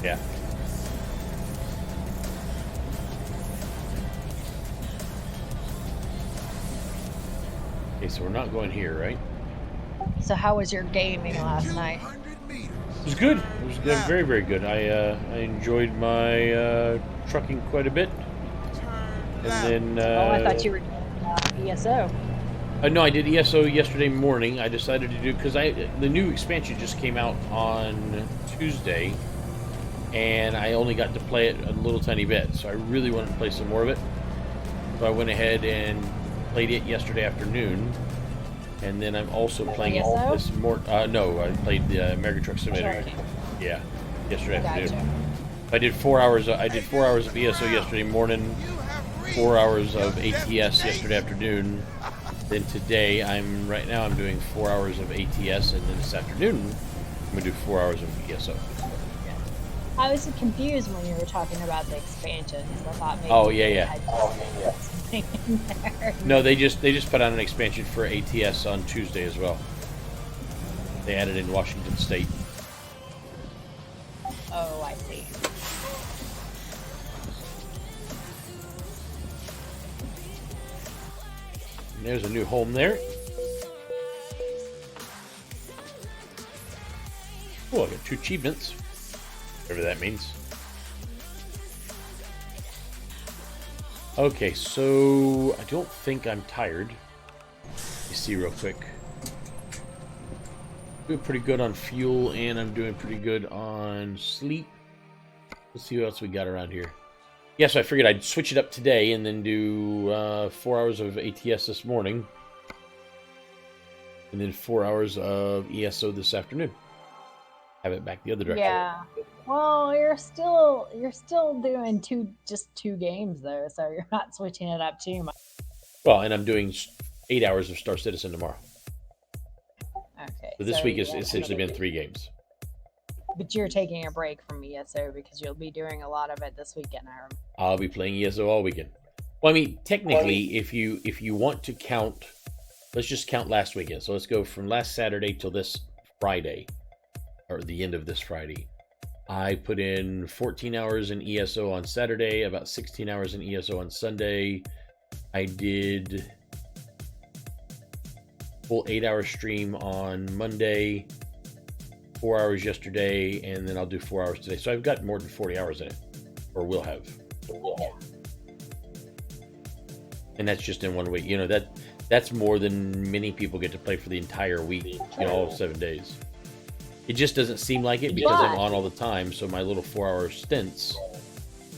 Yeah. Okay, so we're not going here, right? So how was your gaming last night? 200 meters. It was good. It was very, very good. I enjoyed my trucking quite a bit. Turn And left. then... Oh, I thought you were doing ESO. No, I did ESO yesterday morning. I decided to do because the new expansion just came out on Tuesday, and I only got to play it a little tiny bit. So I really wanted to play some more of it. So I went ahead and played it yesterday afternoon, and then I'm also playing it ESO? this morning. No, I played the American Truck Simulator. Yeah, yesterday afternoon. Gotcha. I did 4 hours. I did 4 hours of ESO yesterday morning. You have reached 4 hours of your ATS yesterday destination. afternoon. Then today, I'm doing 4 hours of ATS, and then this afternoon, I'm gonna do 4 hours of ESO. I was confused when you were talking about the expansions. I thought maybe. Oh, yeah, yeah. had something in there. No, they just put out an expansion for ATS on Tuesday as well. They added in Washington State. Oh, I see. And there's a new home there. Oh, I got 2 achievements. Whatever that means. Okay, so I don't think I'm tired. Let me see real quick. Doing pretty good on fuel, and I'm doing pretty good on sleep. Let's see what else we got around here. Yeah, so I figured I'd switch it up today and then do 4 hours of ATS this morning. And then 4 hours of ESO this afternoon. Have it back the other direction. Yeah. Well, you're still doing just two games though, so you're not switching it up too much. Well, and I'm doing 8 hours of Star Citizen tomorrow. Okay. So this week has yeah, essentially been 3 games. But you're taking a break from ESO because you'll be doing a lot of it this weekend, I remember. I'll be playing ESO all weekend. Well, I mean, technically, if you want to count, let's just count last weekend. So let's go from last Saturday till this Friday, or the end of this Friday. I put in 14 hours in ESO on Saturday, about 16 hours in ESO on Sunday, I did full 8-hour stream on Monday, 4 hours yesterday, and then I'll do 4 hours today. So I've got more than 40 hours in it, or will have. And that's just in one week. You know, that's more than many people get to play for the entire week, you know, all 7 days. It just doesn't seem like it because I'm on all the time, so my little 4-hour stints,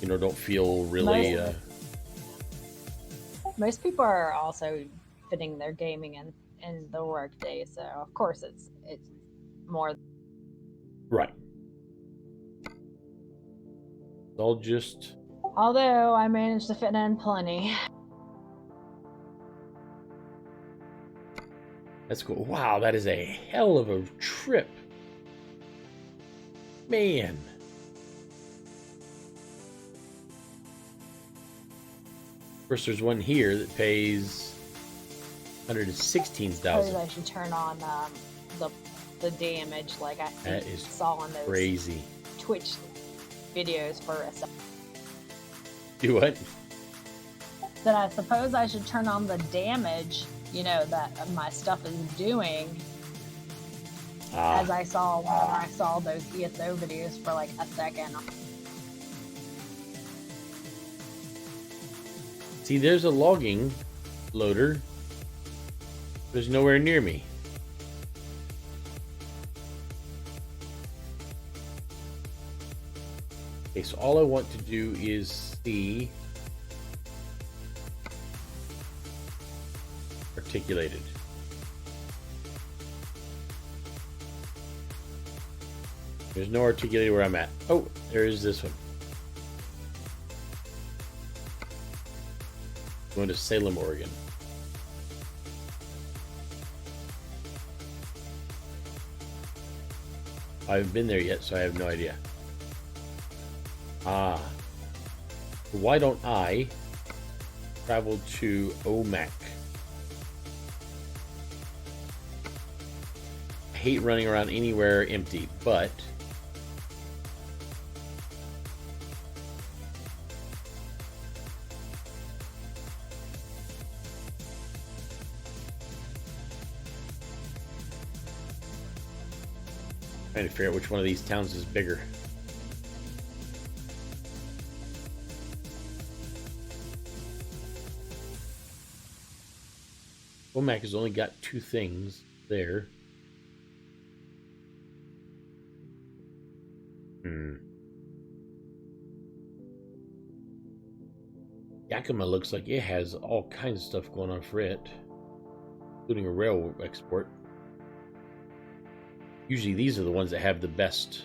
you know, don't feel really... Most people are also fitting their gaming in the work day, so of course it's more. Right. It's all just... Although I managed to fit in plenty. That's cool. Wow, that is a hell of a trip. Man. Of course, there's one here that pays $116,000. I should turn on the damage like I saw on those crazy Twitch videos for a second. Do what? That I suppose I should turn on the damage, you know, that my stuff is doing. As I saw when I saw those ESO videos for like a second. See, there's a logging loader. There's nowhere near me. Okay, so all I want to do is see articulated. There's no articulated where I'm at. Oh, there is this one. Going to Salem, Oregon. I haven't been there yet, so I have no idea. Why don't I travel to OMAC? I hate running around anywhere empty, but trying to figure out which one of these towns is bigger. Womack has only got 2 things there. Yakima looks like it has all kinds of stuff going on for it, including a rail export. Usually these are the ones that have the best.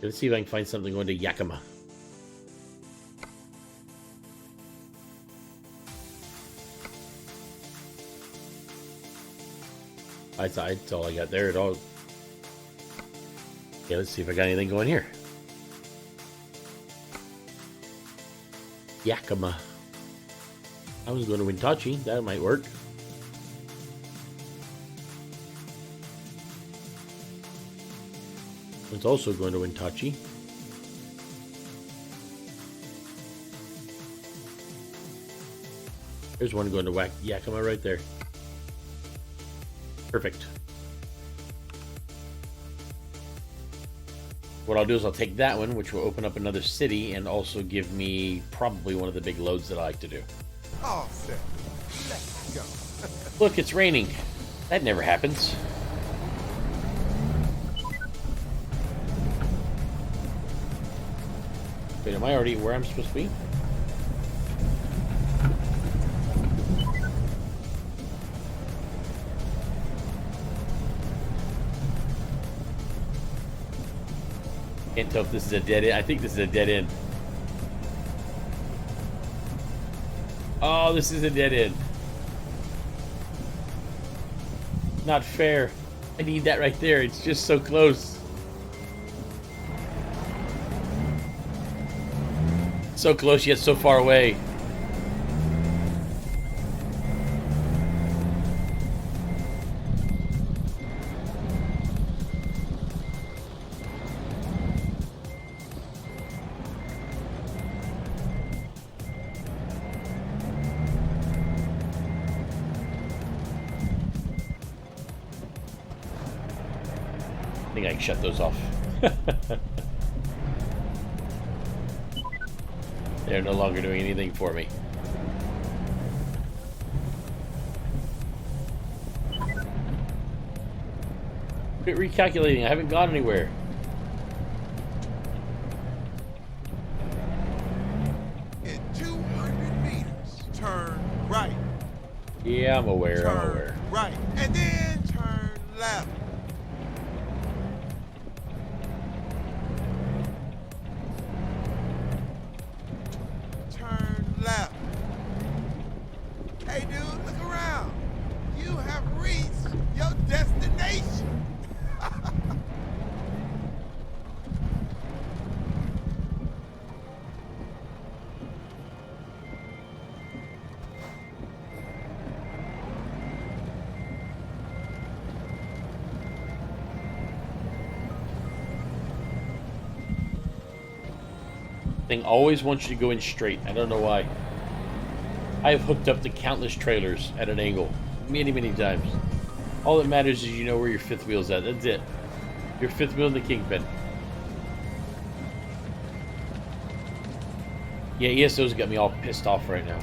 Let's see if I can find something going to Yakima. That's all I got there at all. Okay, let's see if I got anything going here. Yakima. I was going to Wintauchi. That might work. It's also going to Wintauchi. There's one going to Yakima right there. Perfect. What I'll do is I'll take that one, which will open up another city and also give me probably one of the big loads that I like to do. All set. Let's go. Look, it's raining. That never happens. Wait, am I already where I'm supposed to be? Can't tell if this is a dead end. I think this is a dead end. Oh, this is a dead end. Not fair. I need that right there. It's just so close. So close yet so far away. I think I can shut those off. They're no longer doing anything for me. Quit recalculating. I haven't gone anywhere. In 200 meters, turn right. Yeah, I'm aware. Turn I'm aware. right. And then turn left. Turn left. Hey, dude, look around. You have reached your destination. Thing always wants you to go in straight. I don't know why. I have hooked up to countless trailers at an angle many, many times. All that matters is you know where your fifth wheel's at. That's it. Your fifth wheel in the Kingpin. Yeah, ESO's got me all pissed off right now.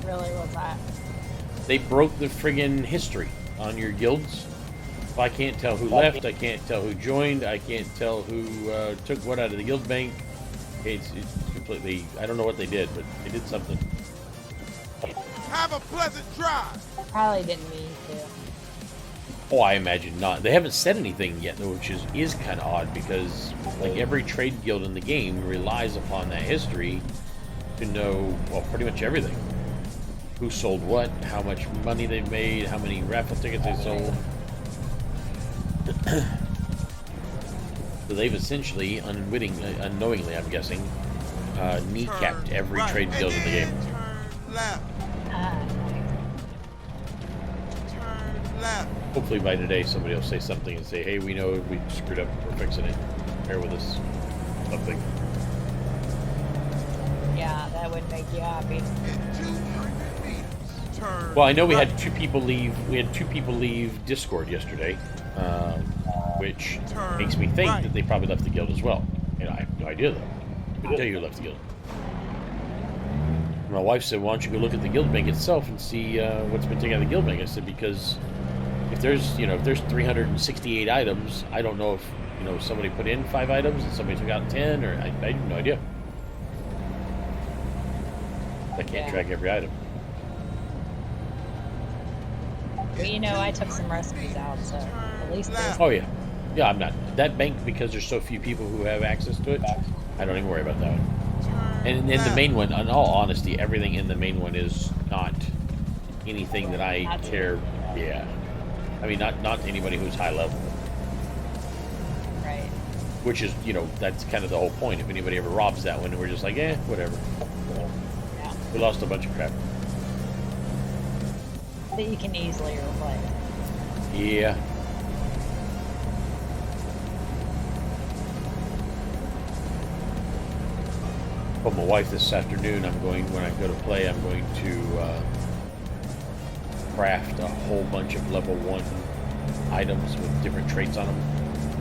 Really, what's that? They broke the friggin' history on your guilds. If I can't tell who left, I can't tell who joined, I can't tell who took what out of the guild bank. It's completely... I don't know what they did, but they did something. Have a pleasant drive. Probably didn't mean to. Oh, I imagine not. They haven't said anything yet, though, which is kind of odd, because like every trade guild in the game relies upon that history to know, well, pretty much everything. Who sold what, how much money they made, how many raffle tickets they sold. So they've essentially, unknowingly, I'm guessing, kneecapped every trade guild in the game. Turn left. Turn left. Hopefully by today somebody will say something and say, hey, we know we screwed up, we're fixing it. Bear with us. Something. Yeah, that would make you happy. In 200 meters, turn Well, I know we right. had two people leave. We had two people leave Discord yesterday, which makes me think that they probably left the guild as well. And I have no idea though. Couldn't tell you who left the guild. My wife said, "Why don't you go look at the guild bank itself and see what's been taken out of the guild bank?" I said, "Because if there's 368 items, I don't know if somebody put in 5 items and somebody took out 10, or I have no idea. I can't track every item." Well, I took some recipes out, so at least there's... Oh yeah, I'm not that bank, because there's so few people who have access to it. I don't even worry about that one. And in the main one, in all honesty, everything in the main one is not anything that I care. Yeah, I mean, not anybody who's high level. Right. Which is, that's kind of the whole point. If anybody ever robs that one, we're just like, whatever. Yeah. We lost a bunch of crap. That you can easily replace. Yeah. Told my wife this afternoon, when I go to play, I'm going to craft a whole bunch of level 1 items with different traits on them,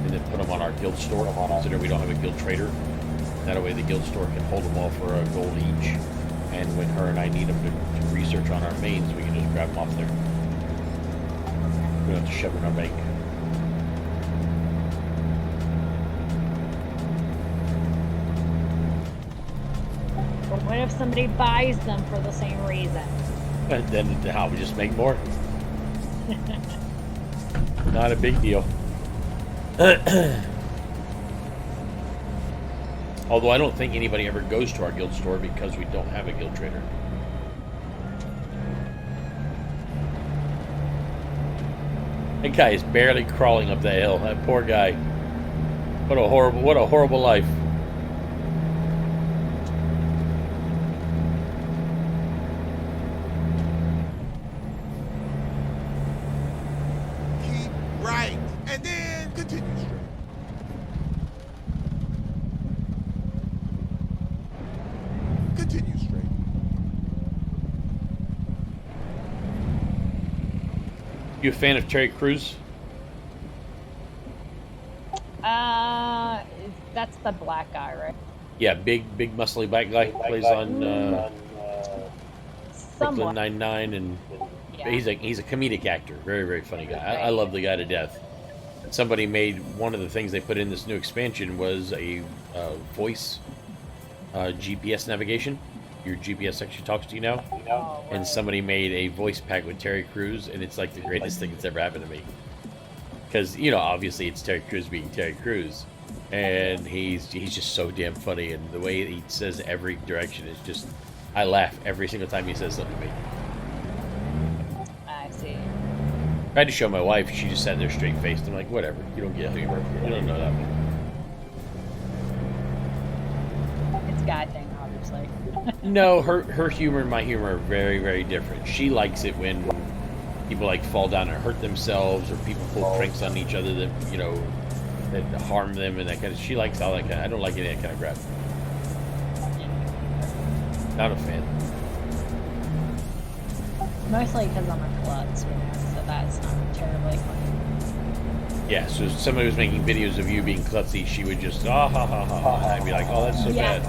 and then put them on our guild store. Consider we don't have a guild trader. That way the guild store can hold them all for a gold each. And when her and I need them to research on our mains, we can just grab them off there. We don't have to shove them in our bank. But what if somebody buys them for the same reason? And then how we just make more? Not a big deal. Although I don't think anybody ever goes to our guild store because we don't have a guild trader. That guy is barely crawling up that hill. That poor guy. What a horrible life. Keep right. And then continue straight. Continue straight. You a fan of Terry Crews? That's the black guy, right? Yeah, big muscly black guy plays on Brooklyn Somewhat. Nine-Nine, and Yeah. he's a comedic actor, very very funny guy. I love the guy to death. And somebody made one of the things they put in this new expansion was a voice GPS navigation. Your GPS actually talks to you now, Oh, and right. somebody made a voice pack with Terry Crews, and it's like the greatest thing that's ever happened to me. Because obviously it's Terry Crews being Terry Crews, and he's just so damn funny, and the way he says every direction is just, I laugh every single time he says something to me. I see. Tried to show my wife, she just sat there straight faced. I'm like, whatever, you don't get humor, you don't know that one. It's a guy thing, obviously. No, her humor and my humor are very very different. She likes it when people like fall down and hurt themselves, or people pull pranks on each other that that harm them and that kind of. She likes all that kind. I don't like any of that kind of crap. Not a fan. Mostly because I'm a klutz, so that's not terribly funny. Yeah, so if somebody was making videos of you being klutzy, she would just ha ha ha ha, and I'd be like, oh, that's so Yeah. bad.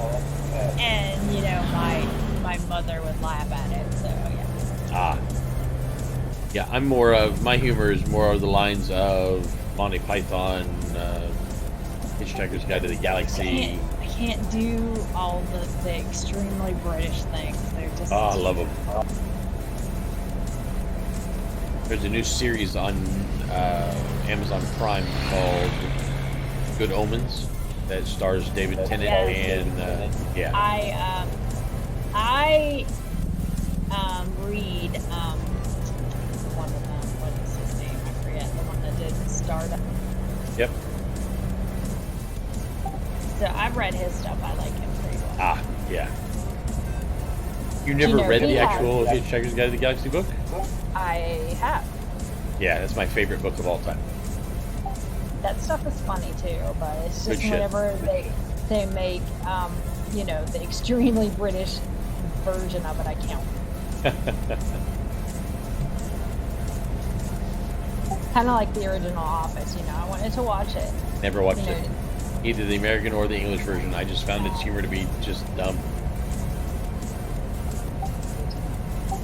And my mother would laugh at it, so yeah. Yeah, I'm more of, my humor is more of the lines of Monty Python, Hitchhiker's Guide to the Galaxy. I can't do all the extremely British things. They're just. Oh, I love them. There's a new series on Amazon Prime called Good Omens that stars David Tennant and yeah. I read one of them. What is his name? I forget. The one that did Stardust. Yep. So I've read his stuff. I like him pretty well. Yeah. You never read the actual Hitchhiker's Guide to the Galaxy book? I have. Yeah, that's my favorite book of all time. That stuff is funny too, but it's Good just shit. whenever they make the extremely British version of it, I can't. Kind of like the original Office, I wanted to watch it. Never watched it. Either the American or the English version. I just found its humor to be just dumb.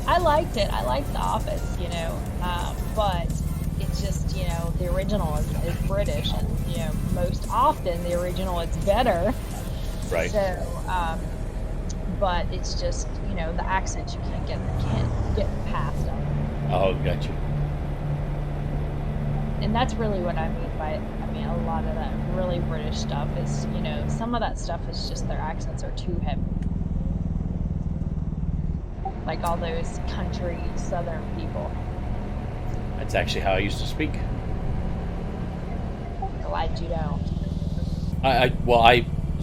I liked it. I liked The Office, but it's just, the original is British, and, most often the original is better. Right. So, but it's just, the accents you can't get past them. Oh, gotcha. And that's really what I mean by, a lot of that really British stuff is, some of that stuff is just their accents are too heavy. Like all those country southern people. That's actually how I used to speak. Glad you don't.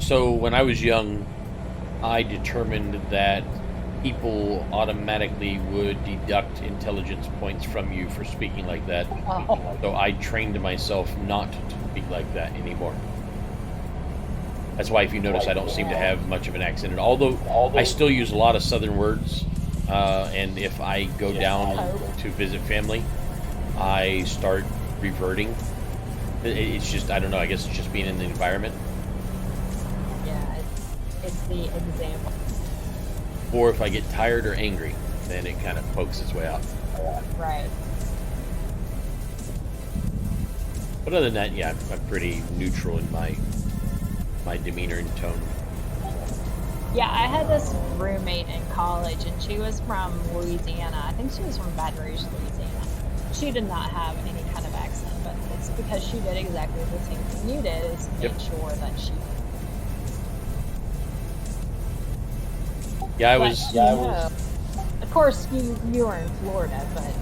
So when I was young, I determined that people automatically would deduct intelligence points from you for speaking like that. Oh. So I trained myself not to speak like that anymore. That's why, if you notice, I don't seem to have much of an accent. Although I still use a lot of southern words, and if I go down to visit family, I start reverting. It's just, I don't know, I guess it's just being in the environment. Yeah, it's the example. Or if I get tired or angry, then it kind of pokes its way out. Right. But other than that, yeah, I'm pretty neutral in my demeanor and tone. Yeah, I had this roommate in college, and she was from Louisiana. I think she was from Baton Rouge, Louisiana. She did not have any kind of accent, but it's because she did exactly the same thing you did, is make sure that she... Yeah, I was. Of course, you were in Florida, but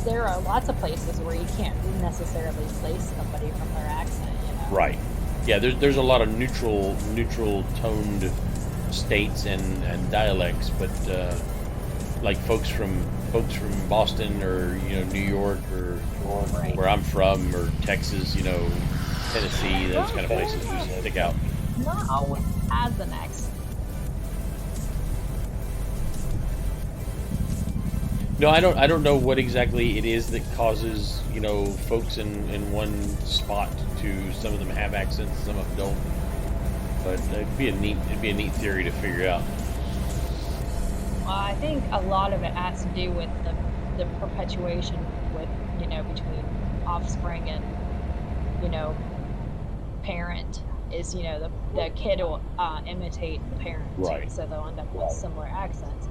there are lots of places where you can't necessarily place somebody from their accent. Right. Yeah, there's a lot of neutral toned states and dialects, but like folks from Boston or New York or where I'm from, or Texas, Tennessee, those kind of places just stick out. Not always has an accent. No, I don't know what exactly it is that causes, you know, folks in one spot to, some of them have accents, some of them don't. But it'd be a neat theory to figure out. Well, I think a lot of it has to do with the perpetuation with, you know, between offspring and, you know, parent is, you know, the kid will imitate the parent. Right. So they'll end up with similar accents.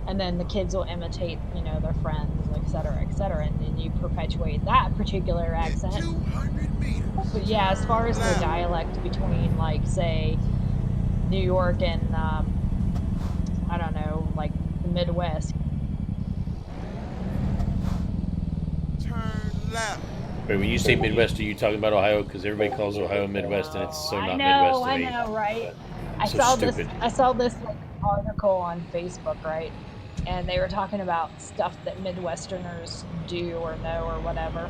And then the kids will imitate, you know, their friends, et cetera, and then you perpetuate that particular accent. 200 meters. But yeah, as far as the dialect between, like, say, New York and, I don't know, like, the Midwest. Turn left. Wait, when you say Midwest, are you talking about Ohio? Because everybody calls Ohio Midwest, and it's so not Midwest to me. I know, right? I So saw stupid. this like, article on Facebook, right? And they were talking about stuff that Midwesterners do or know or whatever.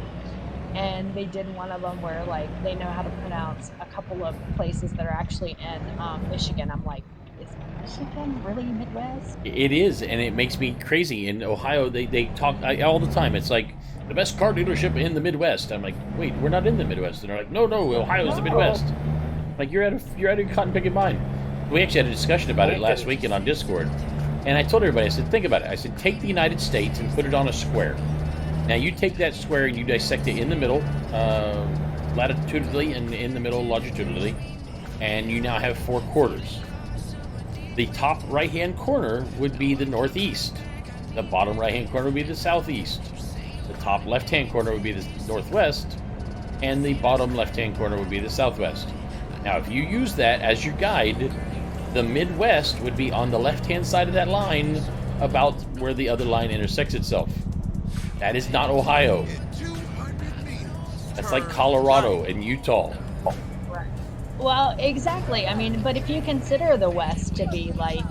And they did one of them where, like, they know how to pronounce a couple of places that are actually in Michigan. I'm like, is Michigan really Midwest? It is, and it makes me crazy. In Ohio, they talk all the time. It's like the best car dealership in the Midwest. I'm like, wait, we're not in the Midwest. And they're like, no, Ohio's the Midwest. Like, you're out of your cotton picking mind. We actually had a discussion about it last weekend on Discord, and I told everybody, I said, think about it. I said, take the United States and put it on a square. Now you take that square and you dissect it in the middle, latitudinally, and in the middle, longitudinally, and you now have 4 quarters. The top right-hand corner would be the northeast. The bottom right-hand corner would be the southeast. The top left-hand corner would be the northwest, and the bottom left-hand corner would be the southwest. Now, if you use that as your guide, the Midwest would be on the left-hand side of that line, about where the other line intersects itself. That is not Ohio. 200 meters. That's like Colorado and Utah. Right. Well, exactly. I mean, but if you consider the West to be like,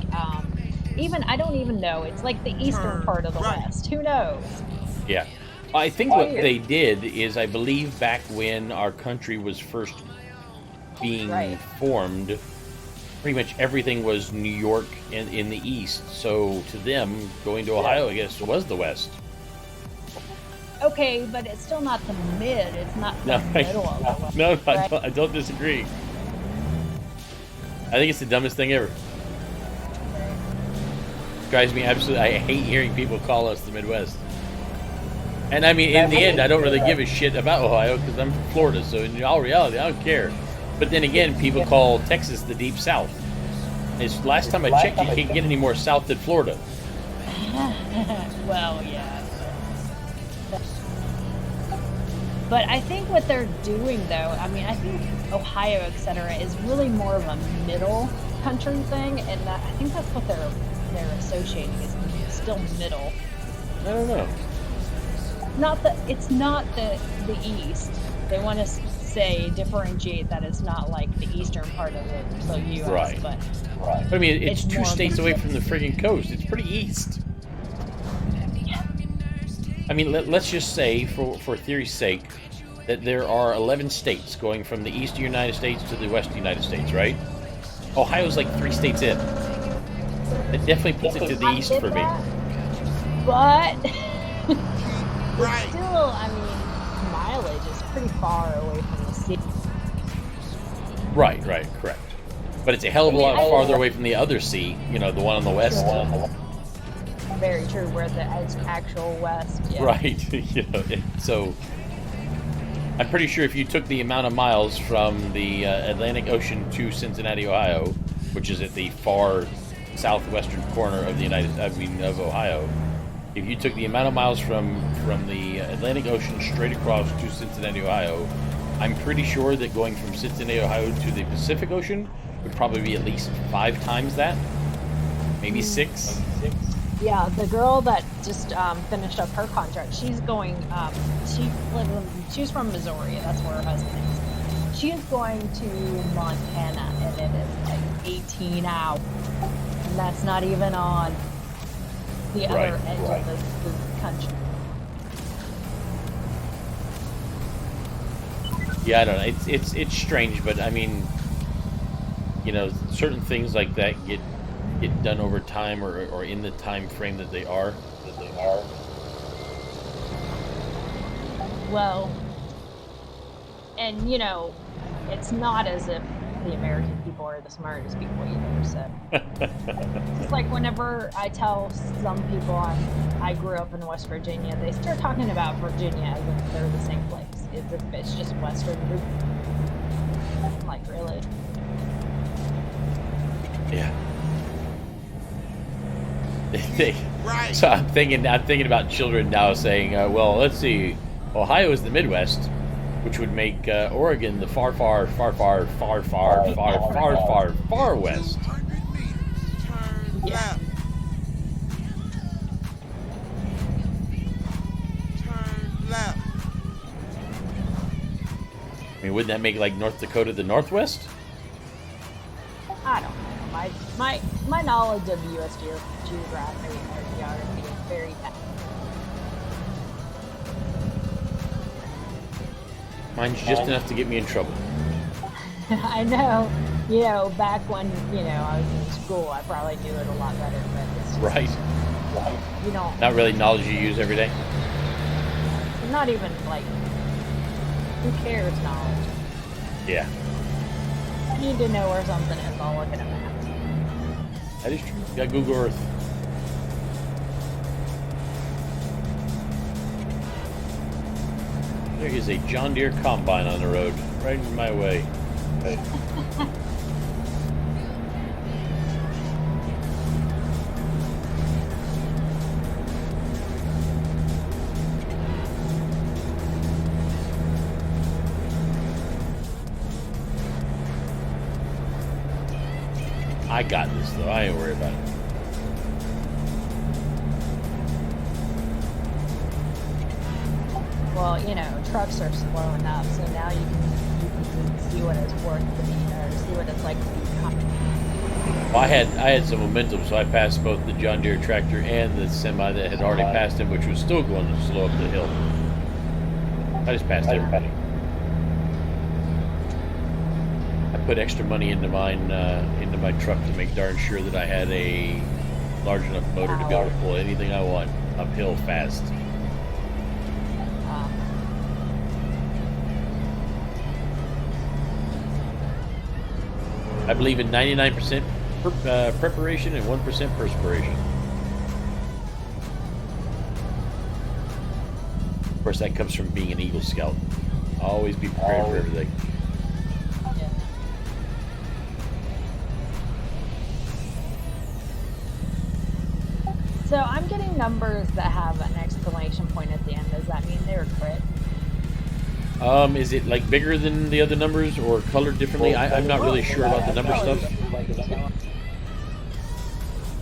even, I don't even know, it's like the eastern part of the West. Who knows? Yeah. I think what they did is, I believe back when our country was first being formed, pretty much everything was New York in the east. So to them, going to Ohio, I guess, was the West. Okay, but it's still not the mid. It's not the middle of the West. No, right? I don't disagree. I think it's the dumbest thing ever. Drives me absolutely. I hate hearing people call us the Midwest. And I mean, in the end, I don't really give a shit about Ohio because I'm from Florida. So in all reality, I don't care. But then again, people call Texas the Deep South. It's, last time I checked, you can't get any more south than Florida. Well, yeah. But I think what they're doing, though, I mean, I think Ohio, etc., is really more of a middle country thing, and that, I think that's what they're associating is still middle. I don't know. It's not the East. They want to say differentiate that it's not like the eastern part of the U.S. Right. But I mean, it's 2 more states away from the friggin' coast. It's pretty east. I mean, let's just say, for theory's sake, that there are 11 states going from the east United States to the west United States, right? Ohio's like 3 states in. It definitely puts it to the east for me. But Right. still, I mean, mileage is pretty far away from the city. Right, correct. But it's a hell of a lot farther away from the other sea, you know, the one on the west. Very true, where the actual west. Yeah. Right. You know, so I'm pretty sure if you took the amount of miles from the Atlantic Ocean to Cincinnati, Ohio, which is at the far southwestern corner of of Ohio, if you took the amount of miles from the Atlantic Ocean straight across to Cincinnati, Ohio, I'm pretty sure that going from Cincinnati, Ohio to the Pacific Ocean would probably be at least 5 times that, maybe 6. Yeah, the girl that just finished up her contract, she's going. She's from Missouri. That's where her husband is. She is going to Montana, and it is like 18 hours, and that's not even on the other edge of the country. Yeah, I don't know. It's strange, but I mean, you know, certain things like that get done over time or in the time frame that they are. Well, and you know, it's not as if the American people are the smartest people either. So it's like whenever I tell some people I grew up in West Virginia, they start talking about Virginia as if they're the same place. As if it's just Western Virginia. I'm like, really? Yeah. Right. So I'm thinking about children now saying, well, let's see, Ohio is the Midwest, which would make Oregon the far west. 200 meters. Turn left. Turn left. I mean, wouldn't that make like North Dakota the Northwest? I don't know. My knowledge of U.S. geography or geography is very bad. Mine's just enough to get me in trouble. I know, you know, back when, you know, I was in school, I probably knew it a lot better, but it's just, Right. you know, Not really knowledge you use every day. not even like, who cares knowledge? Yeah, I need to know where something is, I'll look at a map. that is true. You got Google Earth. There is a John Deere combine on the road, right in my way. I got this though. I ain't worried about it. Well, you know, trucks are slowing up, so now you can see what it's worth to be, or see what it's like to be Well, I had some momentum, so I passed both the John Deere tractor and the semi that had already passed him, which was still going slow up the hill. I just passed everybody. I put extra money into mine, into my truck to make darn sure that I had a large enough motor to be able to pull anything I want uphill fast. I believe in 99% preparation and 1% perspiration. Of course, that comes from being an Eagle Scout. Always be prepared for everything. Yeah. So I'm getting numbers that have an exclamation point at the end. Does that mean they're crit? Is it like bigger than the other numbers or colored differently? I'm not really sure about the number stuff.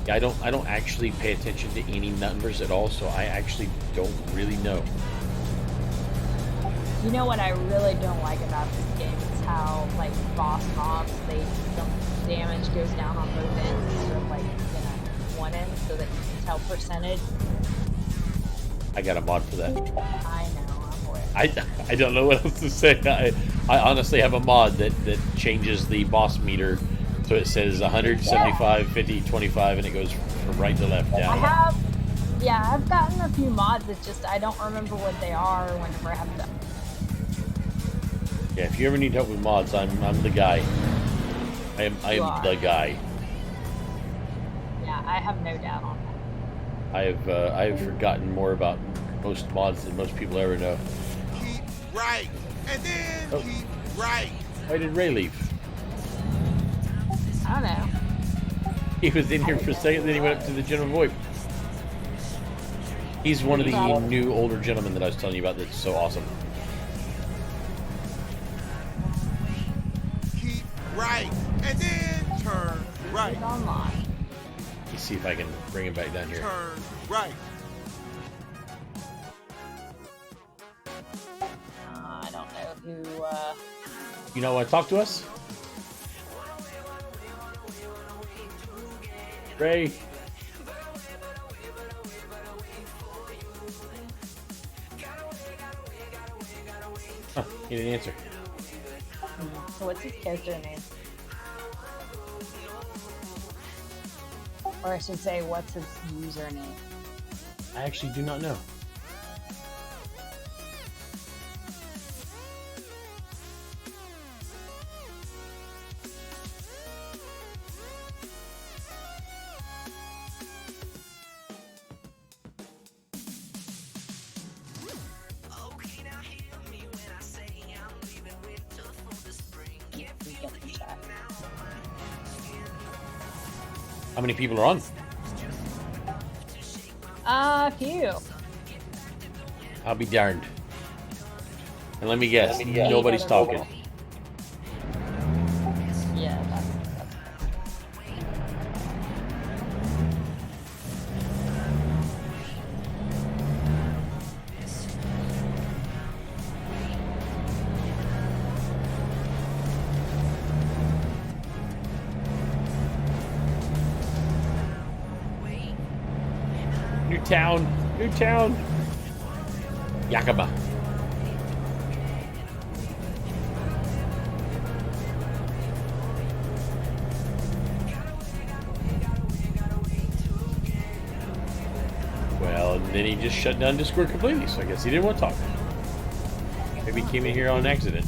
Yeah, I don't actually pay attention to any numbers at all, so I actually don't really know. You know what I really don't like about this game is how, like, boss mobs, the damage goes down on both ends instead of, like, you know, one end, so that you can tell percentage. I got a mod for that. I know, I'm aware. I don't know what else to say. I honestly have a mod that changes the boss meter so it says 100, 75, 50, 25, and it goes from right to left down. I've gotten a few mods, it's just I don't remember what they are whenever I have them. Yeah, if you ever need help with mods, I'm the guy. I am the guy. Yeah, I have no doubt on that. I have forgotten more about most mods than most people ever know. Keep right. And then keep right. Why did Ray leave? I don't know. He was in here for a second, then he went up to the General VoIP. He's one of the new older gentlemen that I was telling you about that's so awesome. Keep right. And then turn right. He's online. Let's see if I can bring him back down here. Turn right. I don't know who, You not want to talk to us? Ray? Huh, he didn't answer. So what's his character name? Or I should say, what's his username? I actually do not know. How many people are on? A few. I'll be darned. And let me guess, nobody's talking. Yeah, that's New town. Yakima. Well, and then he just shut down Discord completely, so I guess he didn't want to talk. Maybe he came in here on an accident.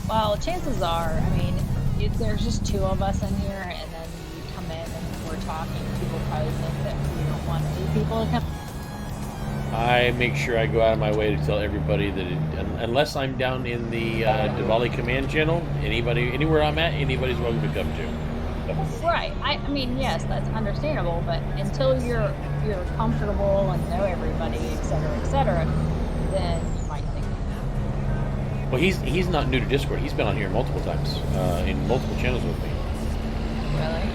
Well, chances are, I mean, there's just two of us in here, and then you come in and we're talking. People probably think that we don't want new people to come. I make sure I go out of my way to tell everybody that unless I'm down in the Diwali command channel, anywhere I'm at, anybody's welcome to come to. Right. I mean, yes, that's understandable, but until you're comfortable and know everybody, et cetera, then you might think. Well, he's not new to Discord. He's been on here multiple times, in multiple channels with me. Really?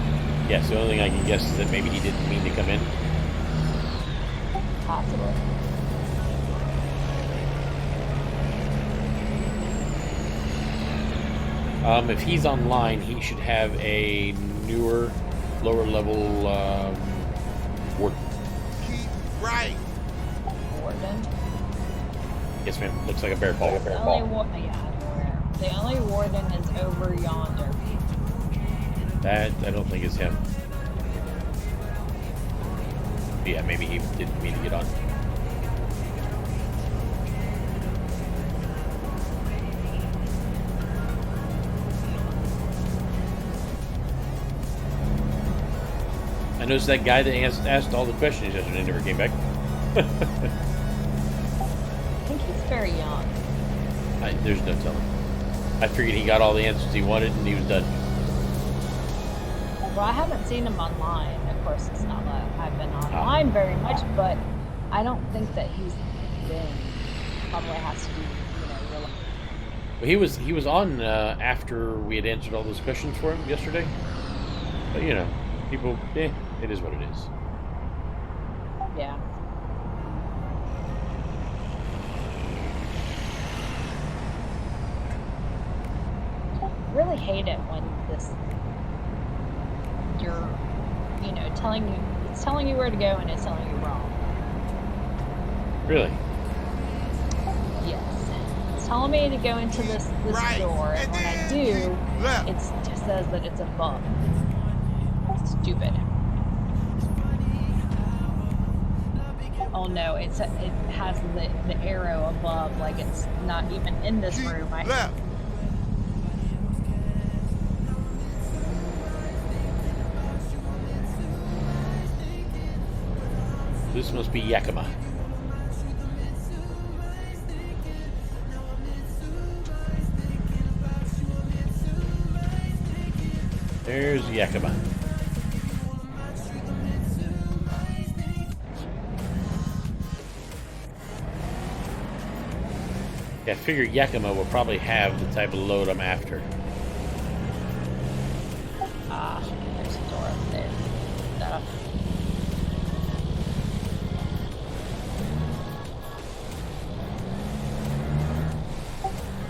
Yes, the only thing I can guess is that maybe he didn't mean to come in. Possibly. If he's online, he should have a newer, lower level warden. Keep right. Warden? Yes, ma'am. Looks like a bear paw. The only warden is over yonder. That I don't think is him. Yeah, maybe he didn't mean to get on. I noticed that guy that asked all the questions yesterday never came back. I think he's very young. There's no telling. I figured he got all the answers he wanted and he was done. Well, I haven't seen him online. Of course, it's not that I've been online very much, but I don't think that he's been. Probably has to be, real. Well, he was on after we had answered all those questions for him yesterday. But people, it is what it is. Yeah. I really hate it when you're telling you where to go and it's telling you wrong. Really? Yes. It's telling me to go into this Right. door, and when I do, Left. it just says that it's a bug. It's stupid. Oh no, it has the arrow above, like it's not even in this Keep room. left. This must be Yakima. There's Yakima. Yeah, I figure Yakima will probably have the type of load I'm after. There's a door up there.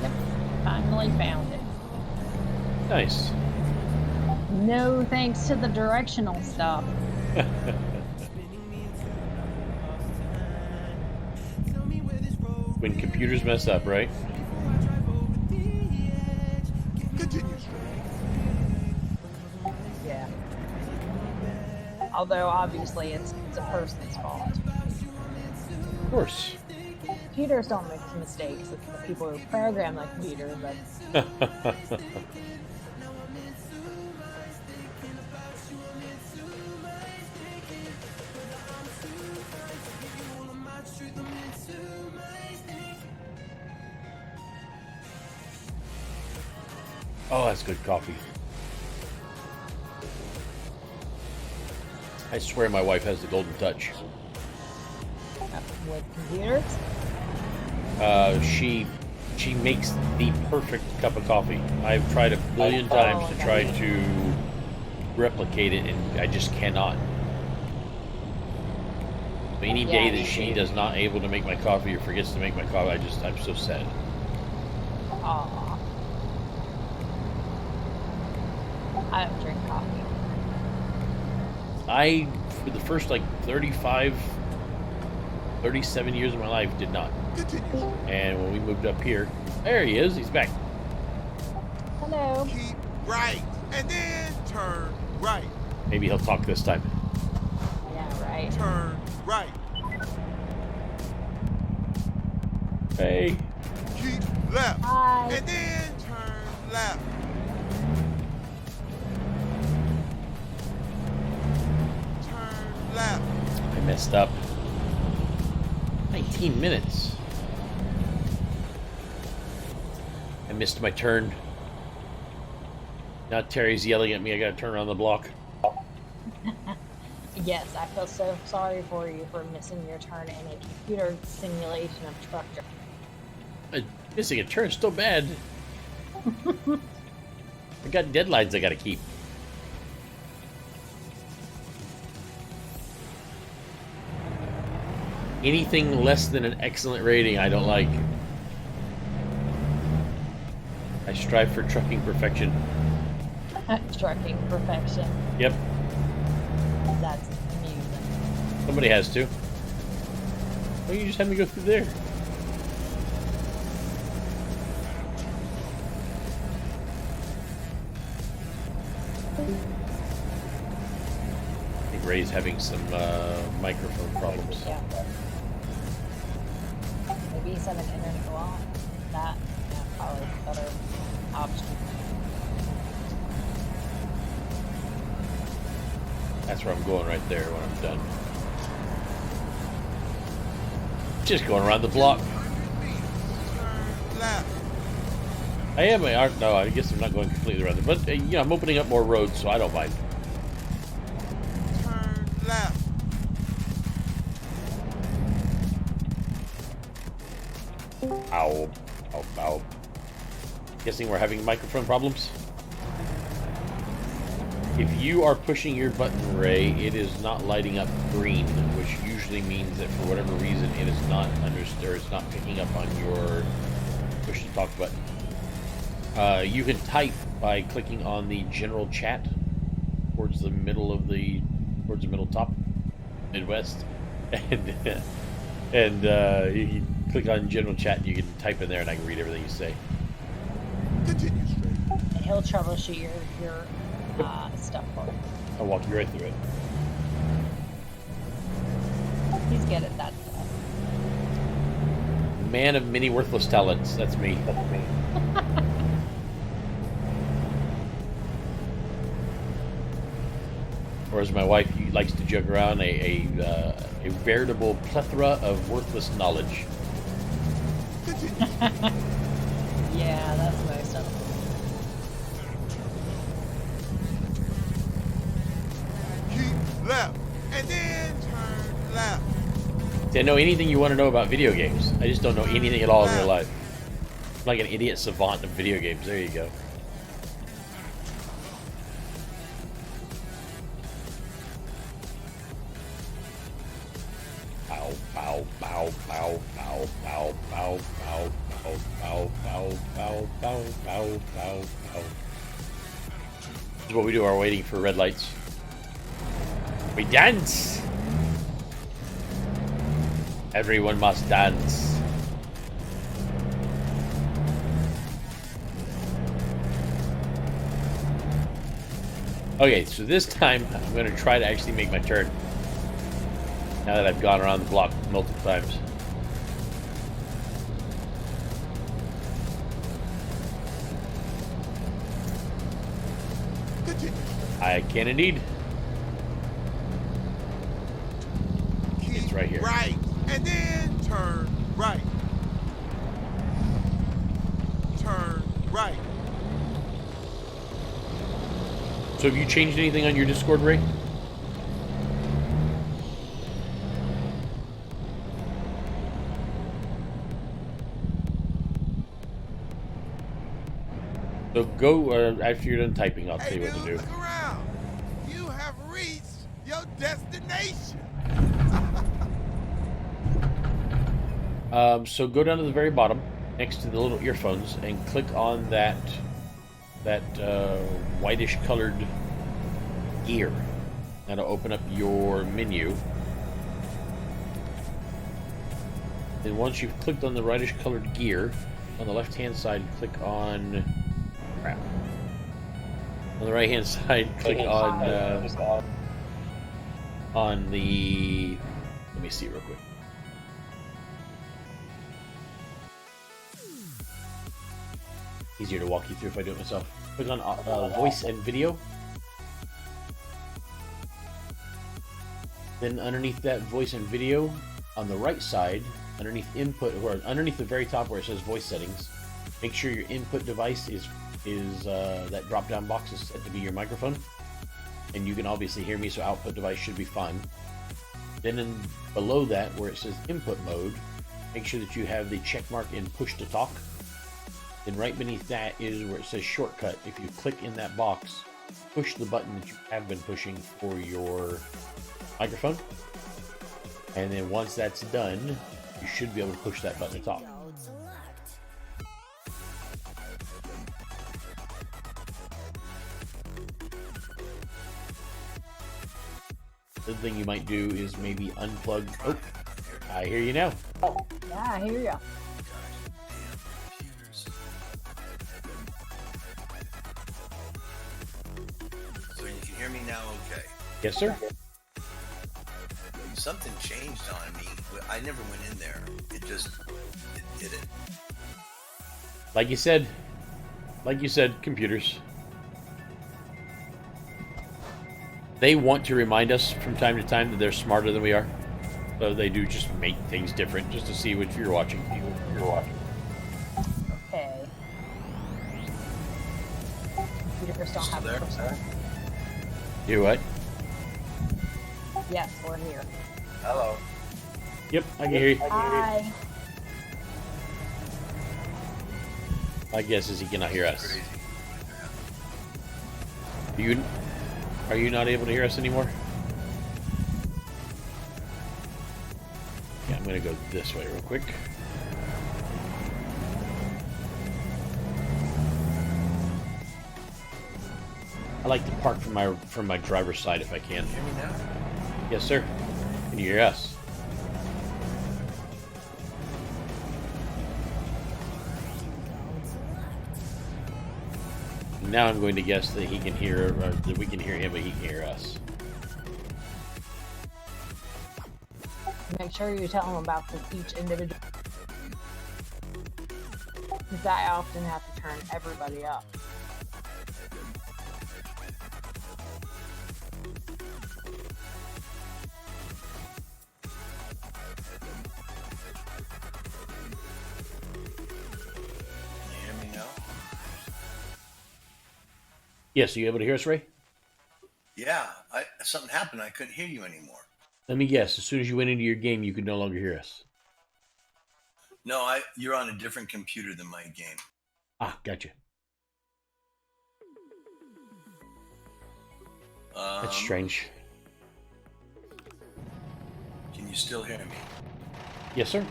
Yep, finally found it. Nice. No thanks to the directional stuff. When computers mess up, right? Continue. Yeah. Although obviously it's a person's fault. Of course. Computers don't make mistakes. It's the people who program the computer, but Oh, that's good coffee. I swear my wife has the golden touch. With computers? She makes the perfect cup of coffee. I've tried a billion times to try to replicate it, and I just cannot. Any day that she does not able to make my coffee or forgets to make my coffee, I'm so sad. Aww. I don't drink coffee. I, for the first like 37 years of my life, did not. Continue. And when we moved up here, there he is. He's back. Hello. Keep right. And then turn right. Maybe he'll talk this time. Yeah, right. Turn right. Hey. Keep left. Hi. And then turn left. Turn left. I messed up. 19 minutes. I missed my turn. Now Terry's yelling at me. I gotta turn around the block. Yes, I feel so sorry for you for missing your turn in a computer simulation of truck driving. Missing a turn is still bad. I got deadlines I gotta keep. Anything less than an excellent rating, I don't like. I strive for trucking perfection. Trucking perfection. Yep, That's amusing. somebody has to. Well, you just had me go through there. I think Ray's having some microphone problems. Yeah. Maybe he's having internet loss. That, yeah, probably a better option. That's where I'm going right there when I'm done. Just going around the block. Turn left. I am. No, I guess I'm not going completely around it, but you know, I'm opening up more roads, so I don't mind. Turn left. Ow, ow, ow. Guessing we're having microphone problems. If you are pushing your button, Ray, it is not lighting up green, which usually means that for whatever reason it is not understood. It's not picking up on your push to talk button. You can type by clicking on the general chat towards the middle top, Midwest, and you click on general chat and you can type in there and I can read everything you say. Continue straight. And he'll troubleshoot your stuff for you. I'll walk you right through it. He's good at that stuff. Man of many worthless talents. That's me. That's me. Or as my wife likes to joke around, a veritable plethora of worthless knowledge. Yeah, that's most of it. Keep left. And then turn left. See, I know anything you want to know about video games. I just don't know anything at all in real life. I'm like an idiot savant of video games. There you go. Bow, bow, bow, bow, bow, bow, bow, bow, bow, bow, bow, bow, bow, bow, bow. This is what we do while waiting for red lights. We dance! Everyone must dance. Okay, so this time I'm going to try to actually make my turn. Now that I've gone around the block multiple times. Continue. I can indeed. Keep right here. Right. And then turn right. Turn right. So have you changed anything on your Discord, Ray? So go, after you're done typing, I'll tell you what to do. Look around. You have reached your destination. So go down to the very bottom, next to the little earphones, and click on that whitish colored gear. That'll open up your menu. Then once you've clicked on the whitish colored gear, on the left hand side, click on crap. On the right hand side, click on the. Let me see real quick. Easier to walk you through if I do it myself. Click on voice and video. Then underneath that voice and video, on the right side, underneath input, or underneath the very top where it says voice settings, make sure your input device is that drop down box is set to be your microphone. And you can obviously hear me, so output device should be fine. Then below that, where it says input mode, make sure that you have the check mark in push to talk. Then right beneath that is where it says shortcut. If you click in that box, push the button that you have been pushing for your microphone. And then once that's done, you should be able to push that button to talk. The other thing you might do is maybe unplug. Oh, I hear you now. Yeah, I hear ya. So you can hear me now, okay? Yes, sir. Something changed on me. I never went in there. It did it. Like you said, computers. They want to remind us from time to time that they're smarter than we are. So they do just make things different just to see what you're watching. Okay. Computers don't have there? a cursor. Do what? Yes, we're here. Hello. Yep, I can hear you. Hi. My guess is he cannot hear us. Crazy. Are you not able to hear us anymore? Yeah, I'm gonna go this way real quick. I like to park from my driver's side if I can. Hear me now? Yes, sir. Can you hear us? Now I'm going to guess that he can hear, or that we can hear him, but he can hear us. Make sure you tell them about each individual. Because I often have to turn everybody up. Yes, are you able to hear us, Ray? Yeah, something happened. I couldn't hear you anymore. Let me guess. As soon as you went into your game, you could no longer hear us. No, you're on a different computer than my game. Ah, gotcha. That's strange. Can you still hear me? Yes, sir.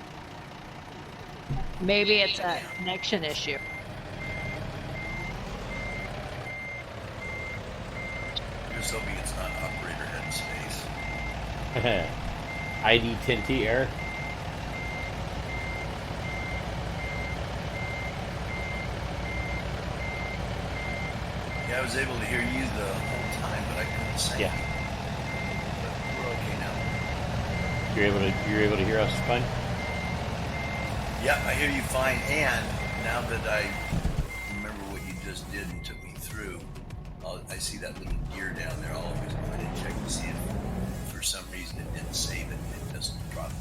Maybe it's a connection issue. Just hoping it's not operator headspace. ID 10T error. Yeah, I was able to hear you the whole time, but I couldn't say. Yeah. But we're okay now. You're able to hear us fine? Yeah, I hear you fine. And now that I remember what you just did and took me through, I see that little gear down there. I'll always go ahead and check to see if for some reason it didn't save it. It doesn't drop it.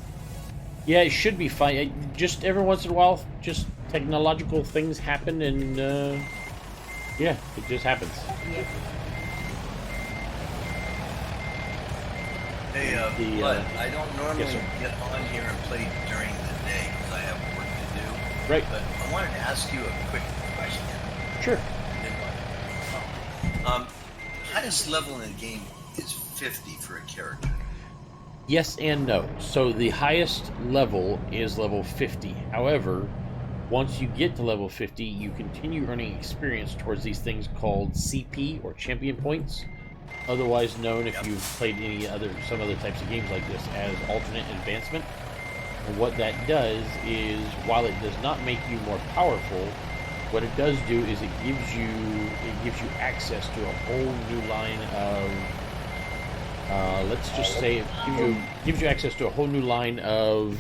Yeah, it should be fine. Just every once in a while, just technological things happen, and yeah, it just happens. Yep. Hey, the, but I don't normally yes, sir. get on here and play during the day because I have work to do. Right. But I wanted to ask you a quick question. Sure. Highest level in the game is 50 for a character. Yes and no. So the highest level is level 50. However, once you get to level 50, you continue earning experience towards these things called CP, or champion points, otherwise known, if you've played some other types of games like this, as alternate advancement. And what that does is, while it does not make you more powerful, what it does do is it gives you access to a whole new line of let's just say it gives you access to a whole new line of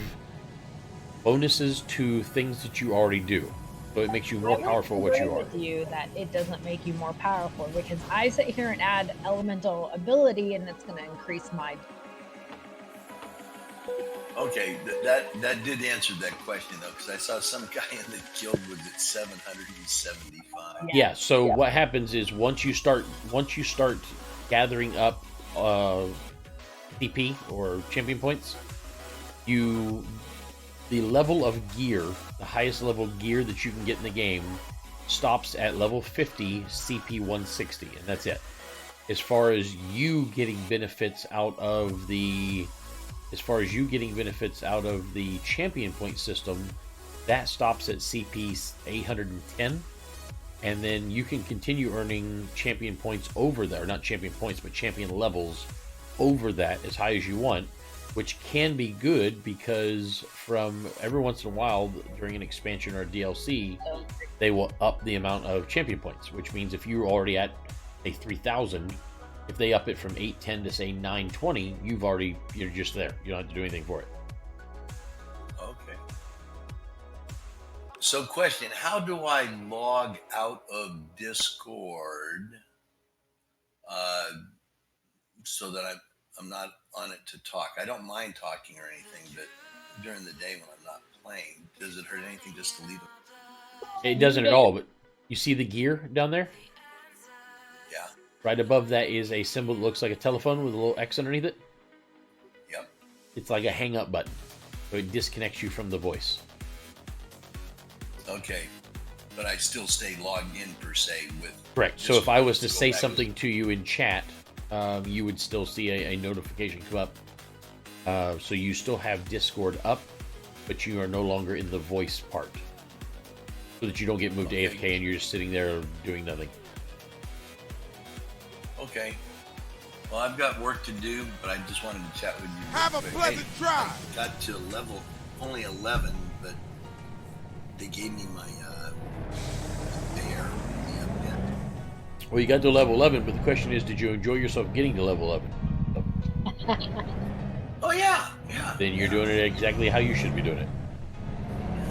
bonuses to things that you already do. So it makes you more powerful what you are. I would agree with you that it doesn't make you more powerful, because I sit here and add elemental ability and it's going to increase my... Okay, that did answer that question though, because I saw some guy in the guild was at 775. Yeah. So what happens is once you start gathering up CP, or champion points, the level of gear, the highest level gear that you can get in the game, stops at level 50 CP 160, and that's it. As far as you getting benefits out of the champion point system, that stops at CP 810, and then you can continue earning champion points over there, not champion points, but champion levels over that as high as you want, which can be good, because from every once in a while during an expansion or a DLC, they will up the amount of champion points, which means if you're already at, say, 3,000, if they up it from 810 to, say, 920, you're just there. You don't have to do anything for it. Okay. So question, how do I log out of Discord so that I'm not on it to talk? I don't mind talking or anything, but during the day when I'm not playing, does it hurt anything just to leave it? It doesn't at all, but you see the gear down there? Yeah. Right above that is a symbol that looks like a telephone with a little X underneath it. Yep. It's like a hang up button, so it disconnects you from the voice. Okay. But I still stay logged in per se with... Correct. So if I was to say something to you in chat, you would still see a notification come up. So you still have Discord up, but you are no longer in the voice part. So that you don't get moved to AFK and you're just sitting there doing nothing. Okay. Well, I've got work to do, but I just wanted to chat with you. Have a pleasant drive. I got to level only 11, but they gave me my bear. Well, you got to level 11, but the question is, did you enjoy yourself getting to level 11? Oh, yeah. Then you're doing it exactly how you should be doing it.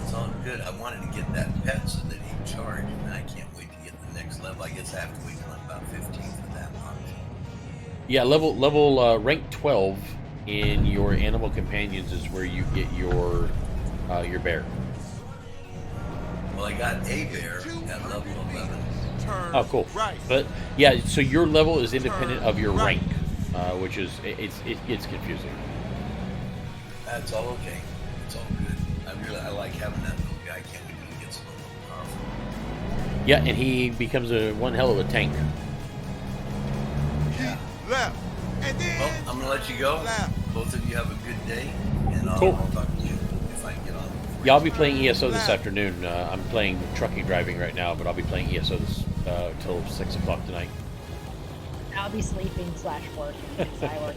It's all good. I wanted to get that pet so that he'd charge, and I can't wait to get the next level. I guess I have to wait till I'm about 15 for that month. Yeah, level rank 12 in your animal companions is where you get your bear. Well, I got a bear at level 11. Oh, cool. But yeah, so your level is independent of your rank, which is it gets confusing. That's all okay. It's all good. I like having that little guy. I can't wait till he gets a little more powerful. Yeah, and he becomes one hell of a tank. Yeah. Left. And then well, I'm gonna let you go. Left. Both of you have a good day, and I'll talk to you if I can get on. Yeah, I'll be playing ESO this afternoon. I'm playing trucking driving right now, but I'll be playing ESO till 6 o'clock tonight. I'll be sleeping / working. I work.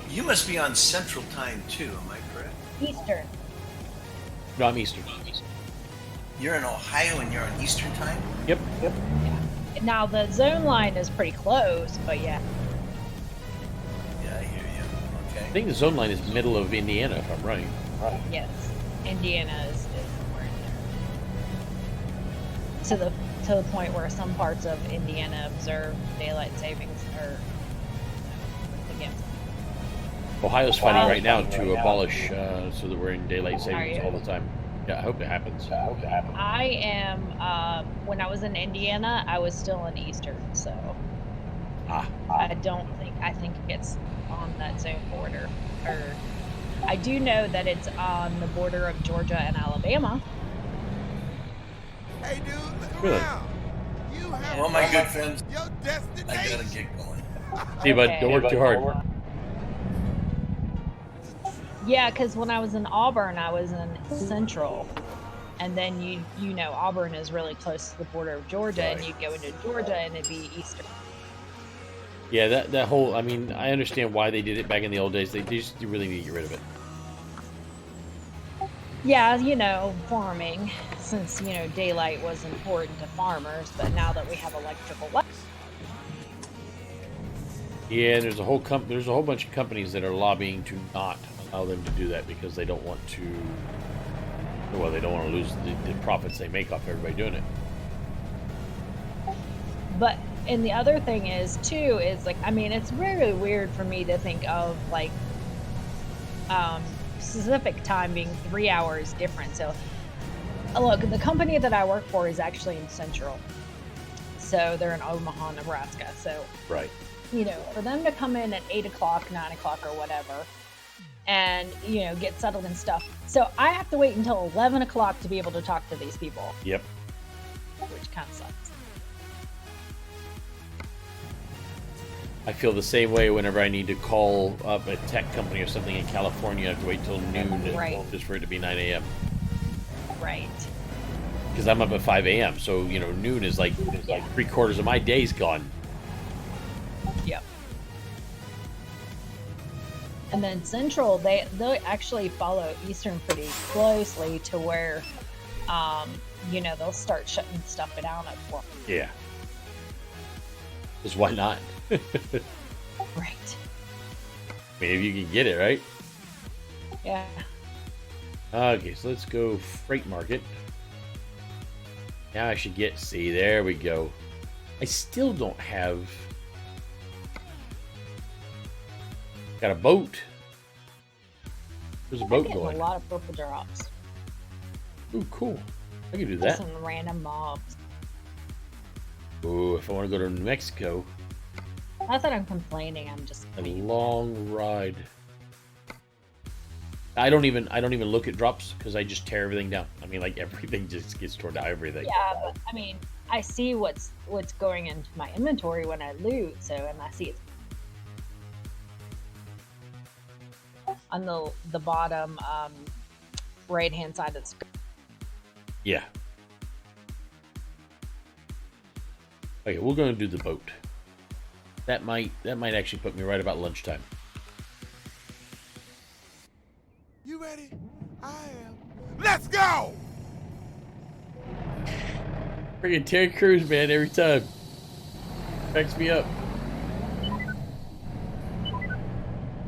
You must be on Central Time too, am I correct? Eastern. No, I'm Eastern. You're in Ohio and you're on Eastern Time? Yep. Yeah. Now the zone line is pretty close, but yeah. Yeah, I hear you. Okay. I think the zone line is middle of Indiana, if I'm right. Yes. Indiana is somewhere in there. To the point where some parts of Indiana observe daylight savings or against. Ohio's fighting right now to abolish so that we're in daylight savings all the time. Yeah, I hope it happens. I am, when I was in Indiana, I was still in Eastern, so. I think it's on that zone border. Or I do know that it's on the border of Georgia and Alabama. Hey, dude, look Really? around. You have Well, my good friends, your I destination. gotta get going. See, bud, Okay. don't work too hard. Yeah, because when I was in Auburn, I was in Central. And then you know, Auburn is really close to the border of Georgia, and you go into Georgia and it'd be Eastern. Yeah, that whole, I mean, I understand why they did it back in the old days. They just really need to get rid of it. Yeah, you know, farming, since, you know, daylight was important to farmers, but now that we have electrical light. Yeah, there's a whole bunch of companies that are lobbying to not allow them to do that because they don't want to. Well, they don't want to lose the profits they make off everybody doing it. But, and the other thing is, too, is like, I mean, it's really weird for me to think of, like, specific time being 3 hours different. So, look, the company that I work for is actually in Central. So, they're in Omaha, Nebraska. So, Right. you know, for them to come in at 8 o'clock, 9 o'clock, or whatever, and, you know, get settled and stuff. So I have to wait until 11 o'clock to be able to talk to these people, Yep. which kind of sucks. I feel the same way whenever I need to call up a tech company or something in California. I have to wait till noon Right. just for it to be 9 a.m. Right. Because I'm up at 5 a.m. So, you know, noon is like 3/4 of my day's gone. Yep. And then Central, they actually follow Eastern pretty closely to where, you know, they'll start shutting stuff down at 4. Yeah. Because why not? Right. I mean, if you can get it, right? Yeah. Okay, so let's go freight market. Now I should get, see, there we go. I still don't have... Got a boat. There's a I'm boat getting going. a lot of purple drops. Ooh, cool. I can do that. Some random mobs. Ooh, if I want to go to New Mexico, Not that I'm complaining, I'm just a long ride. I don't even look at drops because I just tear everything down. I mean, like everything just gets torn down. Everything. Yeah, but I mean, I see what's going into my inventory when I loot, so, and I see it on the bottom right hand side of the screen. Yeah. Okay, we're gonna do the boat. That might actually put me right about lunchtime. You ready? I am. Let's go! Freaking Terry Crews, man, every time. Cracks me up.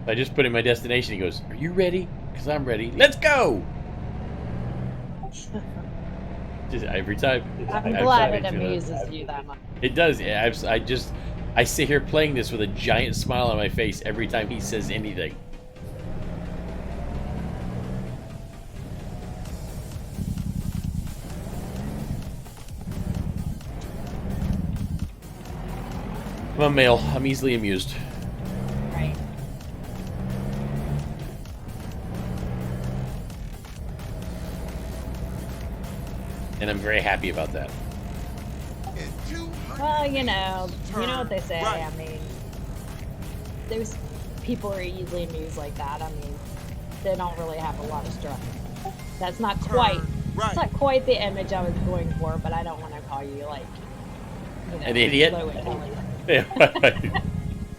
I just put in my destination. He goes, "Are you ready? Because I'm ready. Let's go!" Just every time. I'm glad it amuses you that much. It does. Yeah, I sit here playing this with a giant smile on my face every time he says anything. I'm a male. I'm easily amused. Right. And I'm very happy about that. Well, you know what they say. I mean, those people are easily amused like that. I mean, they don't really have a lot of stress. That's not quite. It's not quite the image I was going for, but I don't want to call you like, you know, An idiot. low intelligence. Yeah.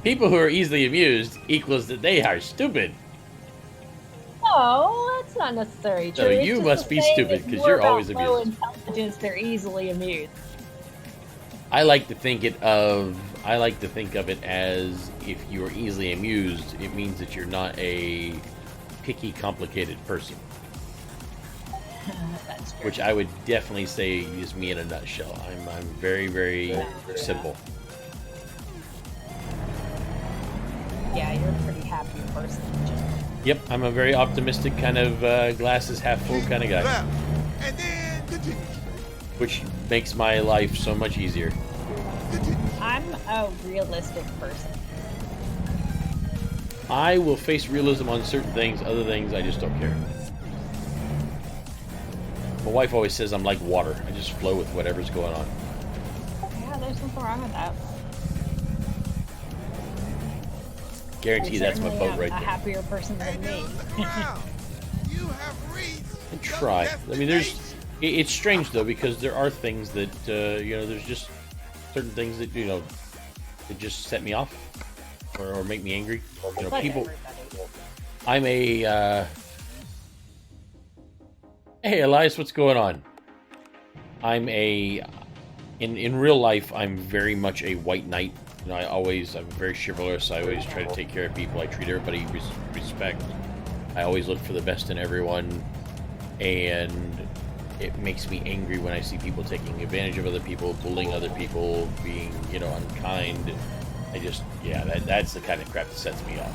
People who are easily amused equals that they are stupid. No, that's not necessarily true. No, It's you just must the be same stupid as because more you're about always low amused. intelligence, they're easily amused. I like to think of it as if you are easily amused, it means that you're not a picky, complicated person. That's true. Which I would definitely say is me in a nutshell. I'm very, very simple. Yeah, you're a pretty happy person. Yep, I'm a very optimistic kind of glasses half full kind of guy. And then continue. Which makes my life so much easier. I'm a realistic person. I will face realism on certain things. Other things, I just don't care. My wife always says I'm like water. I just flow with whatever's going on. Yeah, there's nothing wrong with that. Guarantee that's my boat right A there. happier person than me. Look around. You have reached And try. I mean, it's strange though, because there are things that there's just certain things that that just set me off or make me angry. Like People. everybody. I'm a. Hey, Elias, what's going on? I'm a. In real life, I'm very much a white knight. I'm very chivalrous. I always try to take care of people. I treat everybody with respect. I always look for the best in everyone, and it makes me angry when I see people taking advantage of other people, bullying other people, being, unkind. That's the kind of crap that sets me off.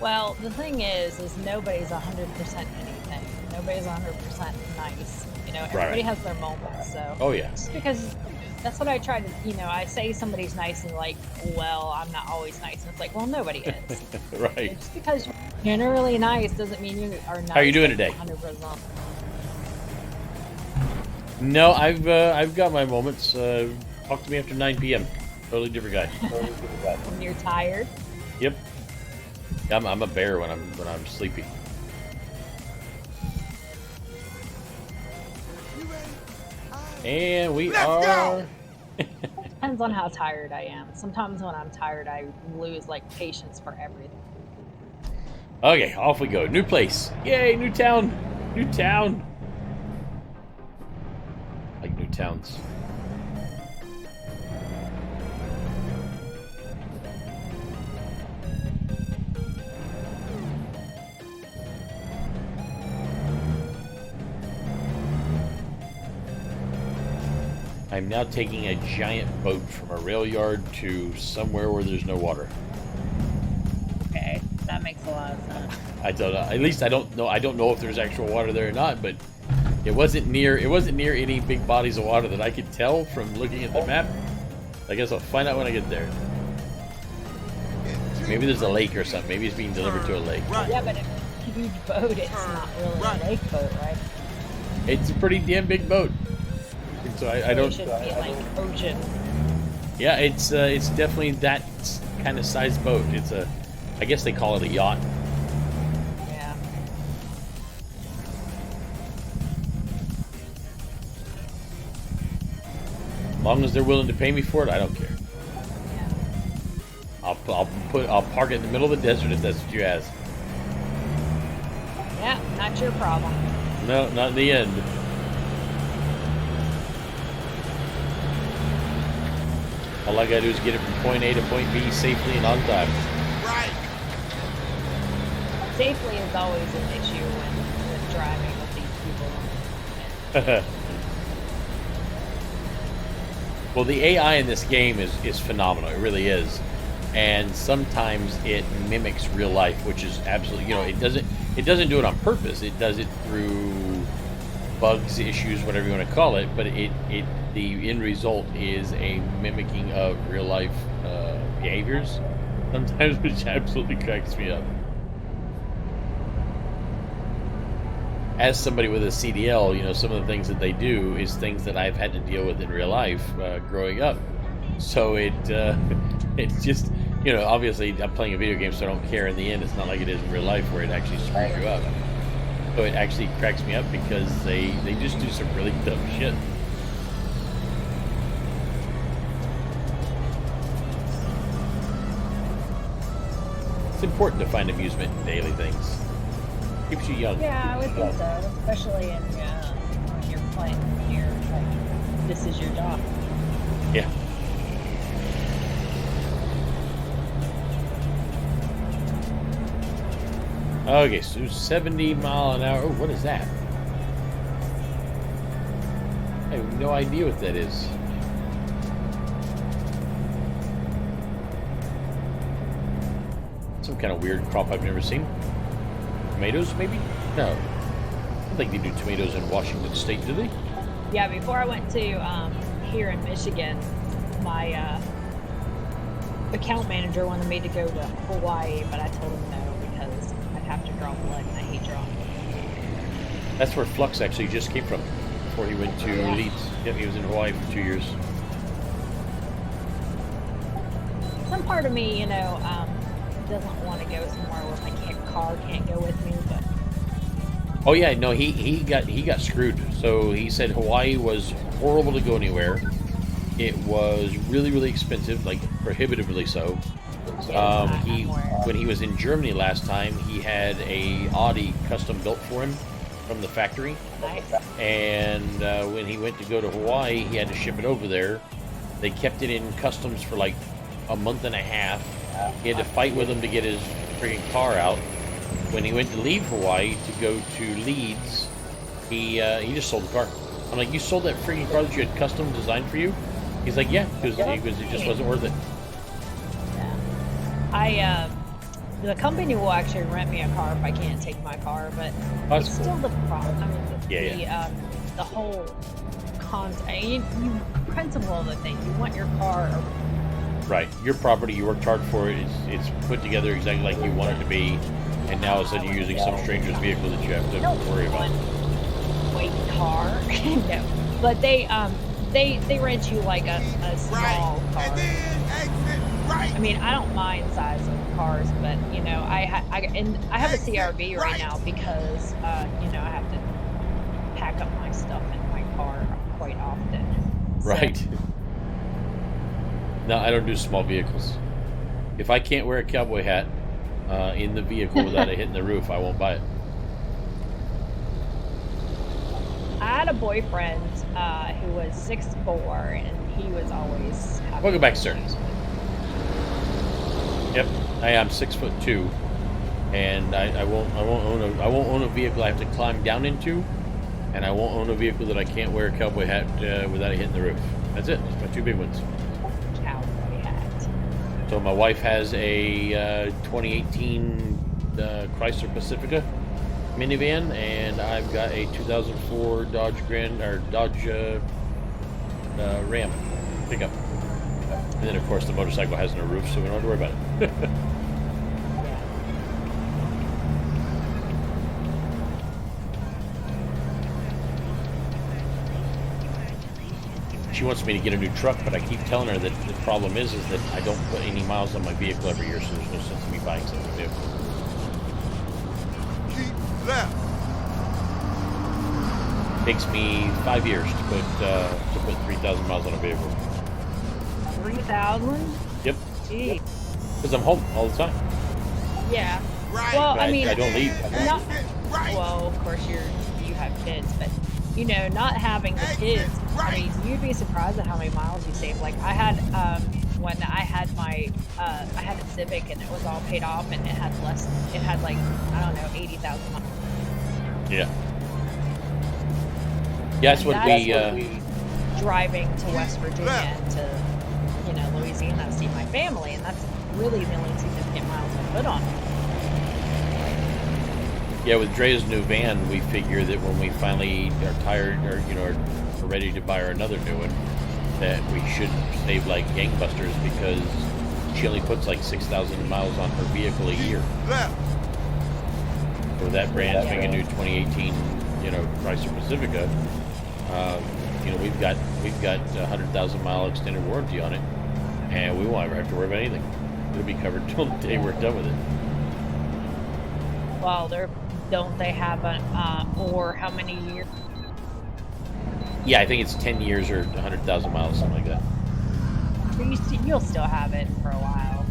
Well, the thing is nobody's 100% anything. Nobody's 100% nice. Everybody has their moments. So. Oh yeah. Just because that's what I try to. I say somebody's nice and like, well, I'm not always nice, and it's like, well, nobody is. Right. Just because you're generally nice doesn't mean you are nice. How are you doing today? 100%. No, I've got my moments. Talk to me after 9 p.m. Totally different guy. When you're tired. Yep. I'm a bear when I'm sleepy. And we are. Depends on how tired I am. Sometimes when I'm tired, I lose patience for everything. Okay, off we go. New place. Yay, new town. New town. I like new towns. I'm now taking a giant boat from a rail yard to somewhere where there's no water. Okay, that makes a lot of sense. I don't know. At least I don't know. I don't know if there's actual water there or not, but it wasn't near any big bodies of water that I could tell from looking at the map. I guess I'll find out when I get there. Maybe there's a lake or something. Maybe it's being delivered to a lake. Yeah, but if it's a huge boat, it's not really a lake boat, right? It's a pretty damn big boat. So I don't. It should be like ocean. Yeah, it's definitely that kind of size boat. I guess they call it a yacht. Yeah. As long as they're willing to pay me for it, I don't care. Yeah. I'll park it in the middle of the desert if that's what you ask. Yeah, not your problem. No, not in the end. All I gotta do is get it from point A to point B safely and on time. Right. Safely is always an issue when driving with these people. Well, the AI in this game is phenomenal. It really is. And sometimes it mimics real life, which is absolutely, it doesn't do it on purpose. It does it through bugs, issues, whatever you want to call it, but the end result is a mimicking of real life behaviors sometimes, which absolutely cracks me up. As somebody with a CDL, some of the things that they do is things that I've had to deal with in real life growing up. So it's just, obviously I'm playing a video game, so I don't care in the end. It's not like it is in real life where it actually screws you up. So it actually cracks me up because they just do some really dumb shit. It's important to find amusement in daily things. Keeps you young. Yeah, I would think so, especially when you're playing here. This is your job. Yeah. Okay, so 70 mile an hour. Oh, what is that? I have no idea what that is. Some kind of weird crop I've never seen. Tomatoes, maybe? No. I don't think they do tomatoes in Washington State, do they? Yeah, before I went to here in Michigan, my account manager wanted me to go to Hawaii, but I told him no because I'd have to draw blood, and I hate drawing blood. That's where Flux actually just came from before he went to Leeds. Yep, he was in Hawaii for 2 years. Some part of me, doesn't want to go somewhere where my car can't go with me, but Oh yeah, no, he got screwed. So he said Hawaii was horrible to go anywhere. It was really, really expensive, like prohibitively so. When he was in Germany last time, he had a Audi custom built for him from the factory. Nice. And when he went to go to Hawaii, he had to ship it over there. They kept it in customs for like a month and a half. He had to fight with them to get his freaking car out. When he went to leave Hawaii to go to Leeds, he just sold the car. I'm like, you sold that freaking car that you had custom designed for you? He's like, yeah, because it just wasn't worth it. Yeah. The company will actually rent me a car if I can't take my car, but That's it's cool. still the problem. I mean, the whole principle of the thing. You want your car. Right, your property, you worked hard for it. It's put together exactly like you want it to be, and now all of a sudden you're using some stranger's vehicle that you have to worry about. Wait, car? No, but they rent you like a small car. And then exit right. I mean, I don't mind size of cars, but I have a CRV right now because I have to pack up my stuff in my car quite often. So, Right. No, I don't do small vehicles. If I can't wear a cowboy hat in the vehicle without it hitting the roof, I won't buy it. I had a boyfriend who was 6'4", and he was always having Welcome back, sir. Yep, I am 6'2", and I won't own a vehicle I have to climb down into, and I won't own a vehicle that I can't wear a cowboy hat without it hitting the roof. That's it. That's my two big ones. cowboy hat. So my wife has a 2018 Chrysler Pacifica minivan, and I've got a 2004 Dodge Ram pickup. And then of course the motorcycle has no roof, so we don't have to worry about it. She wants me to get a new truck, but I keep telling her that the problem is that I don't put any miles on my vehicle every year, so there's no sense in me buying something new. Keep left. Takes me 5 years to put 3,000 miles on a vehicle. 3,000? Yep, Gee. because I'm home all the time. Yeah. Right. Well, I mean, I don't leave. not, Exit right. well, of course you have kids, but not having the kids, I mean, you'd be surprised at how many miles you save. Like I had when I had my I had a Civic and it was all paid off and it had like, I don't know, 80,000 miles. Yeah. Yeah, that's what we driving to West Virginia and to Louisiana to see my family, and that's really the only significant miles I put on it. Yeah, with Dre's new van, we figure that when we finally are tired or are ready to buy her another new one, that we should save like gangbusters because she only puts like 6,000 miles on her vehicle a year. Left. For that brand spanking new 2018, Chrysler Pacifica, we've got 100,000 mile extended warranty on it, and we won't ever have to worry about anything. It'll be covered till the day we're done with it. Well, don't they have or how many years? Yeah, I think it's 10 years or 100,000 miles, something like that. You'll still have it for a while.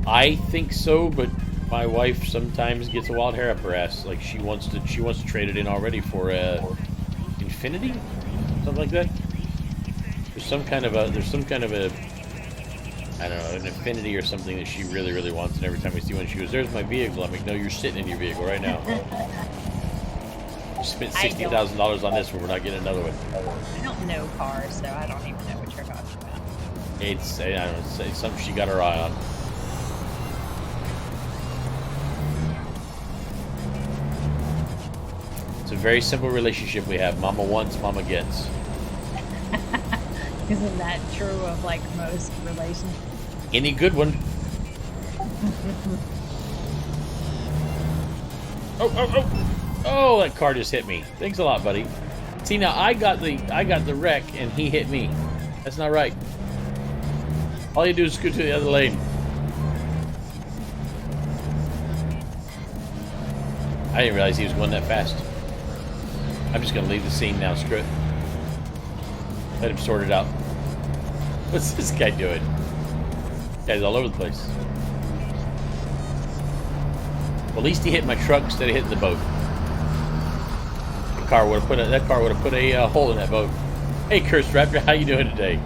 I think so, but my wife sometimes gets a wild hair up her ass. Like she wants to trade it in already for a Infinity, something like that. There's some kind of a I don't know, an Infinity or something that she really, really wants. And every time we see one, she goes, "There's my vehicle." I'm like, "No, you're sitting in your vehicle right now. You spent $60,000 on this one. We're not getting another one." I don't know cars, so I don't even know what you're talking about. It's it's something she got her eye on. It's a very simple relationship we have. Mama wants, Mama gets. Isn't that true of like most relations? Any good one. Oh, that car just hit me. Thanks a lot, buddy. See, now I got the wreck and he hit me. That's not right. All you do is scoot to the other lane. I didn't realize he was going that fast. I'm just gonna leave the scene now, screw it. Let him sort it out. What's this guy doing? Guy's all over the place. Well, at least he hit my truck instead of hitting the boat. That car would have put a hole in that boat. Hey, Cursed Raptor, how you doing today?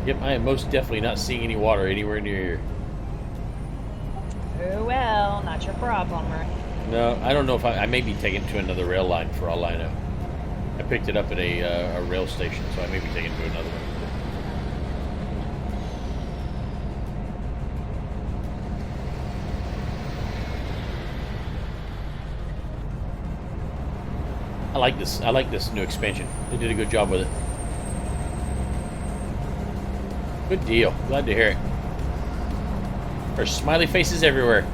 Yep, I am most definitely not seeing any water anywhere near here. Oh well, not your problem, right? No, I don't know if I may be taken to another rail line for all I know. I picked it up at a rail station, so I may be taken to another one. I like this new expansion. They did a good job with it. Good deal. Glad to hear it. There's smiley faces everywhere.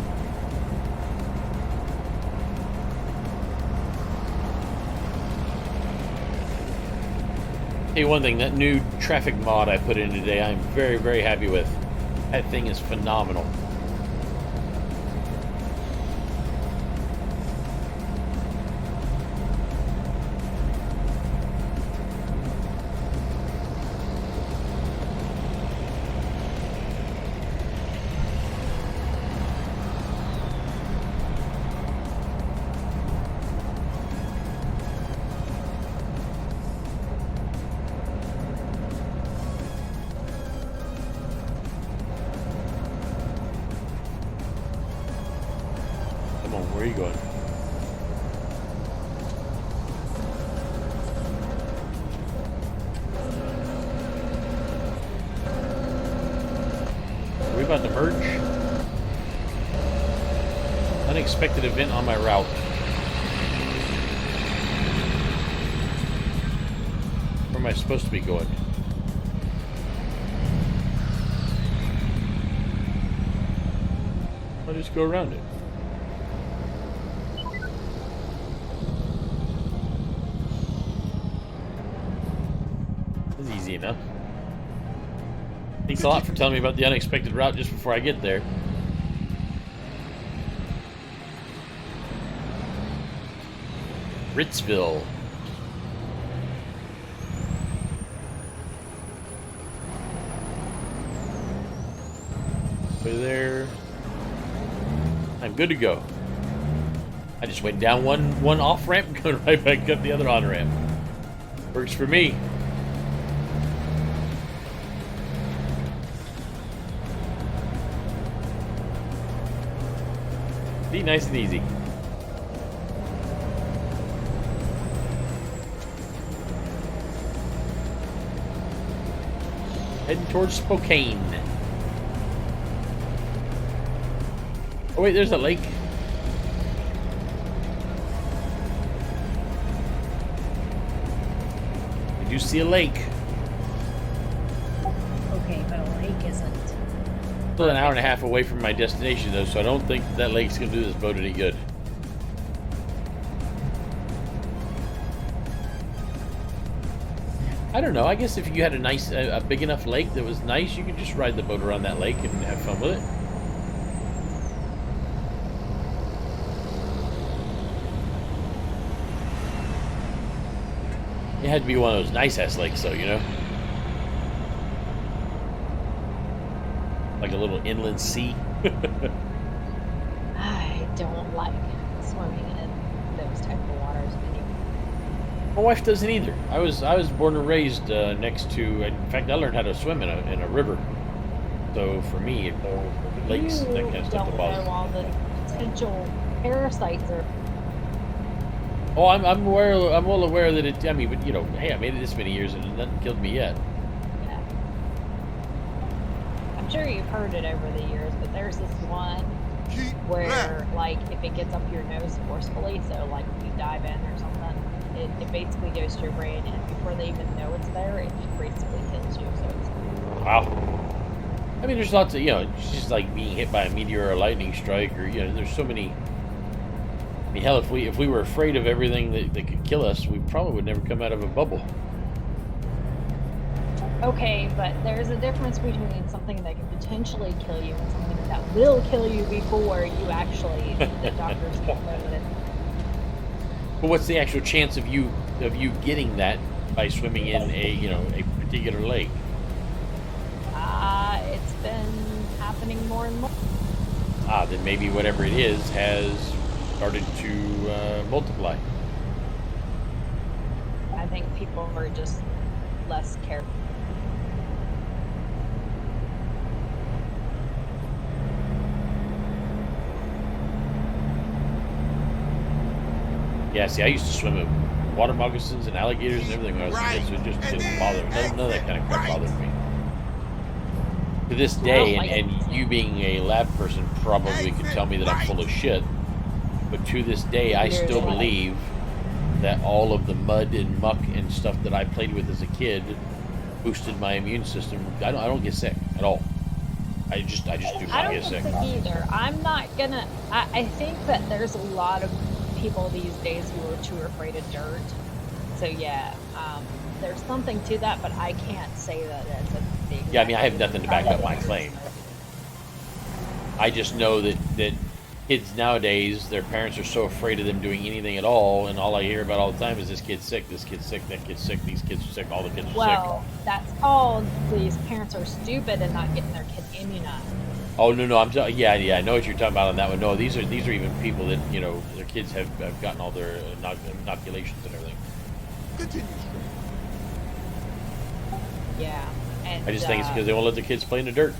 Hey, one thing, that new traffic mod I put in today, I'm very, very happy with. That thing is phenomenal. Where are you going? Are we about to merge? Unexpected event on my route. Where am I supposed to be going? I'll just go around it. Easy enough. Thanks a lot for telling me about the unexpected route just before I get there. Ritzville. Over there. I'm good to go. I just went down one off ramp and going right back up the other on ramp. Works for me. Be nice and easy. Heading towards Spokane. Oh wait, there's a lake. Did you see a lake? Okay, but a lake isn't. Still an hour and a half away from my destination though, so I don't think that lake's gonna do this boat any good. I don't know. I guess if you had a big enough lake that was nice, you could just ride the boat around that lake and have fun with it. It had to be one of those nice-ass lakes, though, you know? Like a little inland sea. I don't like swimming in those type of waters anymore. My wife doesn't either. I was born and raised next to. In fact, I learned how to swim in a river. So for me, lakes, that kind of stuff don't know all the potential parasites are. Oh, I'm aware. I'm well aware that it. I mean, but you know, hey, I made it this many years and nothing killed me yet. Yeah. I'm sure you've heard it over the years, but there's this one where like if it gets up your nose forcefully, so like if you dive in or something, it basically goes to your brain, and before they even know it's there, it just basically kills you. So it's Wow. I mean, there's lots of, it's just like being hit by a meteor or a lightning strike, or, there's so many. I mean, hell, if we were afraid of everything that could kill us, we probably would never come out of a bubble. okay, but there's a difference between something that can potentially kill you and something that will kill you before you actually, the doctors get rid of it. But what's the actual chance of you getting that by swimming in a particular lake? It's been happening more and more. Then maybe whatever it is has started to multiply. I think people are just less careful. Yeah, see, I used to swim in water moccasins and alligators and everything when I was a kid, so it just didn't bother me. None of that kind of crap bothered me. To this day, and you being a lab person probably could tell me that I'm full of shit, but to this day, I still believe that all of the mud and muck and stuff that I played with as a kid boosted my immune system. I don't get sick at all. I just do not get sick. I don't think either. I'm not gonna. I think that there's a lot of people these days who are too afraid of dirt. So yeah, there's something to that, but I can't say that that's a big. Yeah, I mean, I have nothing to back up my claim. I just know that kids nowadays, their parents are so afraid of them doing anything at all, and all I hear about all the time is this kid's sick, this kid's sick, that kid's sick, these kids are sick, all the kids are sick. Well, that's all. These parents are stupid and not getting their kid immunized. Oh no, yeah, I know what you're talking about on that one. No, these are even people that their kids have gotten all their inoculations and everything. Continue. Yeah, and I just think it's because they won't let their kids play in the dirt.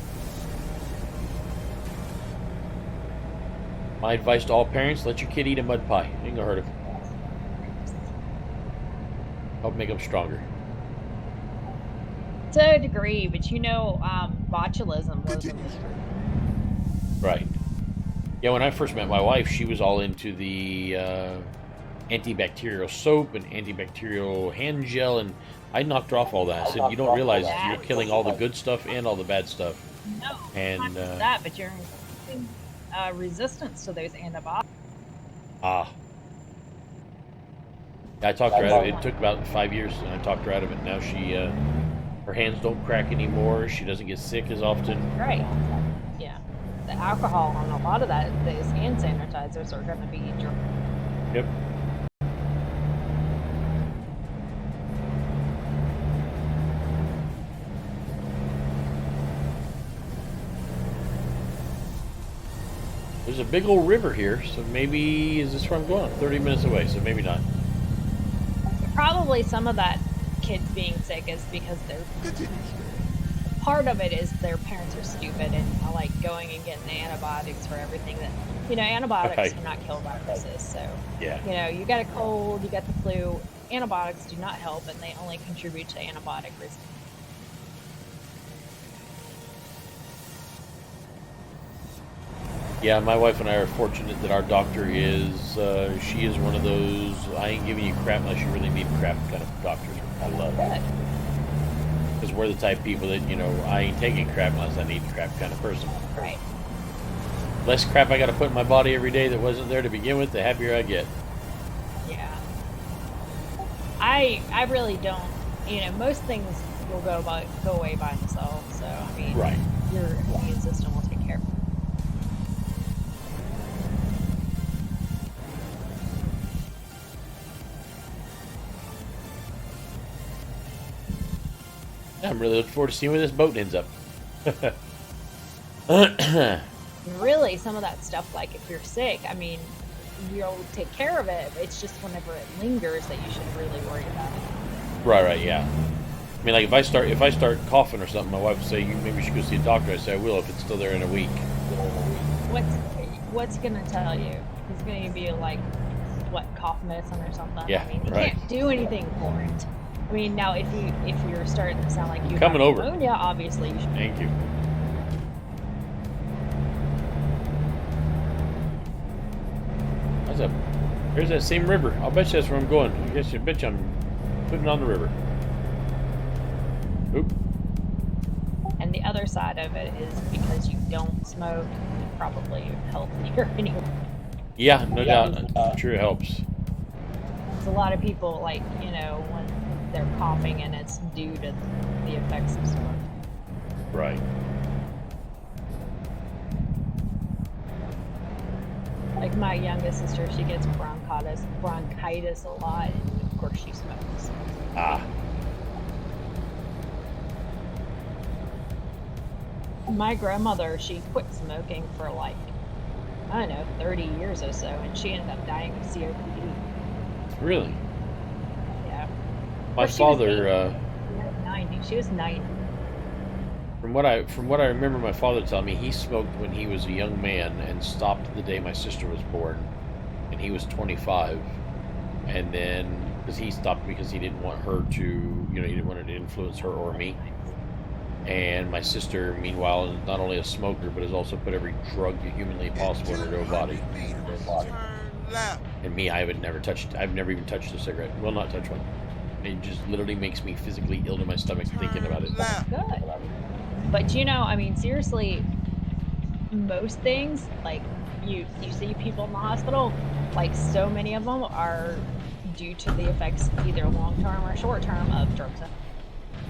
My advice to all parents: let your kid eat a mud pie. Ain't gonna hurt him. Help make them stronger. to a degree, but botulism was a mystery. Right. Yeah, when I first met my wife, she was all into the antibacterial soap and antibacterial hand gel, and I knocked her off all that. I said, you don't realize you're killing all the good stuff and all the bad stuff. No, and not just that, but you're increasing resistance to those antibiotics. I talked her out of it. It took about 5 years, and I talked her out of it. Now she, her hands don't crack anymore. She doesn't get sick as often. Right. Yeah. The alcohol on a lot of those hand sanitizers are going to be Yep. There's a big old river here, so maybe, is this where I'm going? 30 minutes away, so maybe not. Probably some of that kids being sick is because they're part of it is their parents are stupid and like going and getting antibiotics for everything that antibiotics cannot kill viruses. So yeah, you got a cold, you got the flu, antibiotics do not help, and they only contribute to antibiotic resistance. Yeah, my wife and I are fortunate that our doctor is, she is one of those, I ain't giving you crap unless you really need crap kind of doctors. I love it. Because we're the type of people that, I ain't taking crap unless I need crap kind of person. Right. Less crap I got to put in my body every day that wasn't there to begin with, the happier I get. Yeah. I really don't, most things will go away by themselves. So, I mean, right. Your immune system will take care of it. I'm really looking forward to seeing where this boat ends up. Really, some of that stuff, like if you're sick, I mean, you'll take care of it. It's just whenever it lingers that you should really worry about it. Right, yeah. I mean, like if I start coughing or something, my wife would say, maybe you should go see a doctor. I say, I will if it's still there in a week. What's he gonna tell you? He's gonna give you like, cough medicine or something? Yeah, I mean, he right. can't do anything for it. I mean, now if you're starting to sound like you coming have over. pneumonia, obviously you should. Thank you. There's that same river. I'll bet you that's where I'm going. I bet you I'm putting on the river. Oop. And the other side of it is because you don't smoke, it's probably healthier anyway. Yeah, no doubt. I'm sure it helps. There's a lot of people, like, you know, when they're coughing and it's due to the effects of smoke. Right. Like my youngest sister, she gets bronchitis a lot, and of course she smokes. Ah. My grandmother, she quit smoking for like, I don't know, 30 years or so, and she ended up dying of COPD. Really? Yeah. My father, 90. She was 90. from what I remember my father telling me, he smoked when he was a young man and stopped the day my sister was born, and he was 25. And then, because he stopped because he didn't want her to, you know, he didn't want it to influence her or me. And my sister, meanwhile, is not only a smoker, but has also put every drug humanly possible in her body. Turn left. And me, I've never even touched a cigarette. Will not touch one. It just literally makes me physically ill to my stomach thinking about it. Left. Good. But you know, I mean, seriously, most things, like you see people in the hospital, like so many of them are due to the effects, either long-term or short-term, of drugs.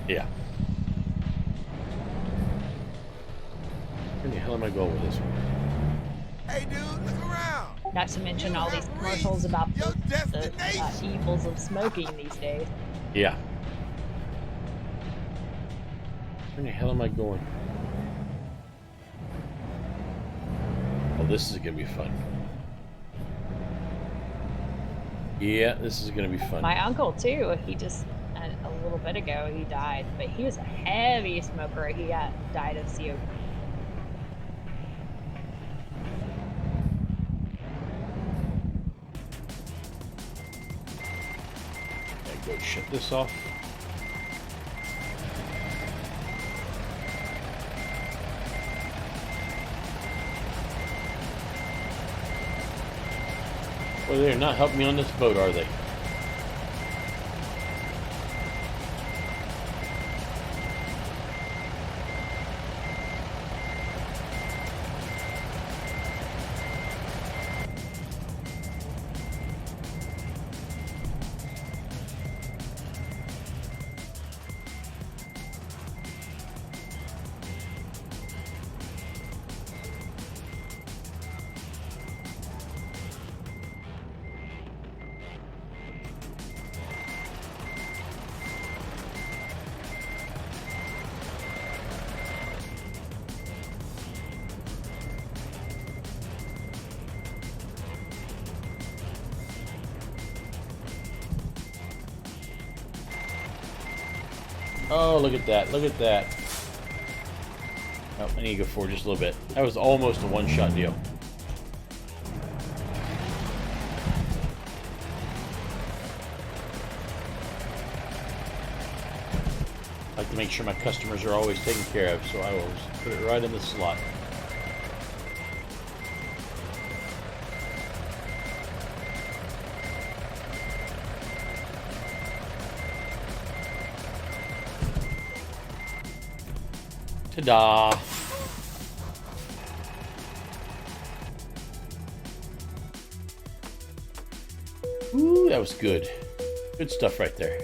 Yeah. Where the hell am I going with this one? Hey, dude, look around. Not to mention all these commercials about the evils of smoking these days. Yeah. Where the hell am I going? Oh, this is gonna be fun. Yeah, this is gonna be fun. My uncle too, he just, a little bit ago, he died, but he was a heavy smoker. He died of COPD. Go shut this off. Well, they're not helping me on this boat, are they? Oh, look at that. Look at that. Oh, I need to go forward just a little bit. That was almost a one-shot deal. I like to make sure my customers are always taken care of, so I will just put it right in the slot. Ta-da! Ooh, that was good. Good stuff right there.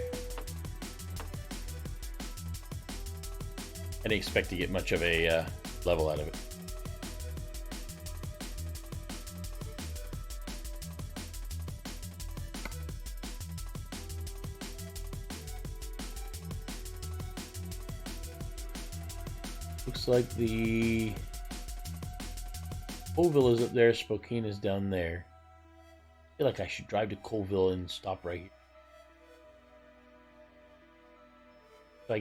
I didn't expect to get much of a level out of it. Looks like the Colville is up there, Spokane is down there. I feel like I should drive to Colville and stop right here. So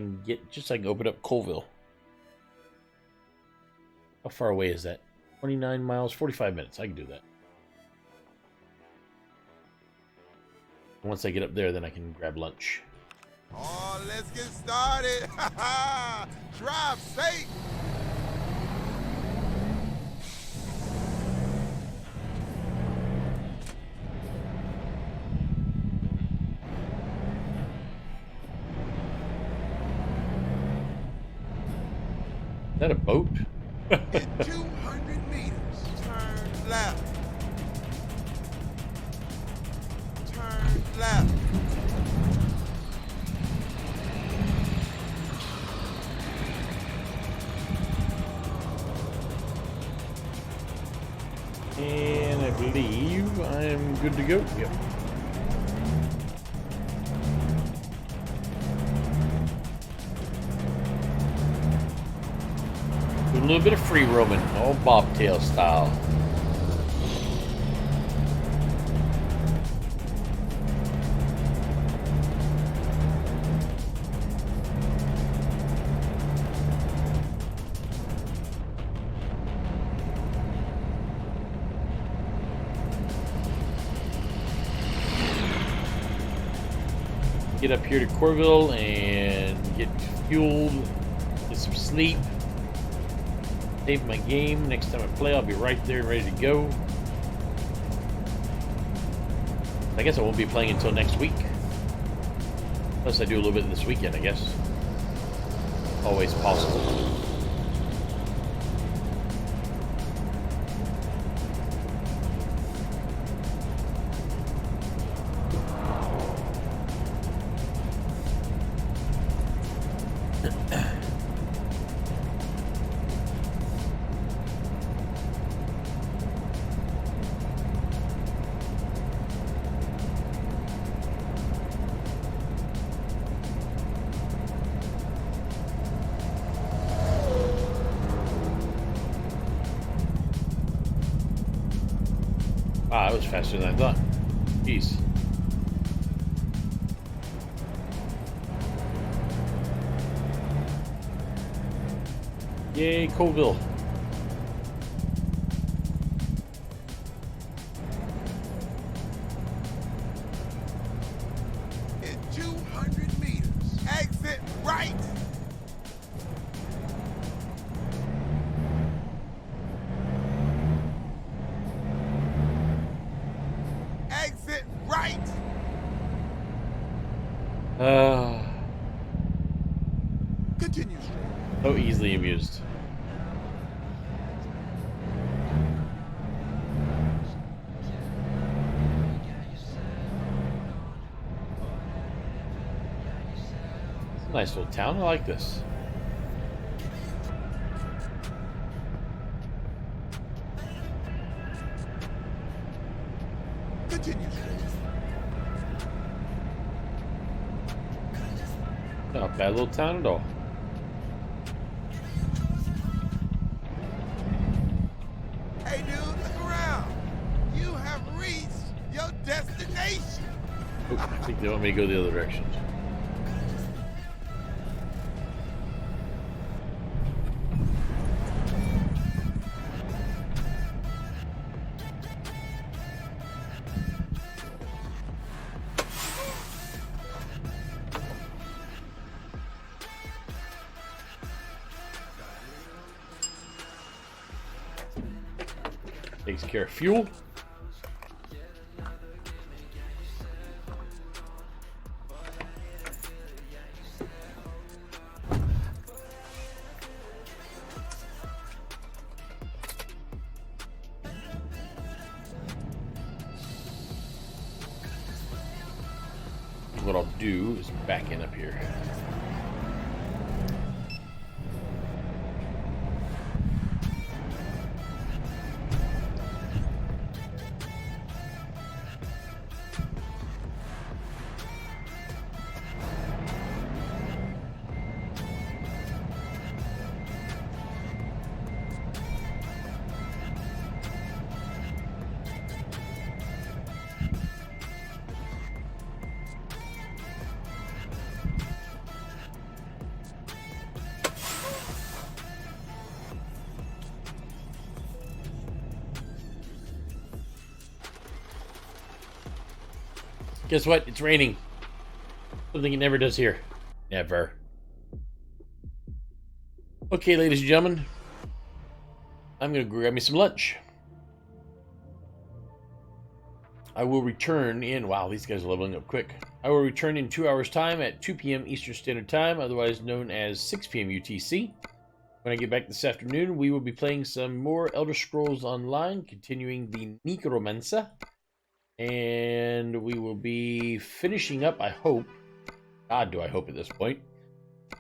I can open up Colville. How far away is that? 29 miles, 45 minutes. I can do that. Once I get up there, then I can grab lunch. Oh, let's get started. Drive safe. that a boat? In 200 meters, turn left. Turn left. And I believe I'm good to go. Yep. Doing a little bit of free roaming, all bobtail style. Get up here to Corville and get fueled, get some sleep, save my game. Next time I play, I'll be right there and ready to go. I guess I won't be playing until next week. Unless I do a little bit this weekend, I guess. Always possible. Wow, that was faster than I thought. Jeez. Yay, Colville. In 200 meters, exit right. Exit right. Continue straight. So easily amused. It's a nice little town. I like this. Continue straight. Not a bad little town at all. Hey, dude, look around. You have reached your destination. Oh, I think they want me to go the other direction. Takes care of fuel. What I'll do is back in up here. Guess what? It's raining. Something it never does here. Never. Okay, ladies and gentlemen. I'm going to grab me some lunch. I will return in... Wow, these guys are leveling up quick. I will return in 2 hours' time at 2 p.m. Eastern Standard Time, otherwise known as 6 p.m. UTC. When I get back this afternoon, we will be playing some more Elder Scrolls Online, continuing the Necromancer. And we will be finishing up, I hope. God, do I hope at this point.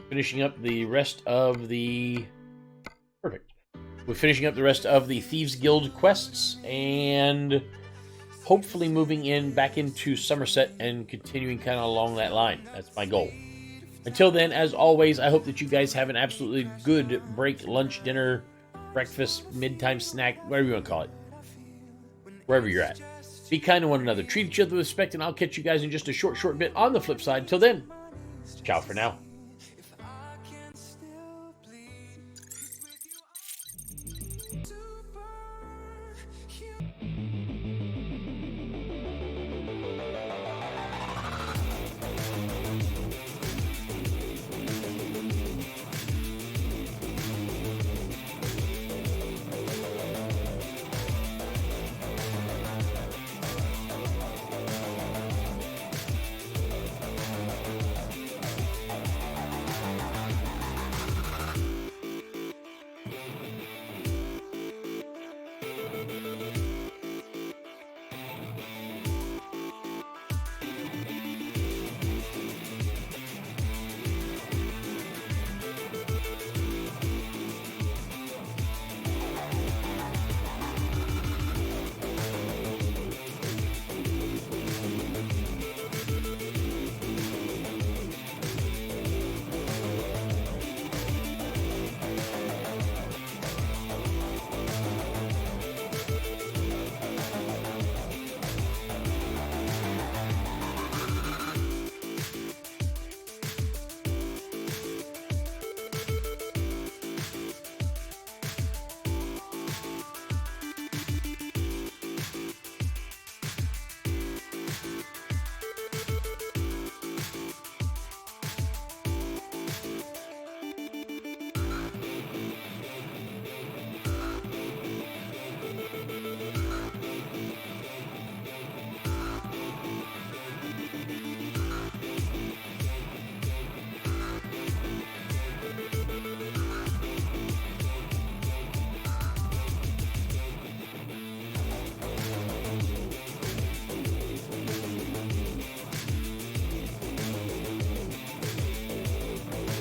Finishing up the rest of the... Perfect. We're finishing up the rest of the Thieves Guild quests, and hopefully moving back into Somerset and continuing kind of along that line. That's my goal. Until then, as always, I hope that you guys have an absolutely good break, lunch, dinner, breakfast, mid-time snack, whatever you want to call it. Wherever you're at. Be kind to one another. Treat each other with respect, and I'll catch you guys in just a short bit on the flip side. Till then, ciao for now.